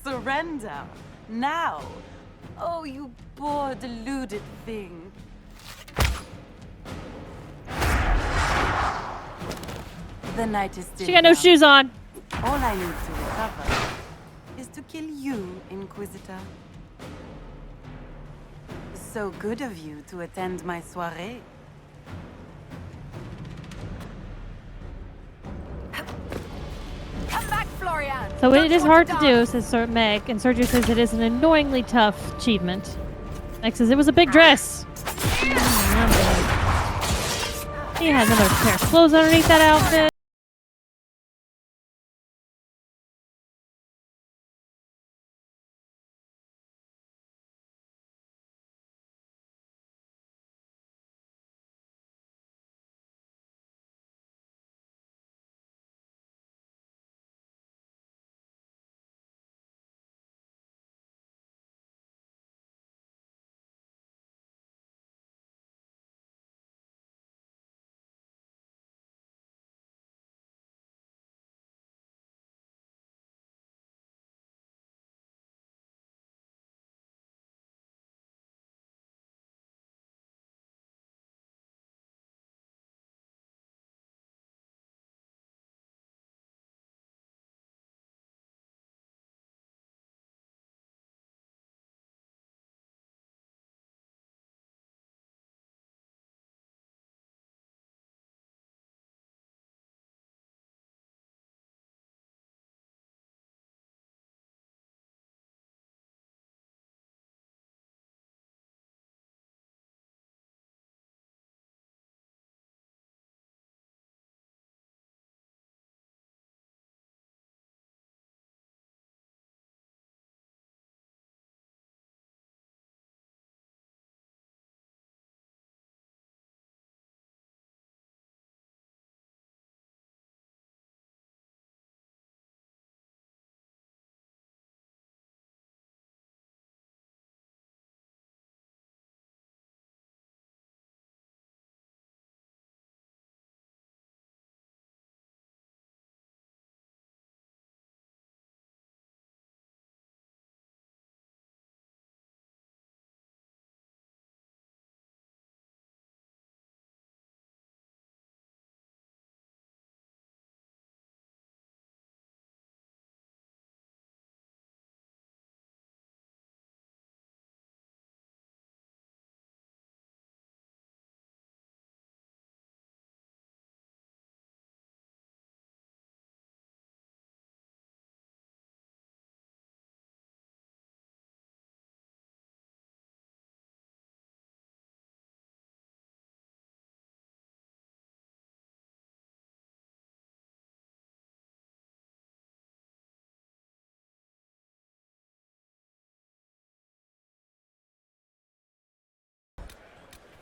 Surrender? Now? Oh, you poor deluded thing. The night is still She got no young. shoes on. All I need to recover is to kill you, Inquisitor. So good of you to attend my soiree. Come back, Florian! So Don't it you is want hard to die? do, says Sir Meg, and Sergio says it is an annoyingly tough achievement. Meg says it was a big dress. He had another pair of clothes underneath that outfit.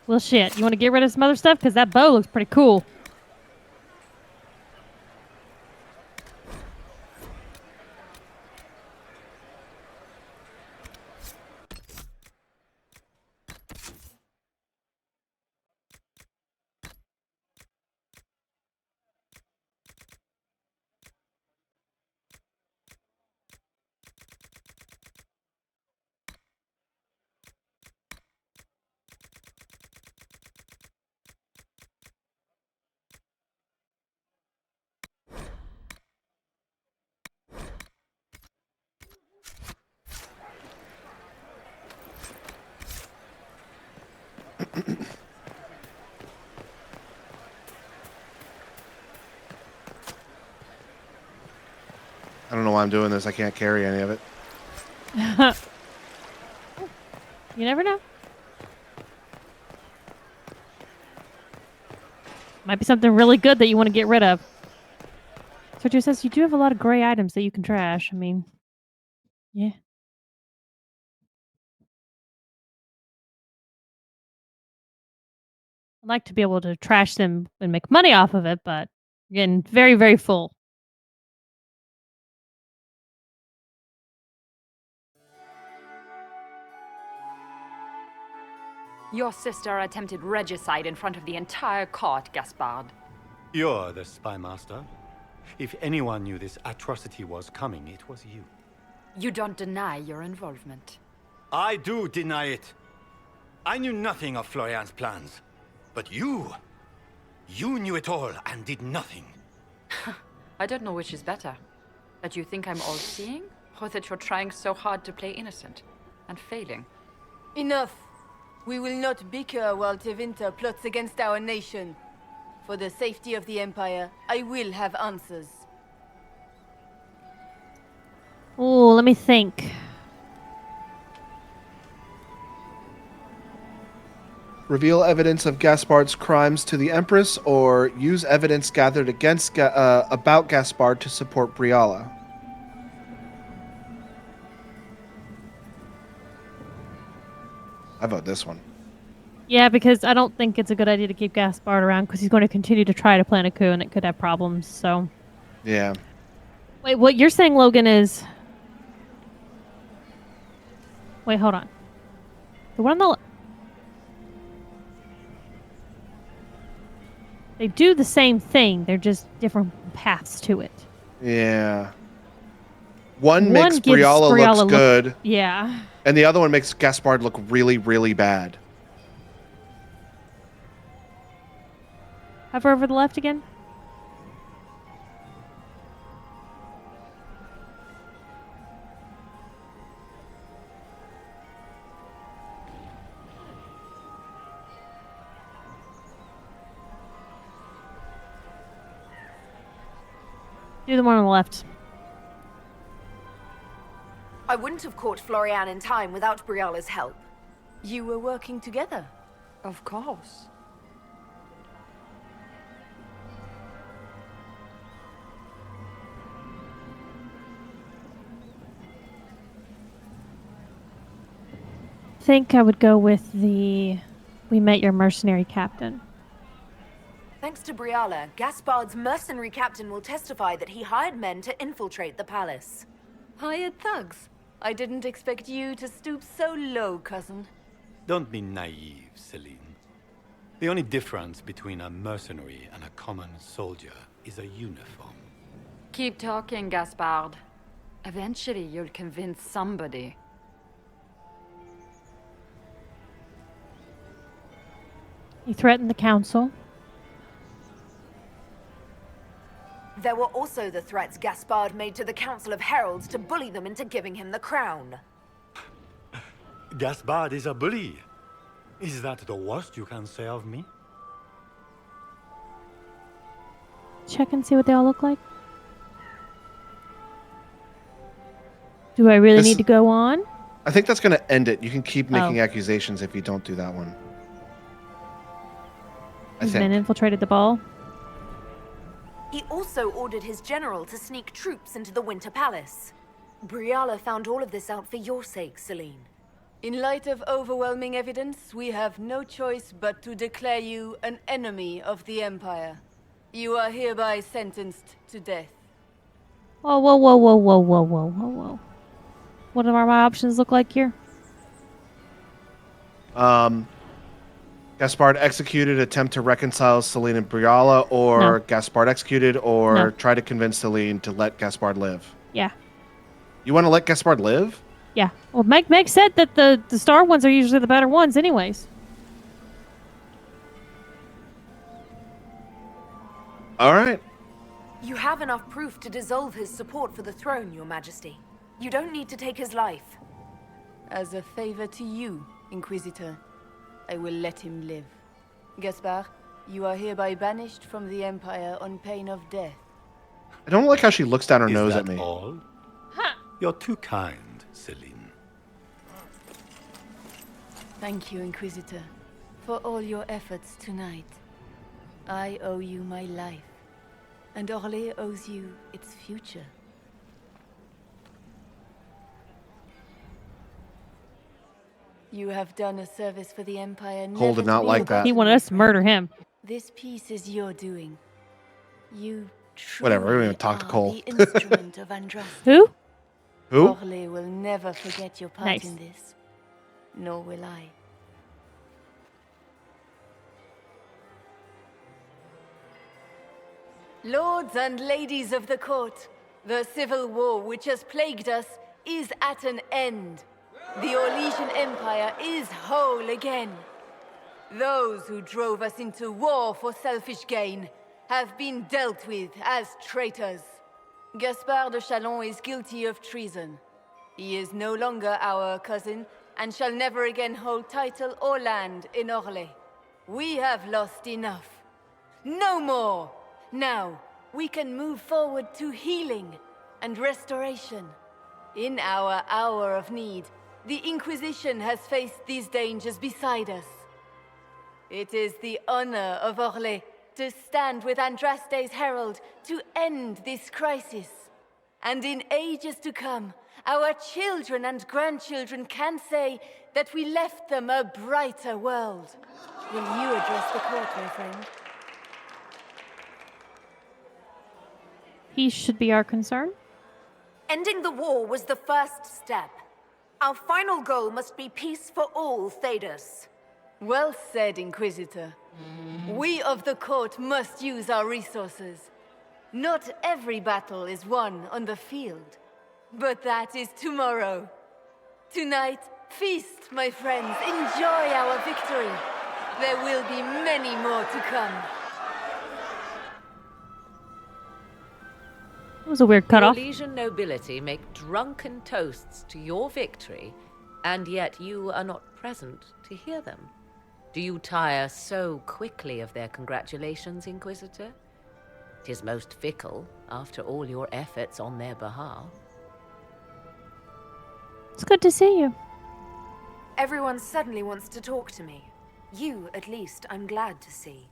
Well, shit. You want to get rid of some other stuff? Because that bow looks pretty cool. know why I'm doing this. I can't carry any of it. You never know. Might be something really good that you want to get rid of. Sergio says you do have a lot of gray items that you can trash. I mean, yeah. I'd like to be able to trash them and make money off of it, but again, very, very full. Your sister attempted regicide in front of the entire court, Gaspard. You're the spy master. If anyone knew this atrocity was coming, it was you. You don't deny your involvement. I do deny it. I knew nothing of Florian's plans. But you knew it all and did nothing. I don't know which is better. That you think I'm all-seeing, or that you're trying so hard to play innocent and failing. Enough. We will not bicker while Tevinter plots against our nation. For the safety of the Empire, I will have answers. Oh, let me think. Reveal evidence of Gaspard's crimes to the Empress, or use evidence gathered against about Gaspard to support Briala. I vote this one. Yeah, because I don't think it's a good idea to keep Gaspard around because he's going to continue to try to plan a coup and it could have problems, so... Yeah. Wait, what you're saying, Logan, is... Wait, hold on. The one on the... They do the same thing, they're just different paths to it. Yeah. One makes Briala looks good. Yeah. And the other one makes Gaspard look really, really bad. Hover over the left again. Do the one on the left. I wouldn't have caught Florian in time without Briala's help. You were working together? Of course. I think I would go with the we met your mercenary captain. Thanks to Briala, Gaspard's mercenary captain will testify that he hired men to infiltrate the palace. Hired thugs? I didn't expect you to stoop so low, cousin. Don't be naive, Celine. The only difference between a mercenary and a common soldier is a uniform. Keep talking, Gaspard. Eventually, you'll convince somebody. He threatened the council. There were also the threats Gaspard made to the Council of Heralds to bully them into giving him the crown. Gaspard is a bully. Is that the worst you can say of me? Check and see what they all look like. Do I really need to go on? I think that's going to end it. You can keep making accusations if you don't do that one. These men infiltrated the ball. He also ordered his general to sneak troops into the Winter Palace. Briala found all of this out for your sake, Celine. In light of overwhelming evidence, we have no choice but to declare you an enemy of the Empire. You are hereby sentenced to death. Whoa, whoa, whoa, whoa, whoa, whoa, whoa, whoa, whoa. What do my options look like here? Gaspard executed, attempt to reconcile Celine and Briala, or No. Gaspard executed, or No. try to convince Celine to let Gaspard live. Yeah. You want to let Gaspard live? Yeah. Well, Meg said that the star ones are usually the better ones anyways. All right. You have enough proof to dissolve his support for the throne, Your Majesty. You don't need to take his life. As a favor to you, Inquisitor, I will let him live. Gaspard, you are hereby banished from the Empire on pain of death. I don't like how she looks down her Is nose that at me. all? You're too kind, Celine. Thank you, Inquisitor, for all your efforts tonight. I owe you my life, and Orlais owes you its future. You have done a service for the Empire. Cole did not like that. He wanted us to murder him. This piece is your doing. You Whatever, we don't truly even talk to are Cole. the instrument of Andraste. Who? Who? Orlais will never forget your part Nice. in this. Nor will I. Lords and ladies of the court, the civil war which has plagued us is at an end. The Orlesian Empire is whole again. Those who drove us into war for selfish gain have been dealt with as traitors. Gaspard de Chalon is guilty of treason. He is no longer our cousin and shall never again hold title or land in Orlais. We have lost enough. No more! Now, we can move forward to healing and restoration. In our hour of need, the Inquisition has faced these dangers beside us. It is the honor of Orlais to stand with Andraste's herald to end this crisis. And in ages to come, our children and grandchildren can say that we left them a brighter world. Will you address the court, my friend? He should be our concern. Ending the war was the first step. Our final goal must be peace for all Thedas. Well said, Inquisitor. We of the court must use our resources. Not every battle is won on the field, but that is tomorrow. Tonight, feast, my friends. Enjoy our victory. There will be many more to come. It was a weird cutoff. Orlesian nobility make drunken toasts to your victory, and yet you are not present to hear them. Do you tire so quickly of their congratulations, Inquisitor? 'Tis most fickle, after all your efforts on their behalf. It's good to see you. Everyone suddenly wants to talk to me. You, at least, I'm glad to see.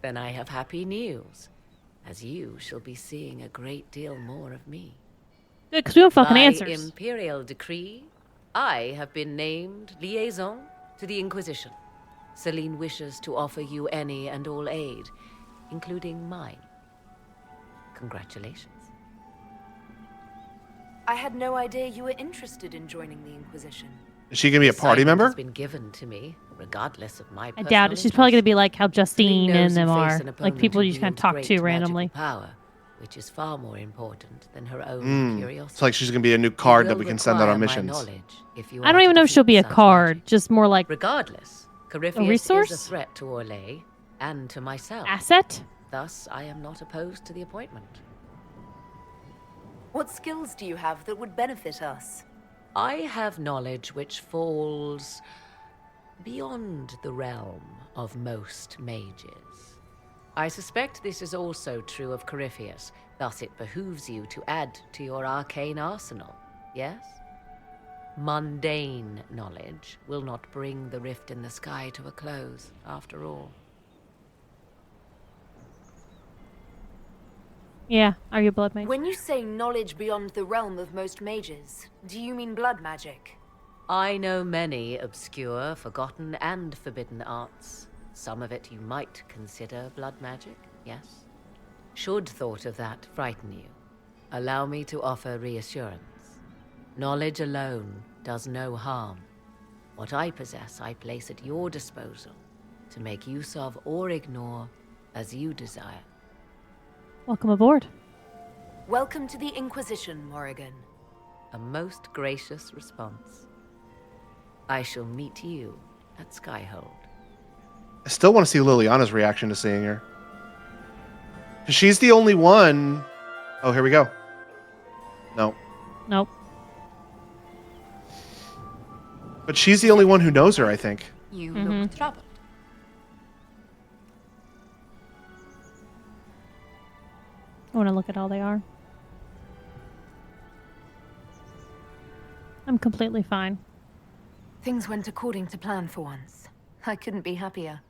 Then I have happy news, as you shall be seeing a great deal more of me. Good, because we don't fucking By answers. imperial decree, I have been named liaison to the Inquisition. Celine wishes to offer you any and all aid, including mine. Congratulations. I had no idea you were interested in joining the Inquisition. Is she gonna be a party Assignment member? has been given to me, regardless of my I doubt it. She's probably going to be like how Justine and them are. Like people you just kind of talk to randomly. Power, which is far more important than her own curiosity. It's like she's gonna be a new card You that will we can send out require on my missions. knowledge if you I are don't to even know if she'll be a defeat such card. Just more like Regardless, Corypheus is a resource? threat to Orlais and to myself. asset. Thus, I am not opposed to the appointment. What skills do you have that would benefit us? I have knowledge which falls beyond the realm of most mages. I suspect this is also true of Corypheus, thus it behooves you to add to your arcane arsenal, yes? Mundane knowledge will not bring the rift in the sky to a close, after all. Yeah, are you a blood mage? When you say knowledge beyond the realm of most mages, do you mean blood magic? I know many obscure, forgotten, and forbidden arts. Some of it you might consider blood magic, yes? Should thought of that frighten you, allow me to offer reassurance. Knowledge alone does no harm. What I possess, I place at your disposal to make use of or ignore as you desire. Welcome aboard. Welcome to the Inquisition, Morrigan. A most gracious response. I shall meet you at Skyhold. I still want to see Liliana's reaction to seeing her. 'Cause she's the only one. Oh, here we go. No. Nope. But she's the only one who knows her, I think. You Mhm. look troubled. I want to look at all they are. I'm completely fine. Things went according to plan for once. I couldn't be happier.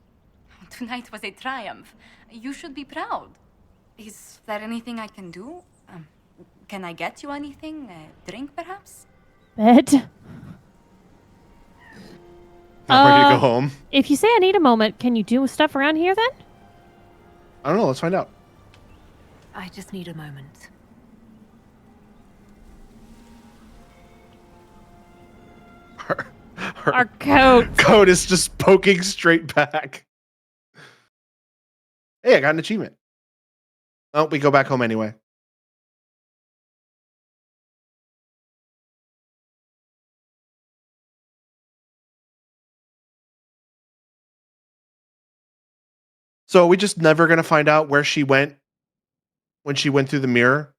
Tonight was a triumph. You should be proud. Is there anything I can do? Can I get you anything? A drink, perhaps? Bed. I'm ready to go home. If you say I need a moment, can you do stuff around here then? I don't know. Let's find out. I just need a moment. Our coat. Coat is just poking straight back. Hey, I got an achievement. Oh, we go back home anyway. So are we just never going to find out where she went when she went through the mirror?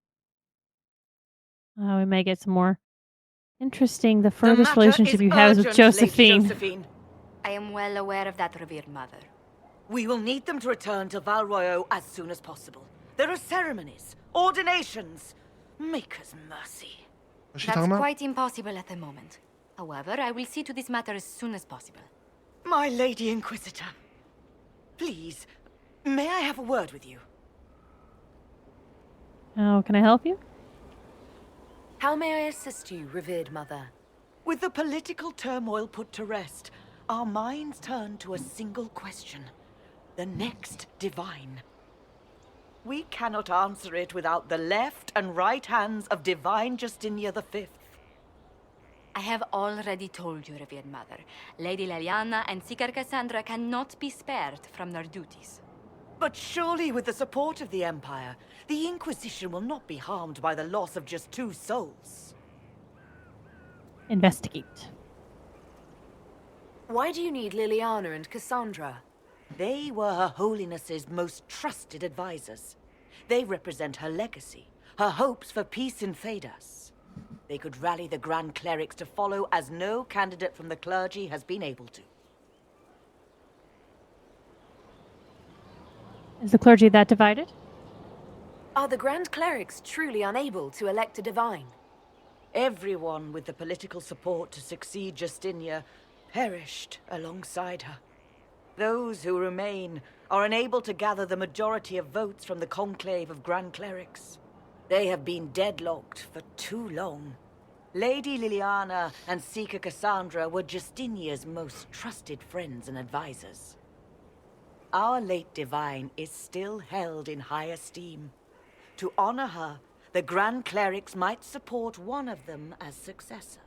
Oh, we may get some more. Interesting, the The furthest matter relationship is you have is with urgent, Lady Josephine. Josephine. I am well aware of that, revered mother. We will need them to return to Val Royeaux as soon as possible. There are ceremonies, ordinations. Maker's mercy. What's she That's talking about? quite impossible at the moment. However, I will see to this matter as soon as possible. My Lady Inquisitor. Please, may I have a word with you? Oh, can I help you? How may I assist you, revered mother? With the political turmoil put to rest, our minds turn to a single question. The next divine. We cannot answer it without the left and right hands of Divine Justinia V. I have already told you, revered mother. Lady Leliana and Seeker Cassandra cannot be spared from their duties. But surely with the support of the Empire, the Inquisition will not be harmed by the loss of just 2 souls. Investigate. Why do you need Liliana and Cassandra? They were Her Holiness's most trusted advisors. They represent her legacy, her hopes for peace in Thedas. They could rally the Grand Clerics to follow as no candidate from the clergy has been able to. Is the clergy that divided? Are the Grand Clerics truly unable to elect a divine? Everyone with the political support to succeed Justinia perished alongside her. Those who remain are unable to gather the majority of votes from the conclave of Grand Clerics. They have been deadlocked for too long. Lady Liliana and Seeker Cassandra were Justinia's most trusted friends and advisors. Our late divine is still held in high esteem. To honor her, the Grand Clerics might support one of them as successor.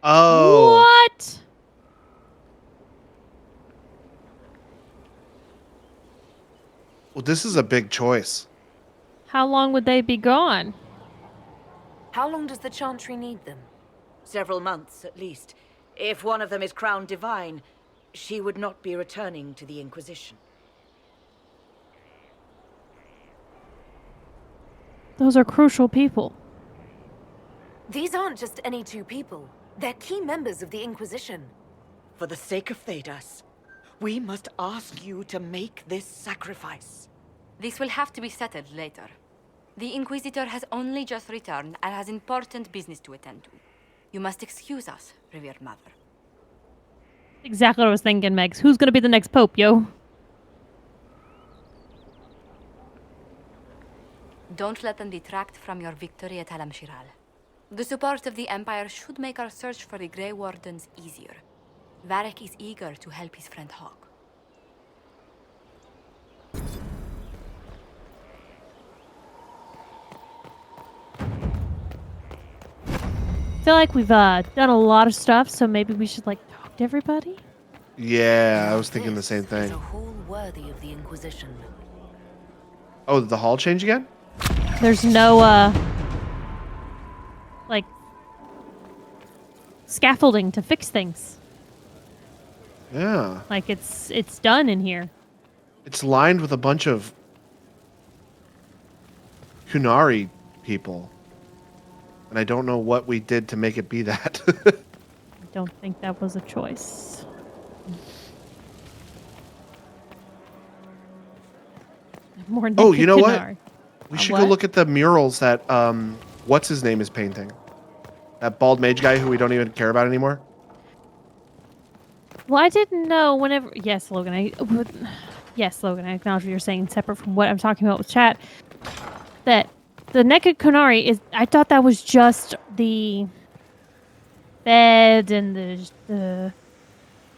Oh. What? Well, this is a big choice. How long would they be gone? How long does the Chantry need them? Several months, at least. If one of them is crowned divine, she would not be returning to the Inquisition. Those are crucial people. These aren't just any 2 people. They're key members of the Inquisition. For the sake of Thedas, we must ask you to make this sacrifice. This will have to be settled later. The Inquisitor has only just returned and has important business to attend to. You must excuse us, revered mother. Exactly what I was thinking, Megs. Who's gonna be the next pope, yo? Don't let them detract from your victory at Alam Shiral. The support of the Empire should make our search for the Grey Wardens easier. Varric is eager to help his friend Hawk. I feel like we've done a lot of stuff, so maybe we should like talk to everybody. Yeah, I was thinking the same thing. A hall worthy of the Inquisition. Oh, did the hall change again? There's no like scaffolding to fix things. Yeah. Like it's done in here. It's lined with a bunch of Kunari people. And I don't know what we did to make it be that. I don't think that was a choice. More Oh, you know what? Kunari. We should go look at the murals that what's his name is painting. That bald mage guy who we don't even care about anymore. Well, I didn't know whenever. Yes, Logan. Yes, Logan. I acknowledge what you're saying, separate from what I'm talking about with chat. That the naked Kunari is. I thought that was just the bed and the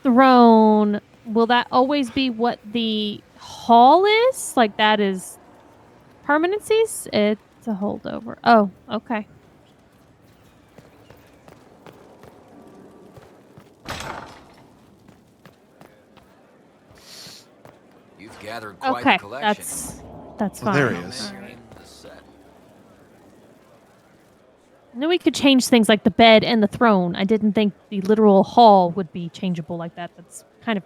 throne. Will that always be what the hall is? Like that is permanencies? It's a holdover. Oh, okay. You've gathered quite Okay, the collection. that's Oh, fine. there he is. All right. I knew we could change things like the bed and the throne. I didn't think the literal hall would be changeable like that. That's kind of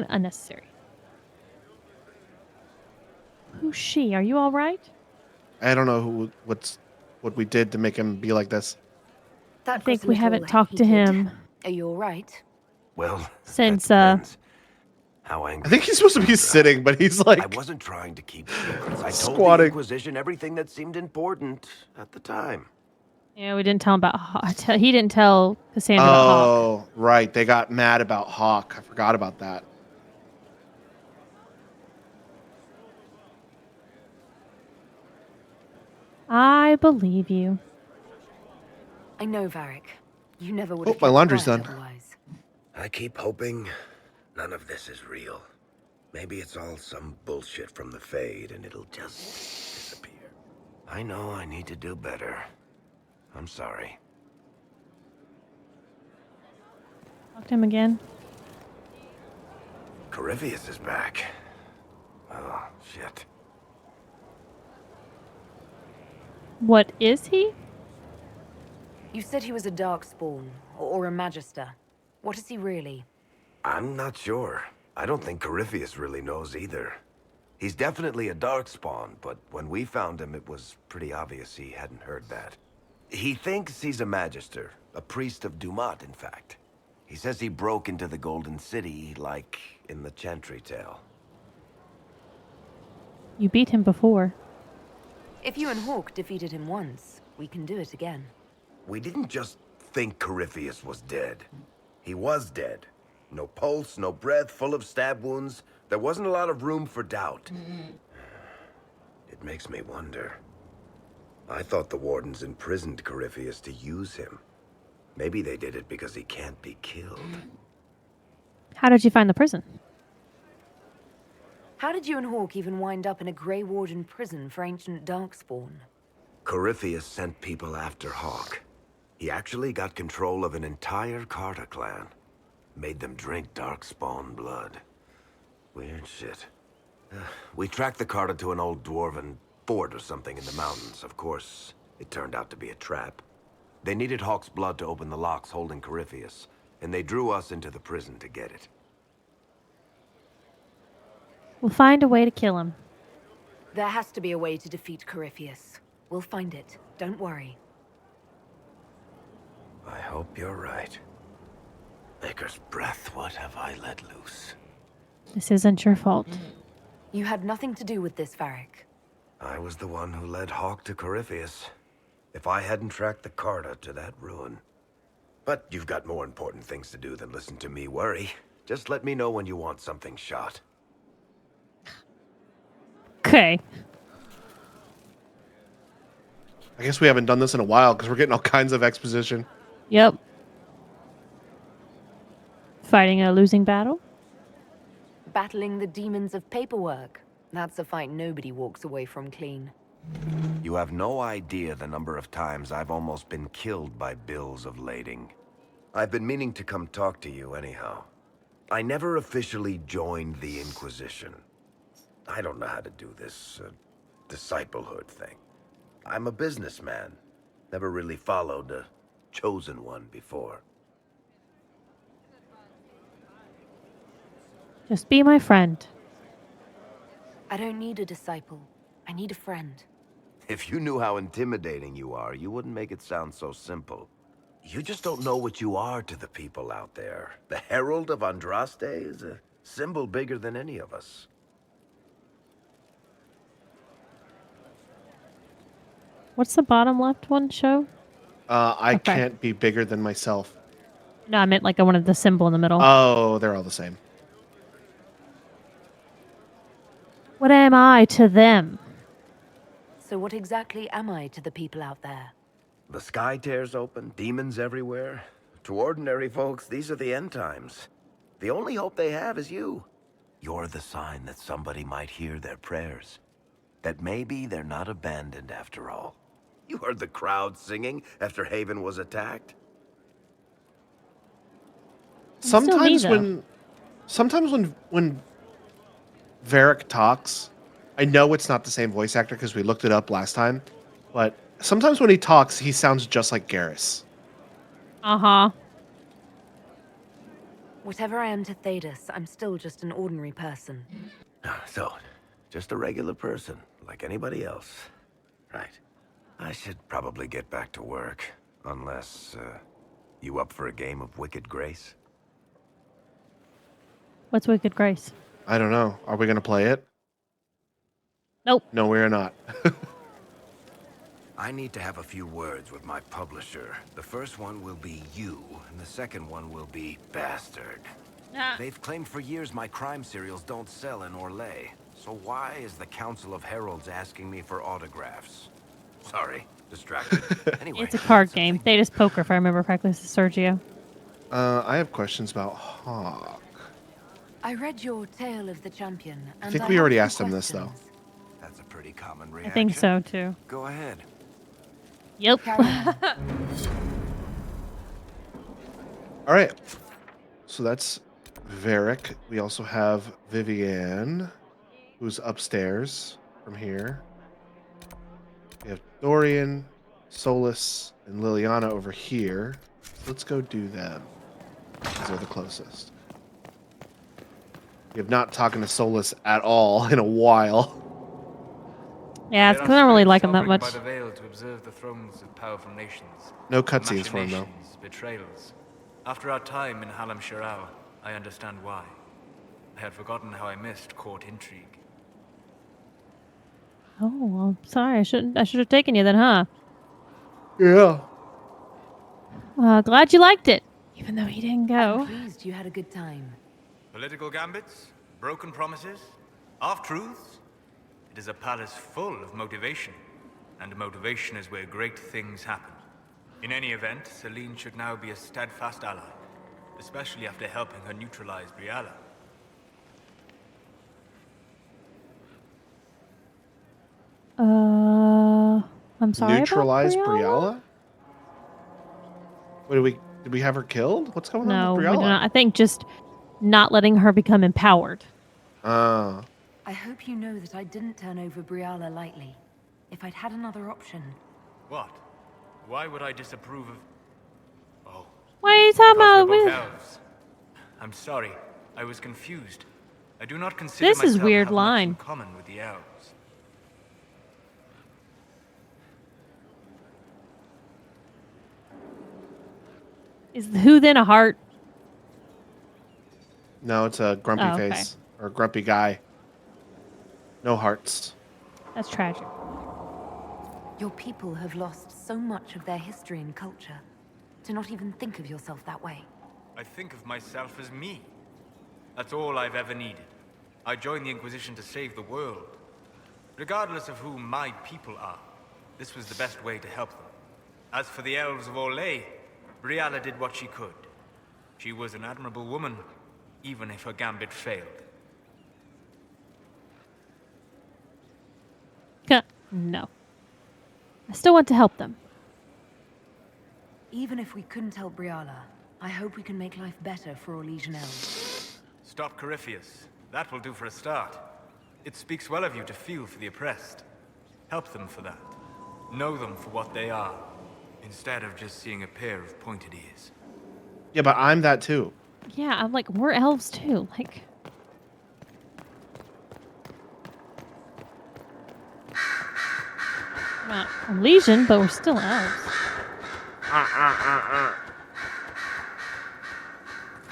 unnecessary. Who's she? Are you all right? I don't know what we did to make him be like this. I think we haven't talked to him. Are you all right? Well, since how angry. I think he's supposed to be sitting, but he's like. I wasn't trying to keep secrets. I told squatting. the Inquisition everything that seemed important at the time. Yeah, we didn't tell him about Hawk. He didn't tell Cassandra about Hawk. Oh, right. They got mad about Hawk. I forgot about that. I believe you. I know, Varric. You never would have. Oh, my laundry's done. Otherwise. I keep hoping none of this is real. Maybe it's all some bullshit from the Fade and it'll just disappear. I know I need to do better. I'm sorry. Talk to him again. Corypheus is back. Oh, shit. What is he? You said he was a Darkspawn or a Magister. What is he really? I'm not sure. I don't think Corypheus really knows either. He's definitely a Darkspawn, but when we found him, it was pretty obvious he hadn't heard that. He thinks he's a Magister, a priest of Dumat, in fact. He says he broke into the Golden City, like in the Chantry tale. You beat him before. If you and Hawk defeated him once, we can do it again. We didn't just think Corypheus was dead. He was dead. No pulse, no breath, full of stab wounds. There wasn't a lot of room for doubt. It makes me wonder. I thought the Wardens imprisoned Corypheus to use him. Maybe they did it because he can't be killed. How did you find the prison? How did you and Hawk even wind up in a Grey Warden prison for ancient Darkspawn? Corypheus sent people after Hawk. He actually got control of an entire Carter clan. Made them drink Darkspawn blood. Weird shit. We tracked the Carter to an old dwarven fort or something in the mountains. Of course, it turned out to be a trap. They needed Hawk's blood to open the locks holding Corypheus, and they drew us into the prison to get it. We'll find a way to kill him. There has to be a way to defeat Corypheus. We'll find it. Don't worry. I hope you're right. Maker's breath, what have I let loose? This isn't your fault. You had nothing to do with this, Varric. I was the one who led Hawk to Corypheus. If I hadn't tracked the Carter to that ruin. But you've got more important things to do than listen to me worry. Just let me know when you want something shot. Okay. I guess we haven't done this in a while because we're getting all kinds of exposition. Yep. Fighting a losing battle? Battling the demons of paperwork. That's a fight nobody walks away from clean. You have no idea the number of times I've almost been killed by bills of lading. I've been meaning to come talk to you anyhow. I never officially joined the Inquisition. I don't know how to do this disciplehood thing. I'm a businessman. Never really followed a chosen one before. Just be my friend. I don't need a disciple. I need a friend. If you knew how intimidating you are, you wouldn't make it sound so simple. You just don't know what you are to the people out there. The Herald of Andraste is a symbol bigger than any of us. What's the bottom left one show? I Okay. can't be bigger than myself. No, I meant like I wanted the symbol in the middle. Oh, they're all the same. What am I to them? So what exactly am I to the people out there? The sky tears open, demons everywhere. To ordinary folks, these are the end times. The only hope they have is you. You're the sign that somebody might hear their prayers. That maybe they're not abandoned after all. You heard the crowd singing after Haven was attacked? Sometimes when Varric talks, I know it's not the same voice actor because we looked it up last time, but sometimes when he talks, he sounds just like Garrus. Uh-huh. Whatever I am to Thedas, I'm still just an ordinary person. So, just a regular person, like anybody else. Right. I should probably get back to work, unless, you up for a game of Wicked Grace? What's Wicked Grace? I don't know. Are we going to play it? Nope. No, we're not. I need to have a few words with my publisher. The first one will be you, and the second one will be Bastard. They've claimed for years my crime serials don't sell in Orlais. So why is the Council of Heralds asking me for autographs? Sorry, distracted. Anyway, It's a card game. Thedas Poker, if I remember correctly. This is Sergio. I have questions about Hawk. I read your Tale of the Champion, and I think we have already some asked him this, though. That's a pretty common I reaction. think so, too. Go ahead. Yep. All right. So that's Varric. We also have Vivienne, who's upstairs from here. We have Dorian, Solus, and Liliana over here. So let's go do them. These are the closest. We have not talked to Solus at all in a while. Yeah, it's because I don't really like him that much. By the veil to observe the thrones of powerful nations. No cutscenes for him, though. Machinations, betrayals. After our time in Halam Shirao, I understand why. I had forgotten how I missed court intrigue. Oh, well, sorry. I should have taken you then, huh? Yeah. Glad you liked it, even though he didn't go. I'm pleased you had a good time. Political gambits? Broken promises? Half-truths? It is a palace full of motivation. And motivation is where great things happen. In any event, Celine should now be a steadfast ally. Especially after helping her neutralize Briala. I'm sorry. Neutralize about Briala? What, did we have her killed? What's going on No, with we Briala? did not. I think just not letting her become empowered. I hope you know that I didn't turn over Briala lightly. If I'd had another option. What? Why would I disapprove of... Oh. What are you talking Because about? we're both elves. I'm sorry. I was confused. I do not consider This is myself weird have line. much in common with the elves. Is who then a heart? No, it's a grumpy Oh, okay. face. Or a grumpy guy. No hearts. That's tragic. Your people have lost so much of their history and culture. To not even think of yourself that way. I think of myself as me. That's all I've ever needed. I joined the Inquisition to save the world. Regardless of who my people are, this was the best way to help them. As for the elves of Orlais, Briala did what she could. She was an admirable woman, even if her gambit failed. No. I still want to help them. Even if we couldn't help Briala, I hope we can make life better for Orlesian elves. Stop Corypheus. That will do for a start. It speaks well of you to feel for the oppressed. Help them for that. Know them for what they are, instead of just seeing a pair of pointed ears. Yeah, but I'm that too. Yeah, I'm like, we're elves too. Like, we're not a legion, but we're still elves.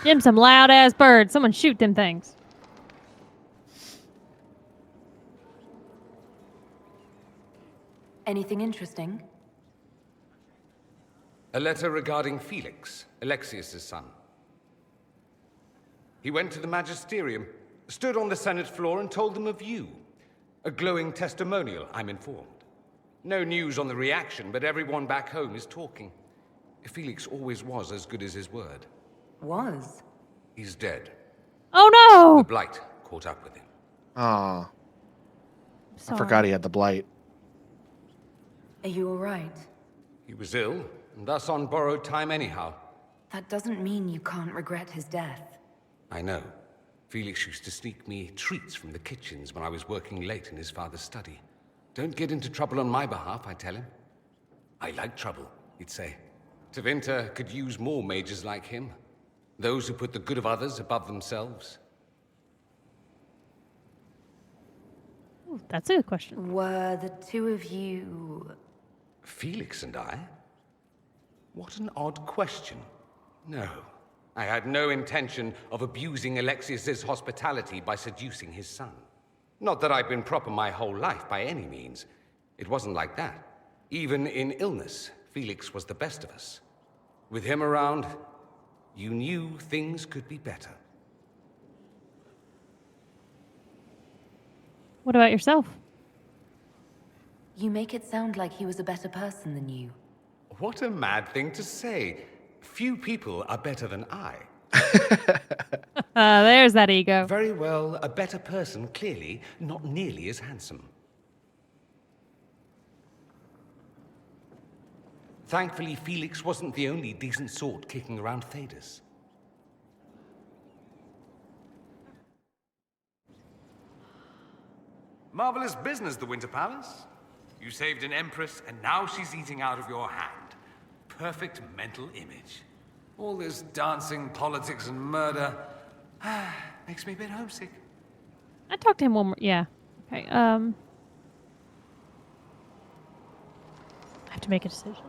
Them some loud ass birds. Someone shoot them things. Anything interesting? A letter regarding Felix, Alexius's son. He went to the Magisterium, stood on the Senate floor and told them of you. A glowing testimonial, I'm informed. No news on the reaction, but everyone back home is talking. Felix always was as good as his word. Was? He's dead. Oh no! The blight caught up with him. Ah. I forgot he had the blight. Are you alright? He was ill, and thus on borrowed time anyhow. That doesn't mean you can't regret his death. I know. Felix used to sneak me treats from the kitchens when I was working late in his father's study. Don't get into trouble on my behalf, I tell him. I like trouble, he'd say. Tevinter could use more mages like him. Those who put the good of others above themselves. Ooh, that's a good question. Were the two of you... Felix and I? What an odd question. No, I had no intention of abusing Alexius's hospitality by seducing his son. Not that I've been proper my whole life by any means. It wasn't like that. Even in illness, Felix was the best of us. With him around, you knew things could be better. What about yourself? You make it sound like he was a better person than you. What a mad thing to say. Few people are better than I. There's that ego. Very well, a better person, clearly, not nearly as handsome. Thankfully, Felix wasn't the only decent sort kicking around Thedas. Marvelous business, the Winter Palace. You saved an empress, and now she's eating out of your hand. Perfect mental image. All this dancing, politics, and murder makes me a bit homesick. I talked to him one more. Yeah. Okay. I have to make a decision.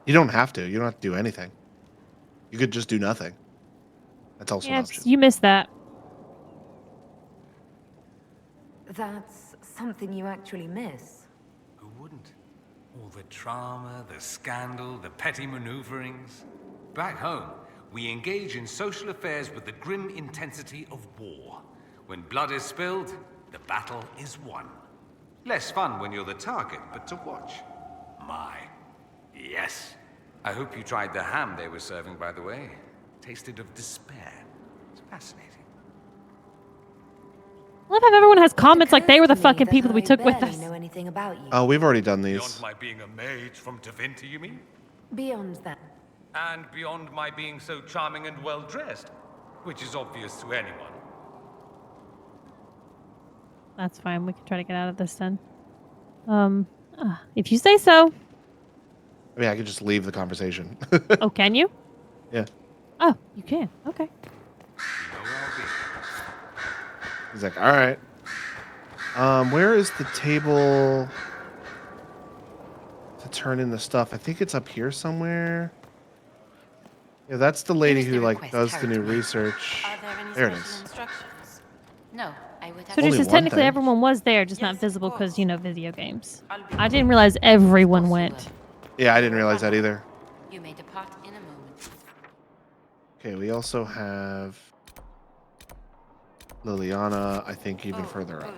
You don't have to. You don't have to do anything. You could just do nothing. That's also an option. You missed that. That's something you actually miss. Who wouldn't? All the drama, the scandal, the petty maneuverings. Back home, we engage in social affairs with the grim intensity of war. When blood is spilled, the battle is won. Less fun when you're the target, but to watch. My, yes. I hope you tried the ham they were serving, by the way. Tasted of despair. It's fascinating. I love how everyone has comments like they were the fucking people that we took with us. Know anything about you. Oh, we've already done these. Beyond my being a mage from Tevinter, you mean? Beyond that. And beyond my being so charming and well-dressed, which is obvious to anyone. That's fine. We can try to get out of this then. If you say so. I mean, I could just leave the conversation. Oh, can you? Yeah. Oh, you can. Okay. He's like, all right. Where is the table to turn in the stuff? I think it's up here somewhere. Yeah, that's the lady who does the new research. There it is. No, I would have So just as technically everyone was there, just not visible because, video games. I didn't realize everyone went. Yeah, I didn't realize that either. You may depart in a moment. Okay, we also have Liliana, I think, even further up.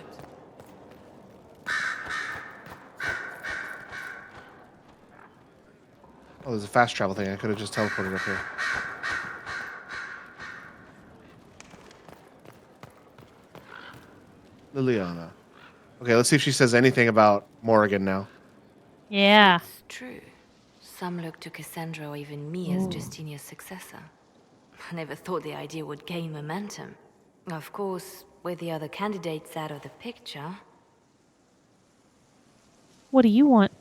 Oh, there's a fast travel thing. I could have just teleported up here. Liliana. Okay, let's see if she says anything about Morrigan now. Yeah. It's true. Some look to Cassandra or even me as Justinia's successor. I never thought the idea would gain momentum. Of course, with the other candidates out of the picture. What do you want?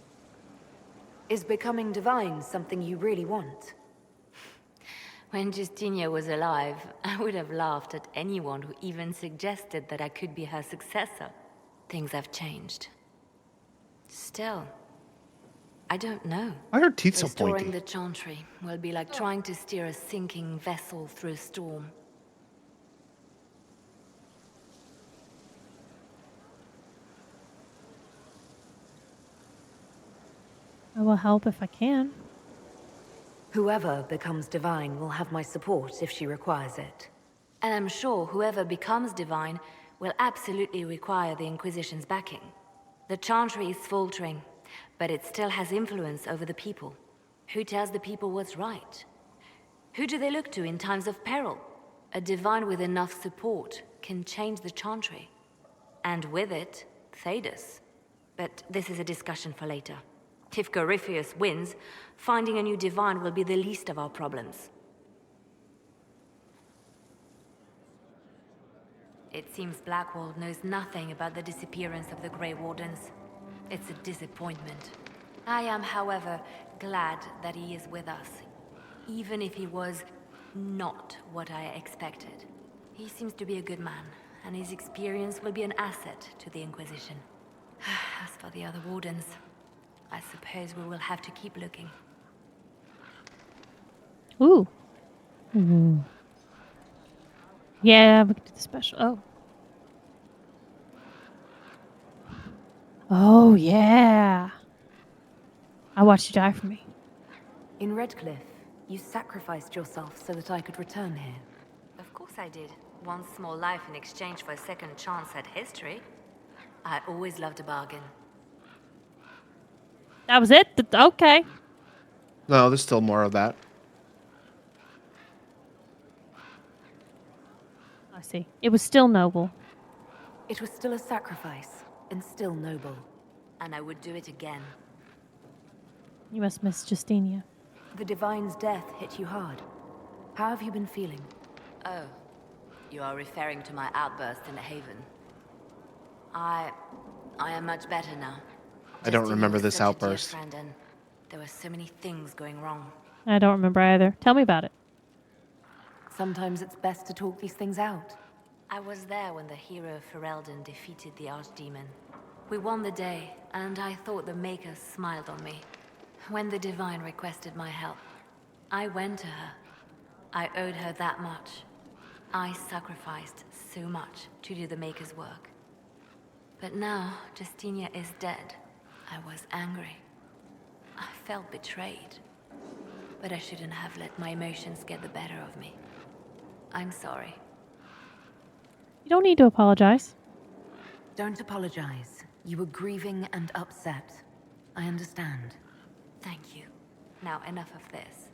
Is becoming divine something you really want? When Justinia was alive, I would have laughed at anyone who even suggested that I could be her successor. Things have changed. Still, I don't know. Why are her teeth so Restoring pointy? the Chantry will be like trying to steer a sinking vessel through a storm. I will help if I can. Whoever becomes divine will have my support if she requires it. And I'm sure whoever becomes divine will absolutely require the Inquisition's backing. The Chantry is faltering, but it still has influence over the people. Who tells the people what's right? Who do they look to in times of peril? A divine with enough support can change the Chantry. And with it, Thedas. But this is a discussion for later. If Corypheus wins, finding a new divine will be the least of our problems. It seems Blackwall knows nothing about the disappearance of the Grey Wardens. It's a disappointment. I am, however, glad that he is with us, even if he was not what I expected. He seems to be a good man, and his experience will be an asset to the Inquisition. As for the other Wardens, I suppose we will have to keep looking. Ooh. Mm-hmm. Yeah, we can do the special. Oh. Oh, yeah. I watched you die for me. In Redcliffe, you sacrificed yourself so that I could return here. Of course I did. One small life in exchange for a second chance at history. I always loved a bargain. That was it? Okay. No, there's still more of that. I see. It was still noble. It was still a sacrifice, and still noble. And I would do it again. You must miss Justinia. The Divine's death hit you hard. How have you been feeling? Oh, you are referring to my outburst in the Haven. I am much better now. I don't remember this outburst. Friend, and there were so many things going wrong. I don't remember either. Tell me about it. Sometimes it's best to talk these things out. I was there when the hero Ferelden defeated the Archdemon. We won the day, and I thought the Maker smiled on me. When the Divine requested my help, I went to her. I owed her that much. I sacrificed so much to do the Maker's work. But now, Justinia is dead. I was angry. I felt betrayed. But I shouldn't have let my emotions get the better of me. I'm sorry. You don't need to apologize. Don't apologize. You were grieving and upset. I understand. Thank you. Now enough of this.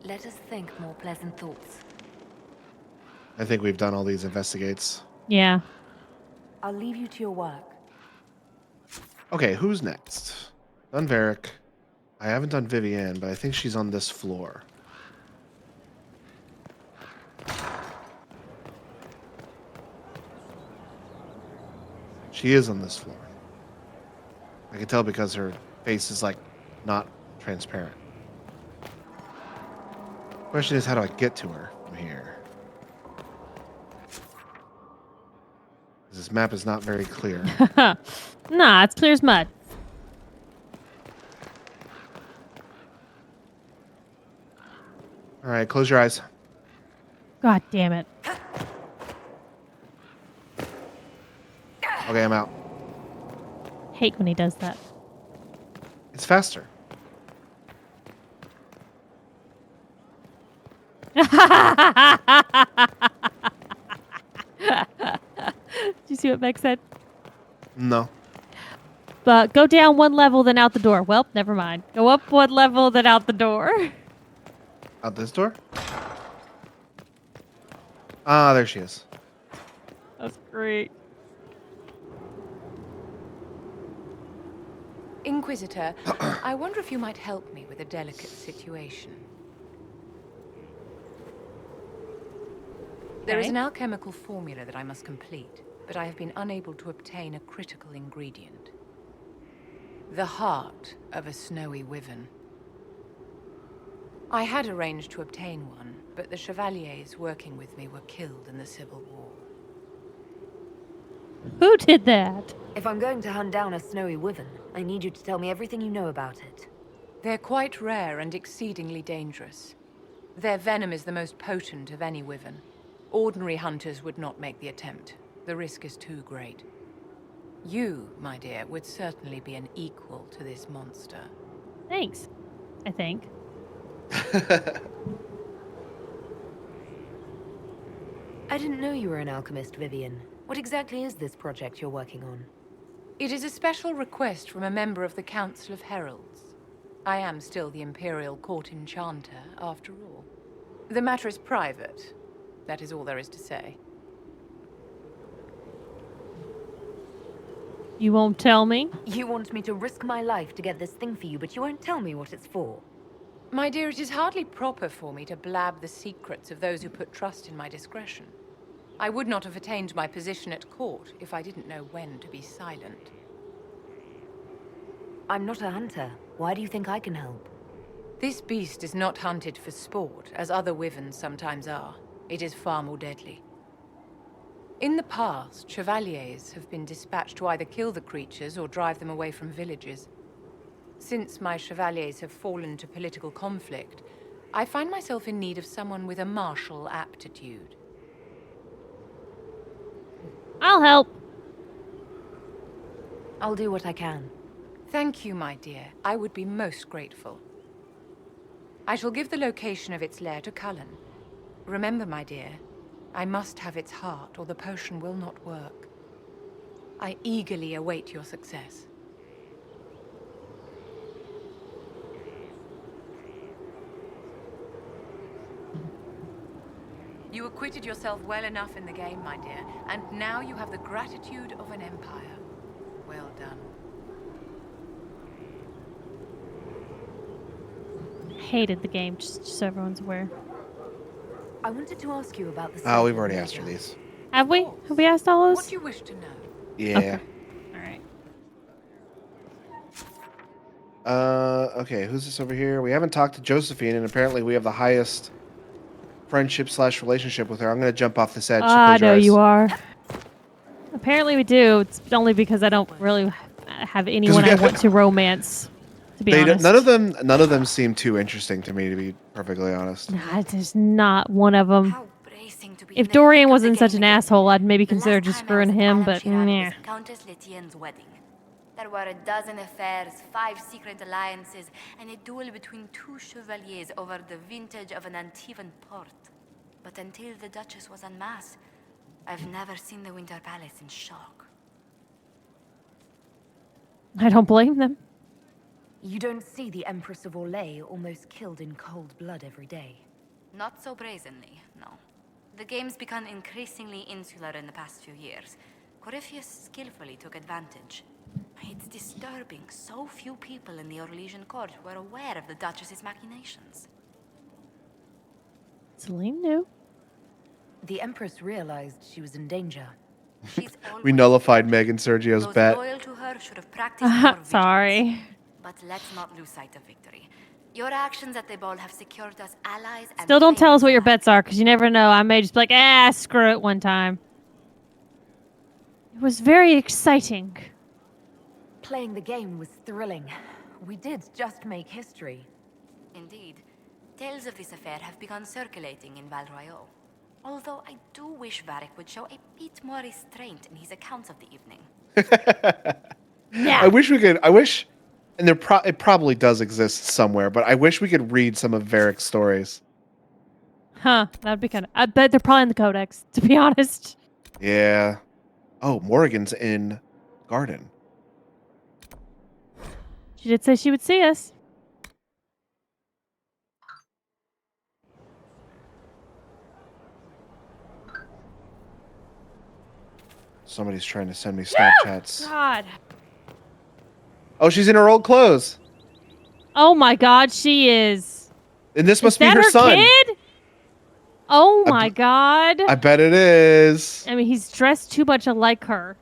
Let us think more pleasant thoughts. I think we've done all these investigates. Yeah. I'll leave you to your work. Okay, who's next? Done Varric. I haven't done Vivienne, but I think she's on this floor. She is on this floor. I can tell because her face is like not transparent. Question is, how do I get to her from here? This map is not very clear. Nah, it's clear as mud. All right, close your eyes. God damn it. Okay, I'm out. Hate when he does that. It's faster. Did you see what Meg said? No. But go down one level, then out the door. Well, never mind. Go up one level, then out the door. Out this door? Ah, there she is. That's great. Inquisitor, I wonder if you might help me with a delicate situation. There is an alchemical formula that I must complete, but I have been unable to obtain a critical ingredient. The heart of a snowy wyvern. I had arranged to obtain one, but the chevaliers working with me were killed in the Civil War. Who did that? If I'm going to hunt down a snowy wyvern, I need you to tell me everything you know about it. They're quite rare and exceedingly dangerous. Their venom is the most potent of any wyvern. Ordinary hunters would not make the attempt. The risk is too great. You, my dear, would certainly be an equal to this monster. Thanks, I think. I didn't know you were an alchemist, Vivian. What exactly is this project you're working on? It is a special request from a member of the Council of Heralds. I am still the Imperial Court Enchanter, after all. The matter is private. That is all there is to say. You won't tell me? You want me to risk my life to get this thing for you, but you won't tell me what it's for. My dear, it is hardly proper for me to blab the secrets of those who put trust in my discretion. I would not have attained my position at court if I didn't know when to be silent. I'm not a hunter. Why do you think I can help? This beast is not hunted for sport, as other wyverns sometimes are. It is far more deadly. In the past, chevaliers have been dispatched to either kill the creatures or drive them away from villages. Since my chevaliers have fallen to political conflict, I find myself in need of someone with a martial aptitude. I'll help. I'll do what I can. Thank you, my dear. I would be most grateful. I shall give the location of its lair to Cullen. Remember, my dear, I must have its heart, or the potion will not work. I eagerly await your success. You acquitted yourself well enough in the game, my dear, and now you have the gratitude of an empire. Well done. Hated the game, just so everyone's aware. I wanted to ask you about the... Oh, we've already asked her these. Have we? Have we asked all those? What do you wish to know? Yeah. Okay. Alright. Okay, who's this over here? We haven't talked to Josephine, and apparently we have the highest friendship/relationship with her. I'm going to jump off this edge. I know you are. Apparently we do. It's only because I don't really have anyone I want to romance, to be honest. None of them seem too interesting to me, to be perfectly honest. Nah, there's not one of them. If Dorian wasn't such an asshole, I'd maybe consider just screwing him, but nah. Countess Letienne's wedding. There were a dozen affairs, 5 secret alliances, and a duel between 2 chevaliers over the vintage of an Antivan port. But until the Duchess was en masse, I've never seen the Winter Palace in shock. I don't blame them. You don't see the Empress of Orlais almost killed in cold blood every day. Not so brazenly, no. The game's become increasingly insular in the past few years. Corypheus skillfully took advantage. It's disturbing so few people in the Orlesian court were aware of the Duchess's machinations. Celine knew. The Empress realized she was in danger. We nullified Meg and Sergio's Those bet. loyal to her should have practiced more vigilance. Sorry. But let's not lose sight of victory. Your actions at the ball have secured us allies and Still don't tell us friends what your alike. bets are, because you never know. I may just be like, screw it one time. It was very exciting. Playing the game was thrilling. We did just make history. Indeed. Tales of this affair have begun circulating in Val Royaux. Although I do wish Varric would show a bit more restraint in his accounts of the evening. Yeah. I wish, and it probably does exist somewhere, but I wish we could read some of Varric's stories. Huh, that'd be kind of... I bet they're probably in the Codex, to be honest. Yeah. Oh, Morrigan's in Garden. She did say she would see us. Somebody's trying to send me Snapchats. God. Oh, she's in her old clothes. Oh my God, she is. And this must be that her son. Kid? Oh my God. I bet it is. I mean, he's dressed too much alike her.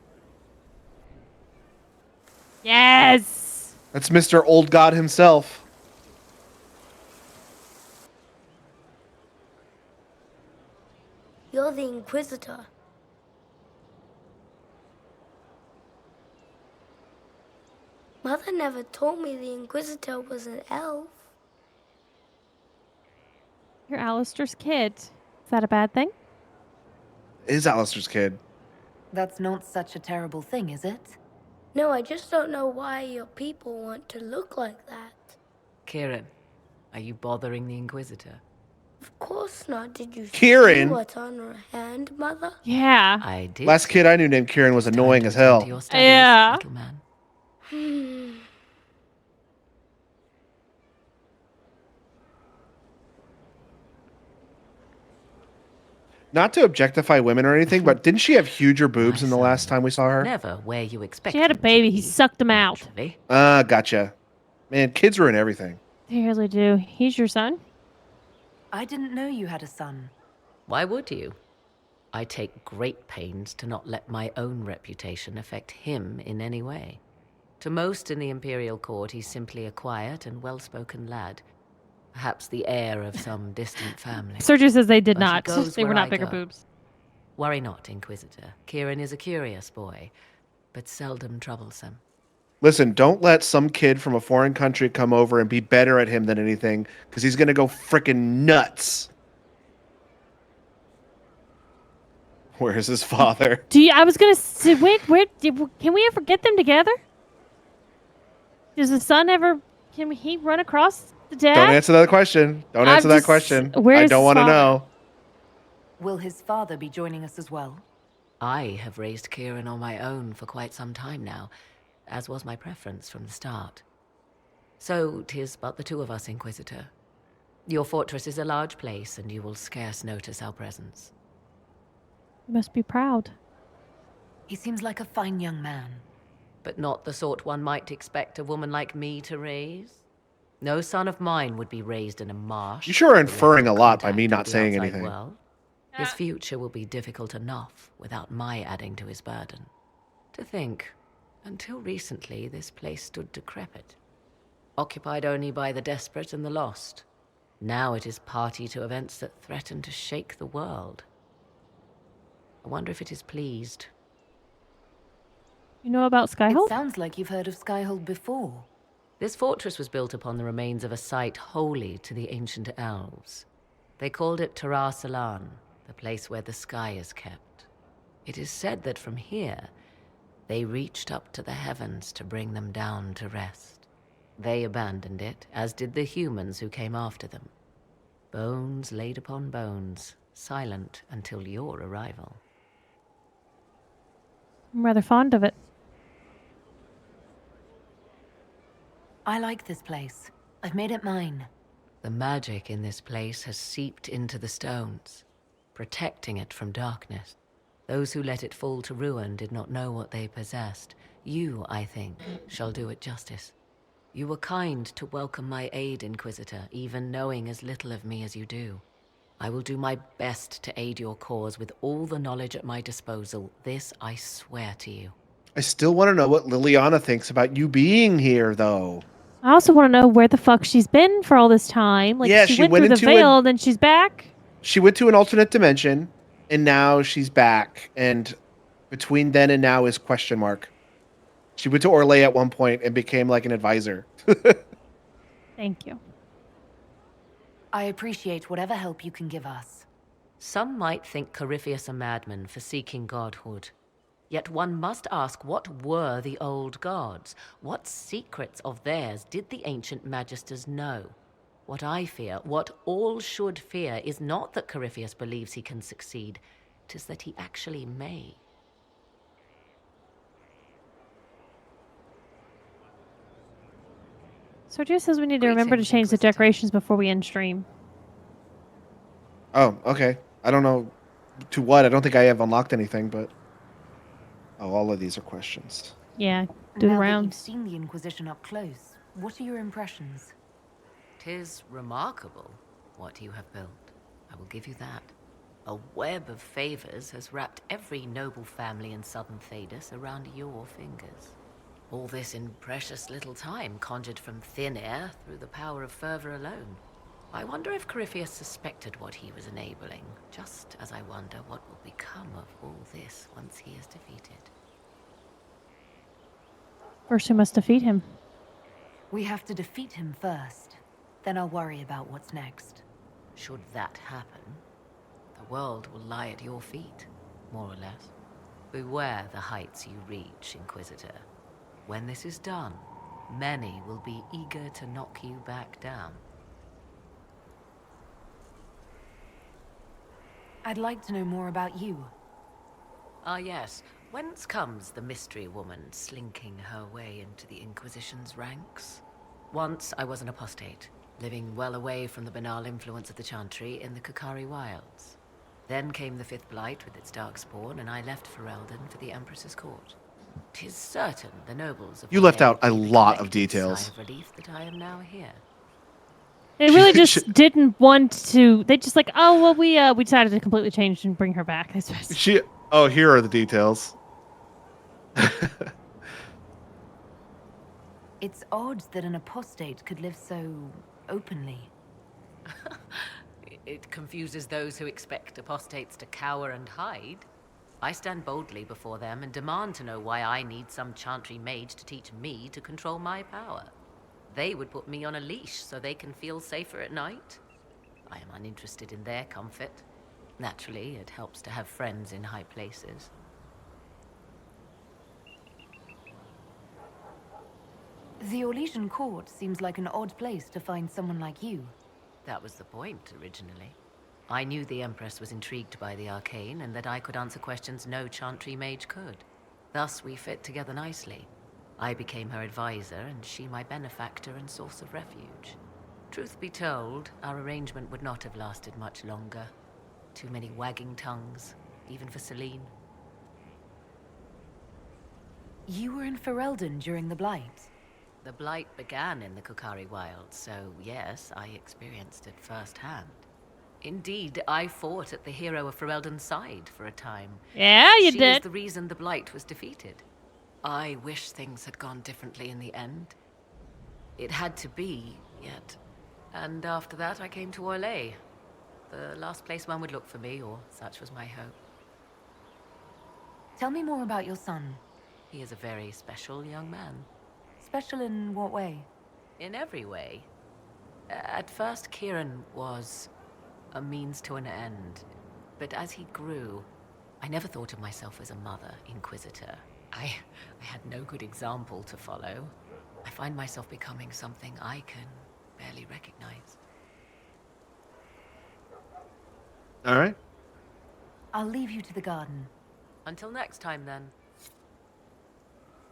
Yes. That's Mr. Old God himself. You're the Inquisitor. Mother never told me the Inquisitor was an elf. You're Alistair's kid. Is that a bad thing? It is Alistair's kid. That's not such a terrible thing, is it? No, I just don't know why your people want to look like that. Kieran, Are you bothering the Inquisitor? Of course not. Did you see Kieran. what's on her hand, Mother? Yeah. I did. Last kid I knew named Kieran was annoying as To hell. your studies, Yeah. little man. Not to objectify women or anything, but didn't she have huger boobs in the last time we saw her? Never where you expect. She had a baby. He sucked them out. Gotcha. Man, kids ruin everything. They really do. He's your son? I didn't know you had a son. Why would you? I take great pains to not let my own reputation affect him in any way. To most in the Imperial Court, he's simply a quiet and well-spoken lad. Perhaps the heir of some distant family. Sergio says they did But he not. goes They were where not I bigger go. boobs. Worry not, Inquisitor. Kieran is a curious boy, but seldom troublesome. Listen, don't let some kid from a foreign country come over and be better at him than anything, because he's going to go freaking nuts. Where's his father? I was gonna say, wait, can we ever get them together? Does the son ever? Can he run across the dad? Don't answer that question. Don't answer that question. I don't want to know. Will his father be joining us as well? I have raised Kieran on my own for quite some time now, as was my preference from the start. So 'tis but the two of us, Inquisitor. Your fortress is a large place, and you will scarce notice our presence. You must be proud. He seems like a fine young man. But not the sort one might expect a woman like me to raise. No son of mine would be raised in a marsh. You sure are with inferring a little lot by me contact not with the saying outside anything. world. His future will be difficult enough without my adding to his burden. To think, until recently, this place stood decrepit, occupied only by the desperate and the lost. Now it is party to events that threaten to shake the world. I wonder if it is pleased. You know about Skyhold? It sounds like you've heard of Skyhold before. This fortress was built upon the remains of a site holy to the ancient elves. They called it Tarar Salan, the place where the sky is kept. It is said that from here, they reached up to the heavens to bring them down to rest. They abandoned it, as did the humans who came after them. Bones laid upon bones, silent until your arrival. I'm rather fond of it. I like this place. I've made it mine. The magic in this place has seeped into the stones, protecting it from darkness. Those who let it fall to ruin did not know what they possessed. You, I think, shall do it justice. You were kind to welcome my aid, Inquisitor, even knowing as little of me as you do. I will do my best to aid your cause with all the knowledge at my disposal. This I swear to you. I still want to know what Liliana thinks about you being here, though. I also want to know where the fuck she's been for all this time. Like, Yeah, she she went went through the into veil, then she's back. She went to an alternate dimension, and now she's back. And between then and now is question mark. She went to Orlais at one point and became like an advisor. Thank you. I appreciate whatever help you can give us. Some might think Corypheus a madman for seeking godhood. Yet one must ask, what were the old gods? What secrets of theirs did the ancient magisters know? What I fear, what all should fear, is not that Corypheus believes he can succeed. 'Tis that he actually may. Sergio says we need to remember to change the decorations before we end stream. Oh, okay. I don't know to what. I don't think I have unlocked anything, but... Oh, all of these are questions. Yeah, do the Now that rounds. you've seen the Inquisition up close, what are your impressions? 'Tis remarkable what you have built. I will give you that. A web of favors has wrapped every noble family in southern Thedas around your fingers. All this in precious little time, conjured from thin air through the power of fervor alone. I wonder if Corypheus suspected what he was enabling, just as I wonder what will become of all this once he is defeated. First, we must defeat him. We have to defeat him first. Then I'll worry about what's next. Should that happen, the world will lie at your feet, more or less. Beware the heights you reach, Inquisitor. When this is done, many will be eager to knock you back down. I'd like to know more about you. Ah, yes. Whence comes the mystery woman slinking her way into the Inquisition's ranks? Once I was an apostate, living well away from the banal influence of the Chantry in the Kukari Wilds. Then came the Fifth Blight with its darkspawn, and I left Ferelden for the Empress's court. 'Tis certain the nobles of You left Orlais out a gave lot of collective details. sigh of relief that I am now here. They really just didn't want to. They just like, oh well, we decided to completely change and bring her back. That's just- Oh, here are the details. It's odd that an apostate could live so openly. It confuses those who expect apostates to cower and hide. I stand boldly before them and demand to know why I need some chantry mage to teach me to control my power. They would put me on a leash so they can feel safer at night. I am uninterested in their comfort. Naturally, it helps to have friends in high places. The Orlesian court seems like an odd place to find someone like you. That was the point, originally. I knew the Empress was intrigued by the arcane, and that I could answer questions no chantry mage could. Thus, we fit together nicely. I became her advisor, and she my benefactor and source of refuge. Truth be told, our arrangement would not have lasted much longer. Too many wagging tongues, even for Celine. You were in Ferelden during the Blight. The Blight began in the Kukari Wilds, so yes, I experienced it firsthand. Indeed, I fought at the hero of Ferelden's side for a time. Yeah, you She did. was the reason the Blight was defeated. I wish things had gone differently in the end. It had to be, yet. And after that, I came to Orlais. The last place one would look for me, or such was my hope. Tell me more about your son. He is a very special young man. Special in what way? In every way. At first, Kieran was a means to an end. But as he grew, I never thought of myself as a mother inquisitor. I had no good example to follow. I find myself becoming something I can barely recognize. All right. I'll leave you to the garden. Until next time, then.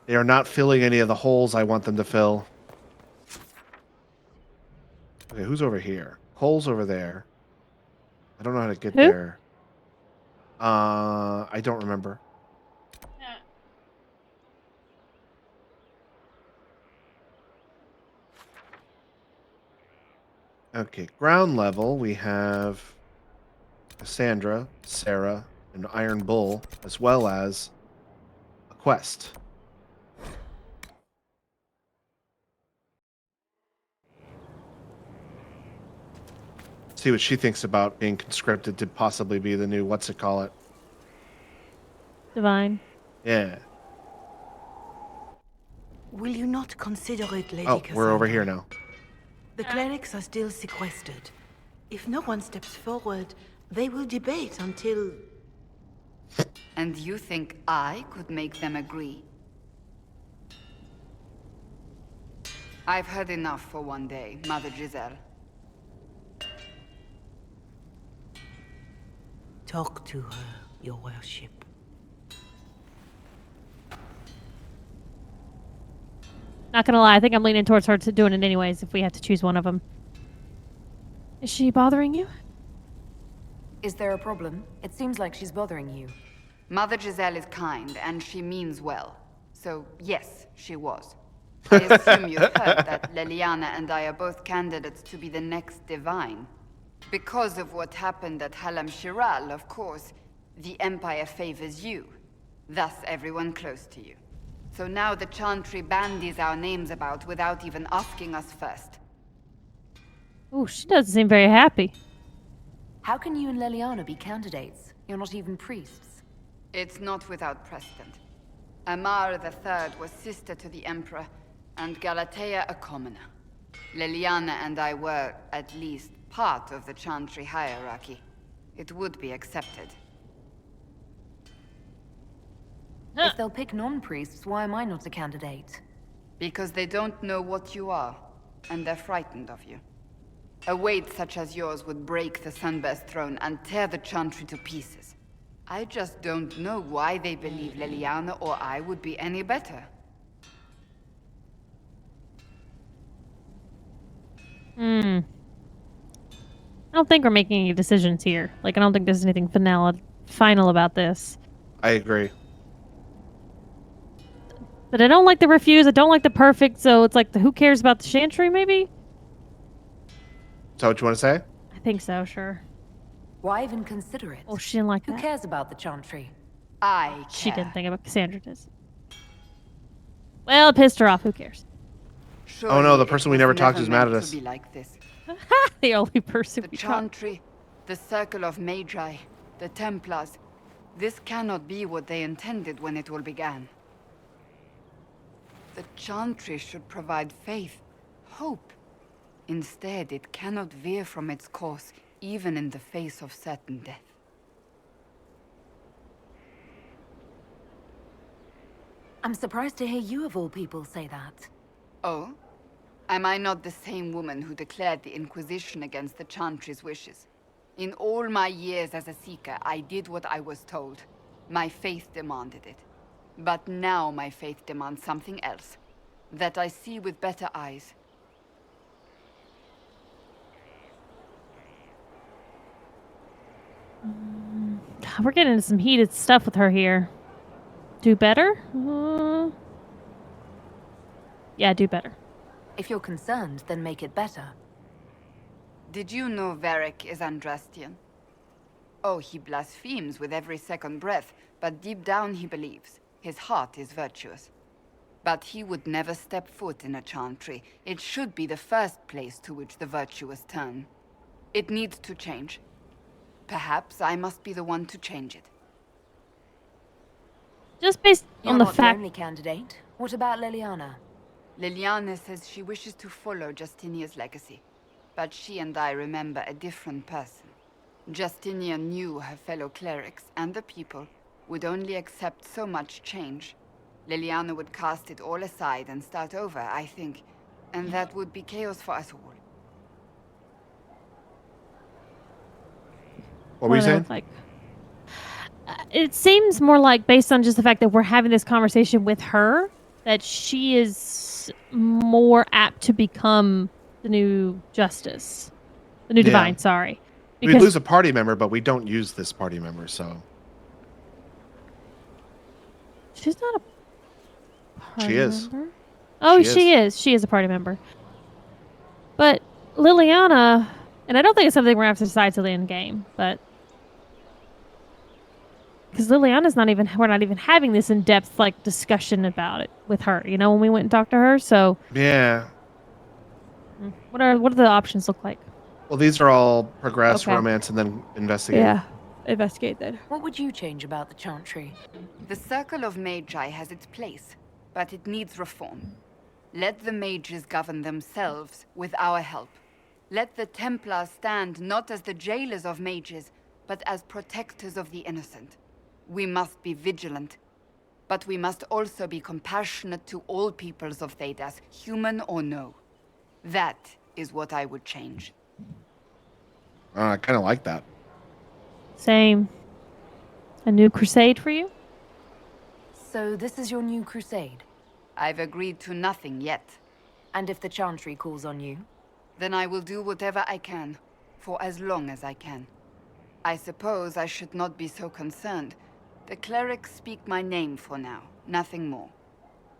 They are not filling any of the holes I want them to fill. Okay, who's over here? Cole's over there. I don't know how to get there. I don't remember. Okay, ground level, we have Cassandra, Sarah, and Iron Bull, as well as a quest. See what she thinks about being conscripted to possibly be the new Divine. Yeah. Will you not consider it, Lady Oh, Cassandra? we're over here now. The clerics are still sequestered. If no one steps forward, they will debate until... And you think I could make them agree? I've had enough for one day, Mother Giselle. Talk to her, your worship. Not gonna lie, I think I'm leaning towards her to doing it anyways if we have to choose one of them. Is she bothering you? Is there a problem? It seems like she's bothering you. Mother Giselle is kind, and she means well. So, yes, she was. I assume you've heard that Leliana and I are both candidates to be the next Divine. Because of what happened at Halam Shiral, of course, the Empire favors you. Thus, everyone close to you. So now the Chantry bandies our names about without even asking us first. Oh, she doesn't seem very happy. How can you and Leliana be candidates? You're not even priests. It's not without precedent. Amar III was sister to the Emperor, and Galatea a commoner. Leliana and I were, at least, part of the Chantry hierarchy. It would be accepted. If they'll pick non-priests, why am I not a candidate? Because they don't know what you are, and they're frightened of you. A weight such as yours would break the Sunburst throne and tear the Chantry to pieces. I just don't know why they believe Leliana or I would be any better. I don't think we're making any decisions here. Like, I don't think there's anything final about this. I agree. But I don't like the refuse. I don't like the perfect. So it's like, who cares about the Chantry, maybe? Is that what you want to say? I think so, sure. Why even consider it? Oh, she didn't like Who that. cares about the Chantry? I care. She didn't think about Cassandra does. Well, it pissed her off. Who cares? Oh no, the person we never talked to is mad at meant us. to be like this. The only person The we talked. Chantry, the Circle of Magi, the Templars. This cannot be what they intended when it all began. The Chantry should provide faith, hope. Instead, it cannot veer from its course, even in the face of certain death. I'm surprised to hear you of all people say that. Oh? Am I not the same woman who declared the Inquisition against the Chantry's wishes? In all my years as a Seeker, I did what I was told. My faith demanded it. But now my faith demands something else. That I see with better eyes. We're getting into some heated stuff with her here. Do better? Yeah, do better. If you're concerned, then make it better. Did you know Varric is Andrastian? Oh, he blasphemes with every second breath, but deep down he believes. His heart is virtuous. But he would never step foot in a Chantry. It should be the first place to which the virtuous turn. It needs to change. Perhaps I must be the one to change it. Just based You're on the not fact. the only candidate. What about Leliana? Leliana says she wishes to follow Justinia's legacy. But she and I remember a different person. Justinia knew her fellow clerics and the people would only accept so much change. Leliana would cast it all aside and start over, I think. And that would be chaos for us all. What were you saying? Like, it seems more like, based on just the fact that we're having this conversation with her, that she is more apt to become the new Justice. The new Divine, sorry. We lose a party member, but we don't use this party member, so. She's not a party She is. member. Oh, she is. She is a party member. But Liliana, and I don't think it's something we're going to have to decide till the end game, but because Liliana's we're not even having this in-depth like discussion about it with her, you know, when we went and talked to her. So yeah. What do the options look like? Well, these are all progress, Okay. romance, and then investigate. Yeah, investigate then. What would you change about the Chantry? The Circle of Magi has its place, but it needs reform. Let the mages govern themselves with our help. Let the Templars stand not as the jailers of mages, but as protectors of the innocent. We must be vigilant, but we must also be compassionate to all peoples of Thedas, human or no. That is what I would change. I kind of like that. Same. A new crusade for you? So this is your new crusade? I've agreed to nothing yet. And if the Chantry calls on you? Then I will do whatever I can, for as long as I can. I suppose I should not be so concerned. The clerics speak my name for now, nothing more.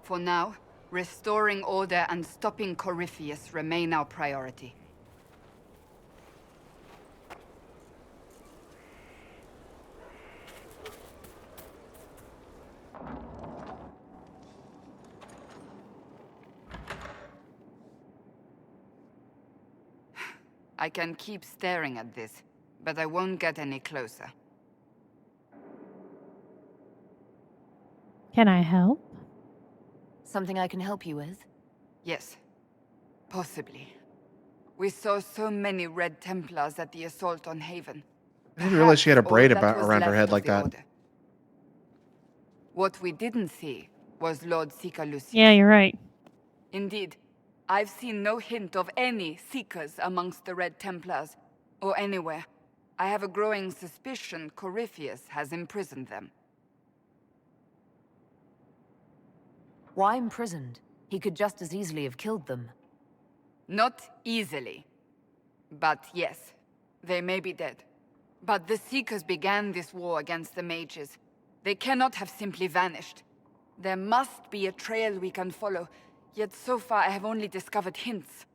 For now, restoring order and stopping Corypheus remain our priority. I can keep staring at this, but I won't get any closer. Can I help? Something I can help you with? Yes, possibly. We saw so many Red Templars at the assault on Haven. I didn't realize she had a braid Perhaps all that was around her left head of like the that. Order. What we didn't see was Lord Sika Lucius. Yeah, you're right. Indeed, I've seen no hint of any Seekers amongst the Red Templars, or anywhere. I have a growing suspicion Corypheus has imprisoned them. Why imprisoned? He could just as easily have killed them. Not easily. But yes, they may be dead. But the Seekers began this war against the mages. They cannot have simply vanished. There must be a trail we can follow, yet so far I have only discovered hints.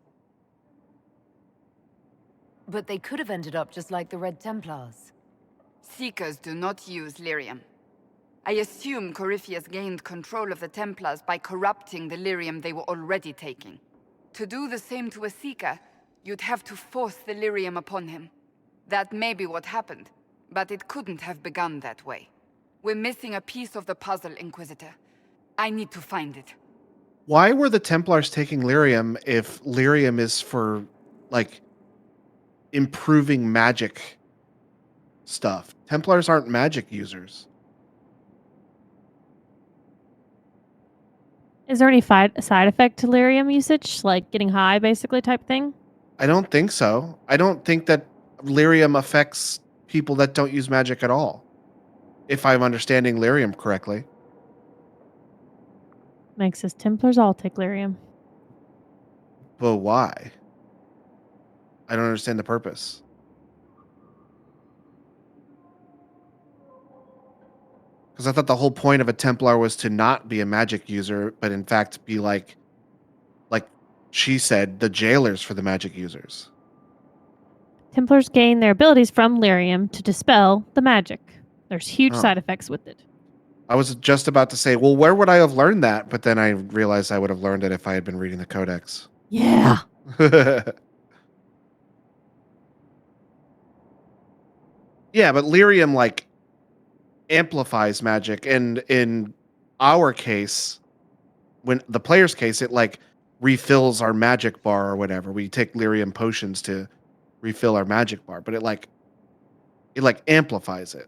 But they could have ended up just like the Red Templars. Seekers do not use lyrium. I assume Corypheus gained control of the Templars by corrupting the lyrium they were already taking. To do the same to a Seeker, you'd have to force the lyrium upon him. That may be what happened, but it couldn't have begun that way. We're missing a piece of the puzzle, Inquisitor. I need to find it. Why were the Templars taking lyrium if lyrium is for, like, improving magic stuff? Templars aren't magic users. Is there any side effect to lyrium usage? Like getting high, basically, type thing? I don't think so. I don't think that lyrium affects people that don't use magic at all. If I'm understanding lyrium correctly. Makes us Templars all take lyrium. But why? I don't understand the purpose. Because I thought the whole point of a Templar was to not be a magic user, but in fact be like she said, the jailers for the magic users. Templars gain their abilities from lyrium to dispel the magic. There's huge side effects with it. I was just about to say, well, where would I have learned that? But then I realized I would have learned it if I had been reading the Codex. Yeah. Yeah, but lyrium, like, amplifies magic. And in our case, when the player's case, it, like, refills our magic bar or whatever. We take lyrium potions to refill our magic bar. But it amplifies it.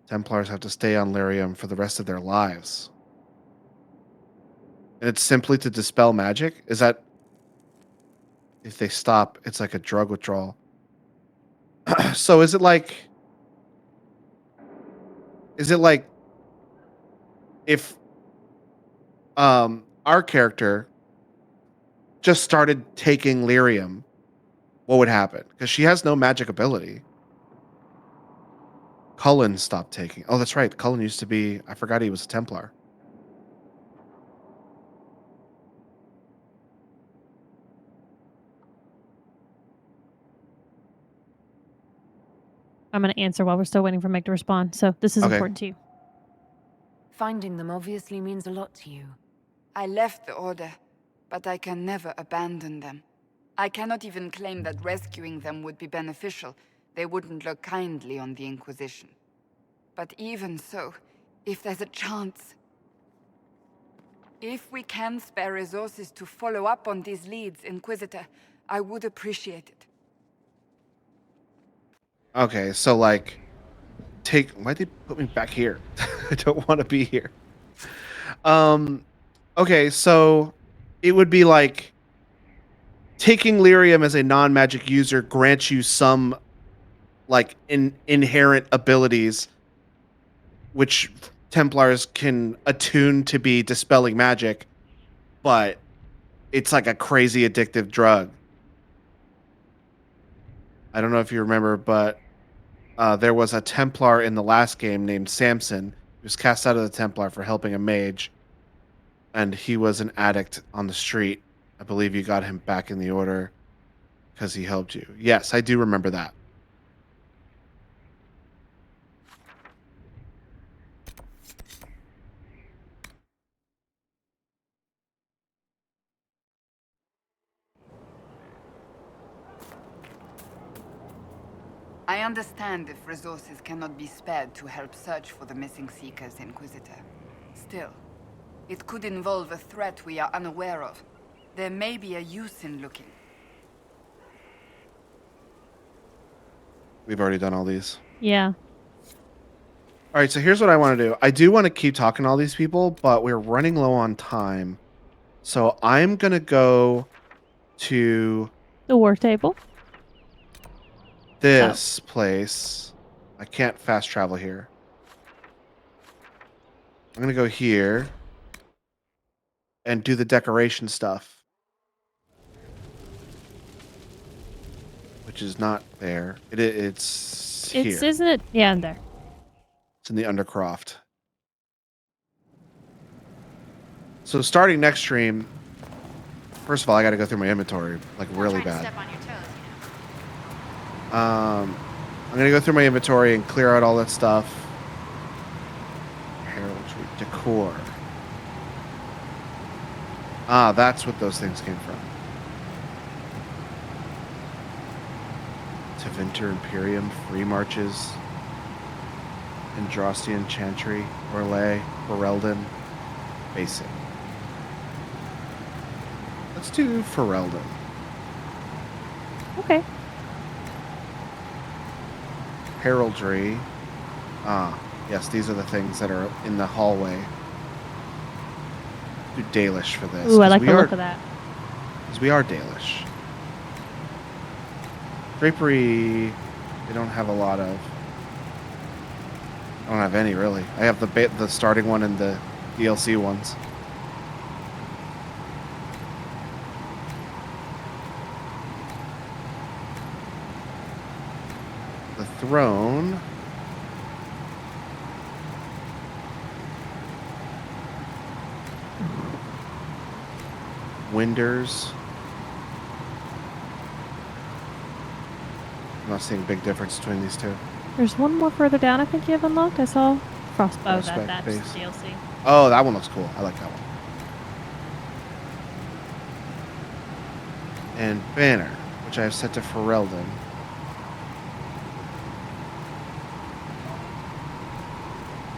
Templars have to stay on lyrium for the rest of their lives. And it's simply to dispel magic? Is that... If they stop, it's like a drug withdrawal. So is it like... If our character just started taking lyrium, what would happen? Because she has no magic ability. Cullen stopped taking. Oh, that's right. Cullen used to be... I forgot he was a Templar. I'm going to answer while we're still waiting for Meg to respond. So this is important to you. Finding them obviously means a lot to you. I left the Order, but I can never abandon them. I cannot even claim that rescuing them would be beneficial. They wouldn't look kindly on the Inquisition. But even so, if there's a chance... If we can spare resources to follow up on these leads, Inquisitor, I would appreciate it. Okay, so like... Why'd they put me back here? I don't want to be here. Okay, so it would be like taking lyrium as a non-magic user grants you some like inherent abilities which Templars can attune to be dispelling magic, but it's like a crazy addictive drug. I don't know if you remember, but there was a Templar in the last game named Samson. He was cast out of the Templar for helping a mage, and he was an addict on the street. I believe you got him back in the Order because he helped you. Yes, I do remember that. I understand if resources cannot be spared to help search for the missing Seekers, Inquisitor. Still, it could involve a threat we are unaware of. There may be a use in looking. We've already done all these. Yeah. All right, so here's what I want to do. I do want to keep talking to all these people, but we're running low on time. So I'm going to go to The war table. this place. I can't fast travel here. I'm going to go here and do the decoration stuff. Which is not there. It's here. Isn't it? Yeah, in there. It's in the Undercroft. So starting next stream, first of all, I got to go through my inventory like really bad. Step on your toes, I'm gonna go through my inventory and clear out all that stuff. Heraldry, decor. Ah, that's what those things came from. Tevinter Imperium, Free Marches, Androstian Chantry, Orlais, Ferelden, Basic. Let's do Ferelden. Okay. Heraldry. Ah, yes, these are the things that are in the hallway. Do Dalish for this. Ooh, I like the look of that. Because we are Dalish. Drapery, they don't have a lot of. I don't have any, really. I have the starting one and the DLC ones. The throne. Winders. I'm not seeing a big difference between these two. There's one more further down I think you have unlocked. I saw Frostback. Frostback That's base. DLC. Oh, that one looks cool. I like that one. And Banner, which I have set to Ferelden.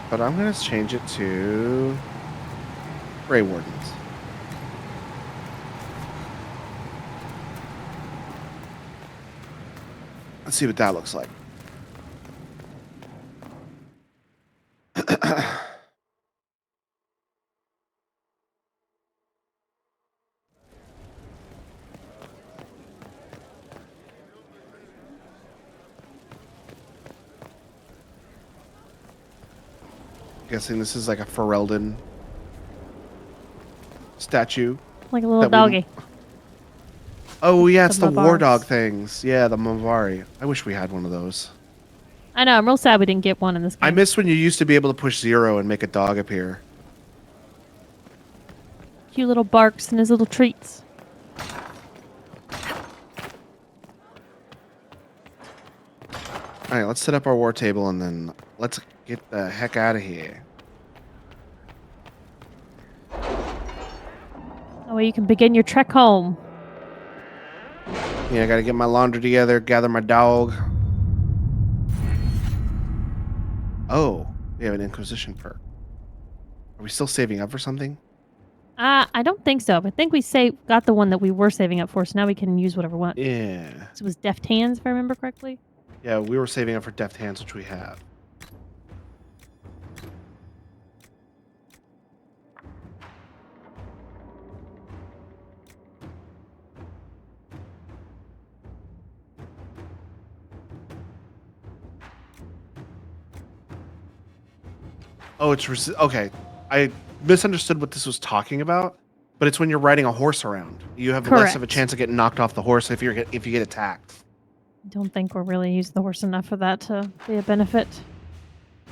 But I'm going to change it to Grey Wardens. Let's see what that looks like. Guessing this is like a Ferelden statue. Like a little that doggy. Oh, yeah, it's The the war Mavars. dog things. Yeah, the Mavari. I wish we had one of those. I know. I'm real sad we didn't get one in this game. I miss when you used to be able to push 0 and make a dog appear. Cute little barks and his little treats. All right, let's set up our war table and then let's get the heck out of here. That way you can begin your trek home. Yeah, I gotta get my laundry together, gather my dog. Oh, we have an Inquisition perk. Are we still saving up for something? I don't think so. I think we got the one that we were saving up for, so now we can use whatever we want. Yeah. So it was Deft Hands, if I remember correctly. Yeah, we were saving up for Deft Hands, which we have. Oh, okay. I misunderstood what this was talking about, but it's when you're riding a horse around. You have less of a Correct. chance of getting knocked off the horse if you get attacked. I don't think we're really using the horse enough for that to be a benefit.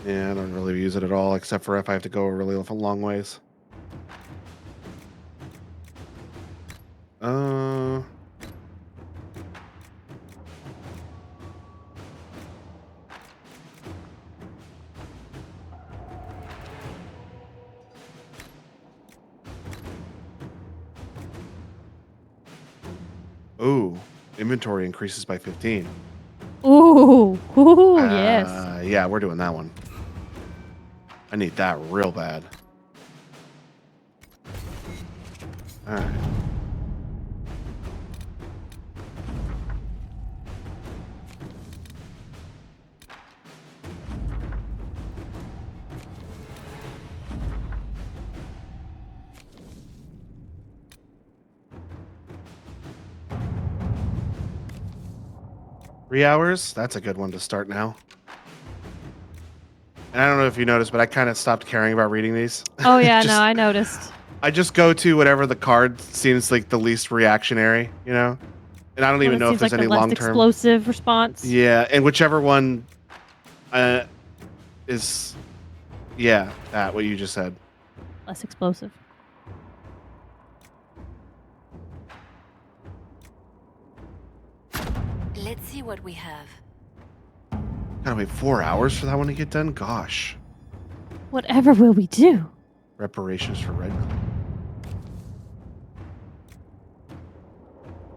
Yeah, I don't really use it at all, except for if I have to go a really long ways. Ooh, inventory increases by 15. Ooh, yes. Yeah, we're doing that one. I need that real bad. All right. 3 hours? That's a good one to start now. And I don't know if you noticed, but I kind of stopped caring about reading these. Oh yeah, no, I noticed. I just go to whatever the card seems like the least reactionary, you know? And I don't even know if there's like any the less long-term. explosive response. Yeah, and whichever one is, yeah, that, what you just said. Less explosive. Let's see what we have. Gotta wait 4 hours for that one to get done? Gosh. Whatever will we do? Reparations for Red.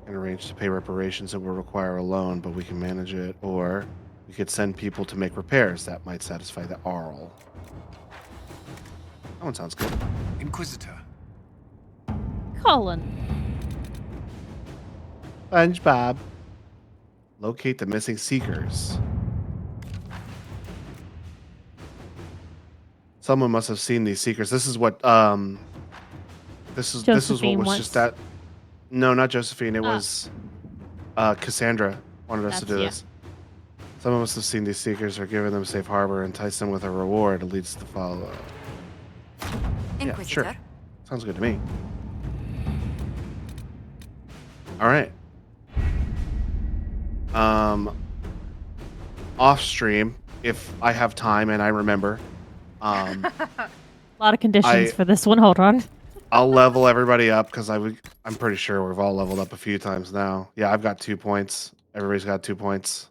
Can arrange to pay reparations that will require a loan, but we can manage it. Or we could send people to make repairs. That might satisfy the Arl. That one sounds good. Inquisitor. Colin. SpongeBob. Locate the missing seekers. Someone must have seen these seekers. This is what this is what was just that. No, not Josephine. It was Cassandra wanted us to do this. Someone must have seen these seekers or given them safe harbor, entice them with a reward. It leads to follow. Yeah, sure. Sounds good to me. All right. Off stream, if I have time and I remember. A lot of conditions for this one. Hold on. I'll level everybody up because I'm pretty sure we've all leveled up a few times now. Yeah, I've got 2 points. Everybody's got 2 points.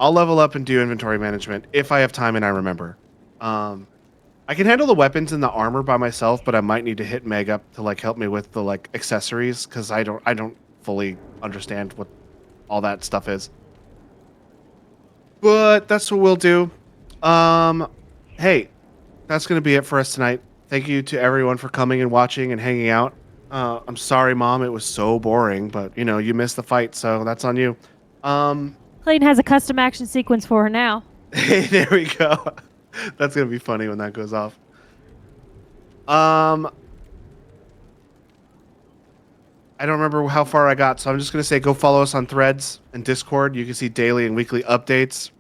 I'll level up and do inventory management if I have time and I remember. I can handle the weapons and the armor by myself, but I might need to hit Meg up to like help me with the like accessories because I don't fully understand what all that stuff is. But that's what we'll do. Hey, that's gonna be it for us tonight. Thank you to everyone for coming and watching and hanging out. I'm sorry, Mom, it was so boring, but you know, you missed the fight, so that's on you. Clayton has a custom action sequence for her now. Hey, there we go. That's gonna be funny when that goes off. I don't remember how far I got, so I'm just gonna say go follow us on Threads and Discord. You can see daily and weekly updates.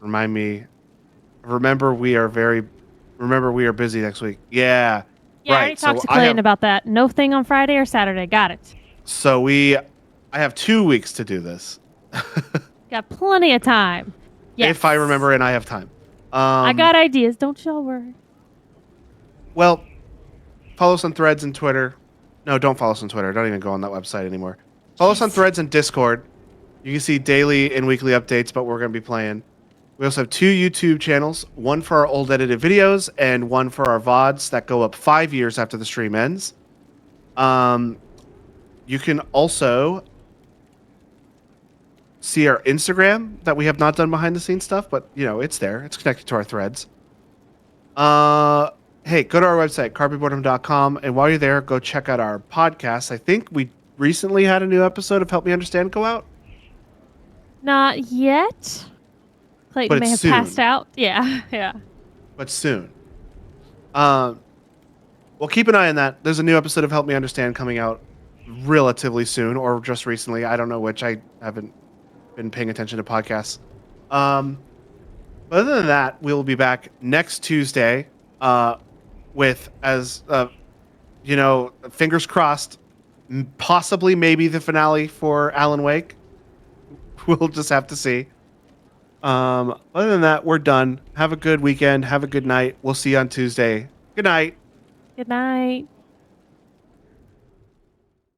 Remember we are busy next week. Yeah. Yeah, I already talked to Clayton about that. No thing on Friday or Saturday. Got it. So I have 2 weeks to do this. Got plenty of time. Yes. If I remember and I have time. I got ideas. Don't y'all worry. Well, follow us on Threads and Twitter. No, don't follow us on Twitter. Don't even go on that website anymore. Follow us on Threads and Discord. You can see daily and weekly updates, but we're going to be playing. We also have 2 YouTube channels, one for our old edited videos and one for our VODs that go up 5 years after the stream ends. You can also see our Instagram that we have not done behind the scenes stuff, but you know, it's there. It's connected to our Threads. Hey, go to our website, carpetboredom.com, and while you're there, go check out our podcast. I think we recently had a new episode of Help Me Understand go out. Not yet. Clayton may have passed out. Yeah, yeah. But soon. Well, keep an eye on that. There's a new episode of Help Me Understand coming out relatively soon, or just recently. I don't know which. I haven't been paying attention to podcasts. But other than that, we'll be back next Tuesday with, fingers crossed, possibly maybe the finale for Alan Wake. We'll just have to see. Other than that, we're done. Have a good weekend. Have a good night. We'll see you on Tuesday. Good night. Good night.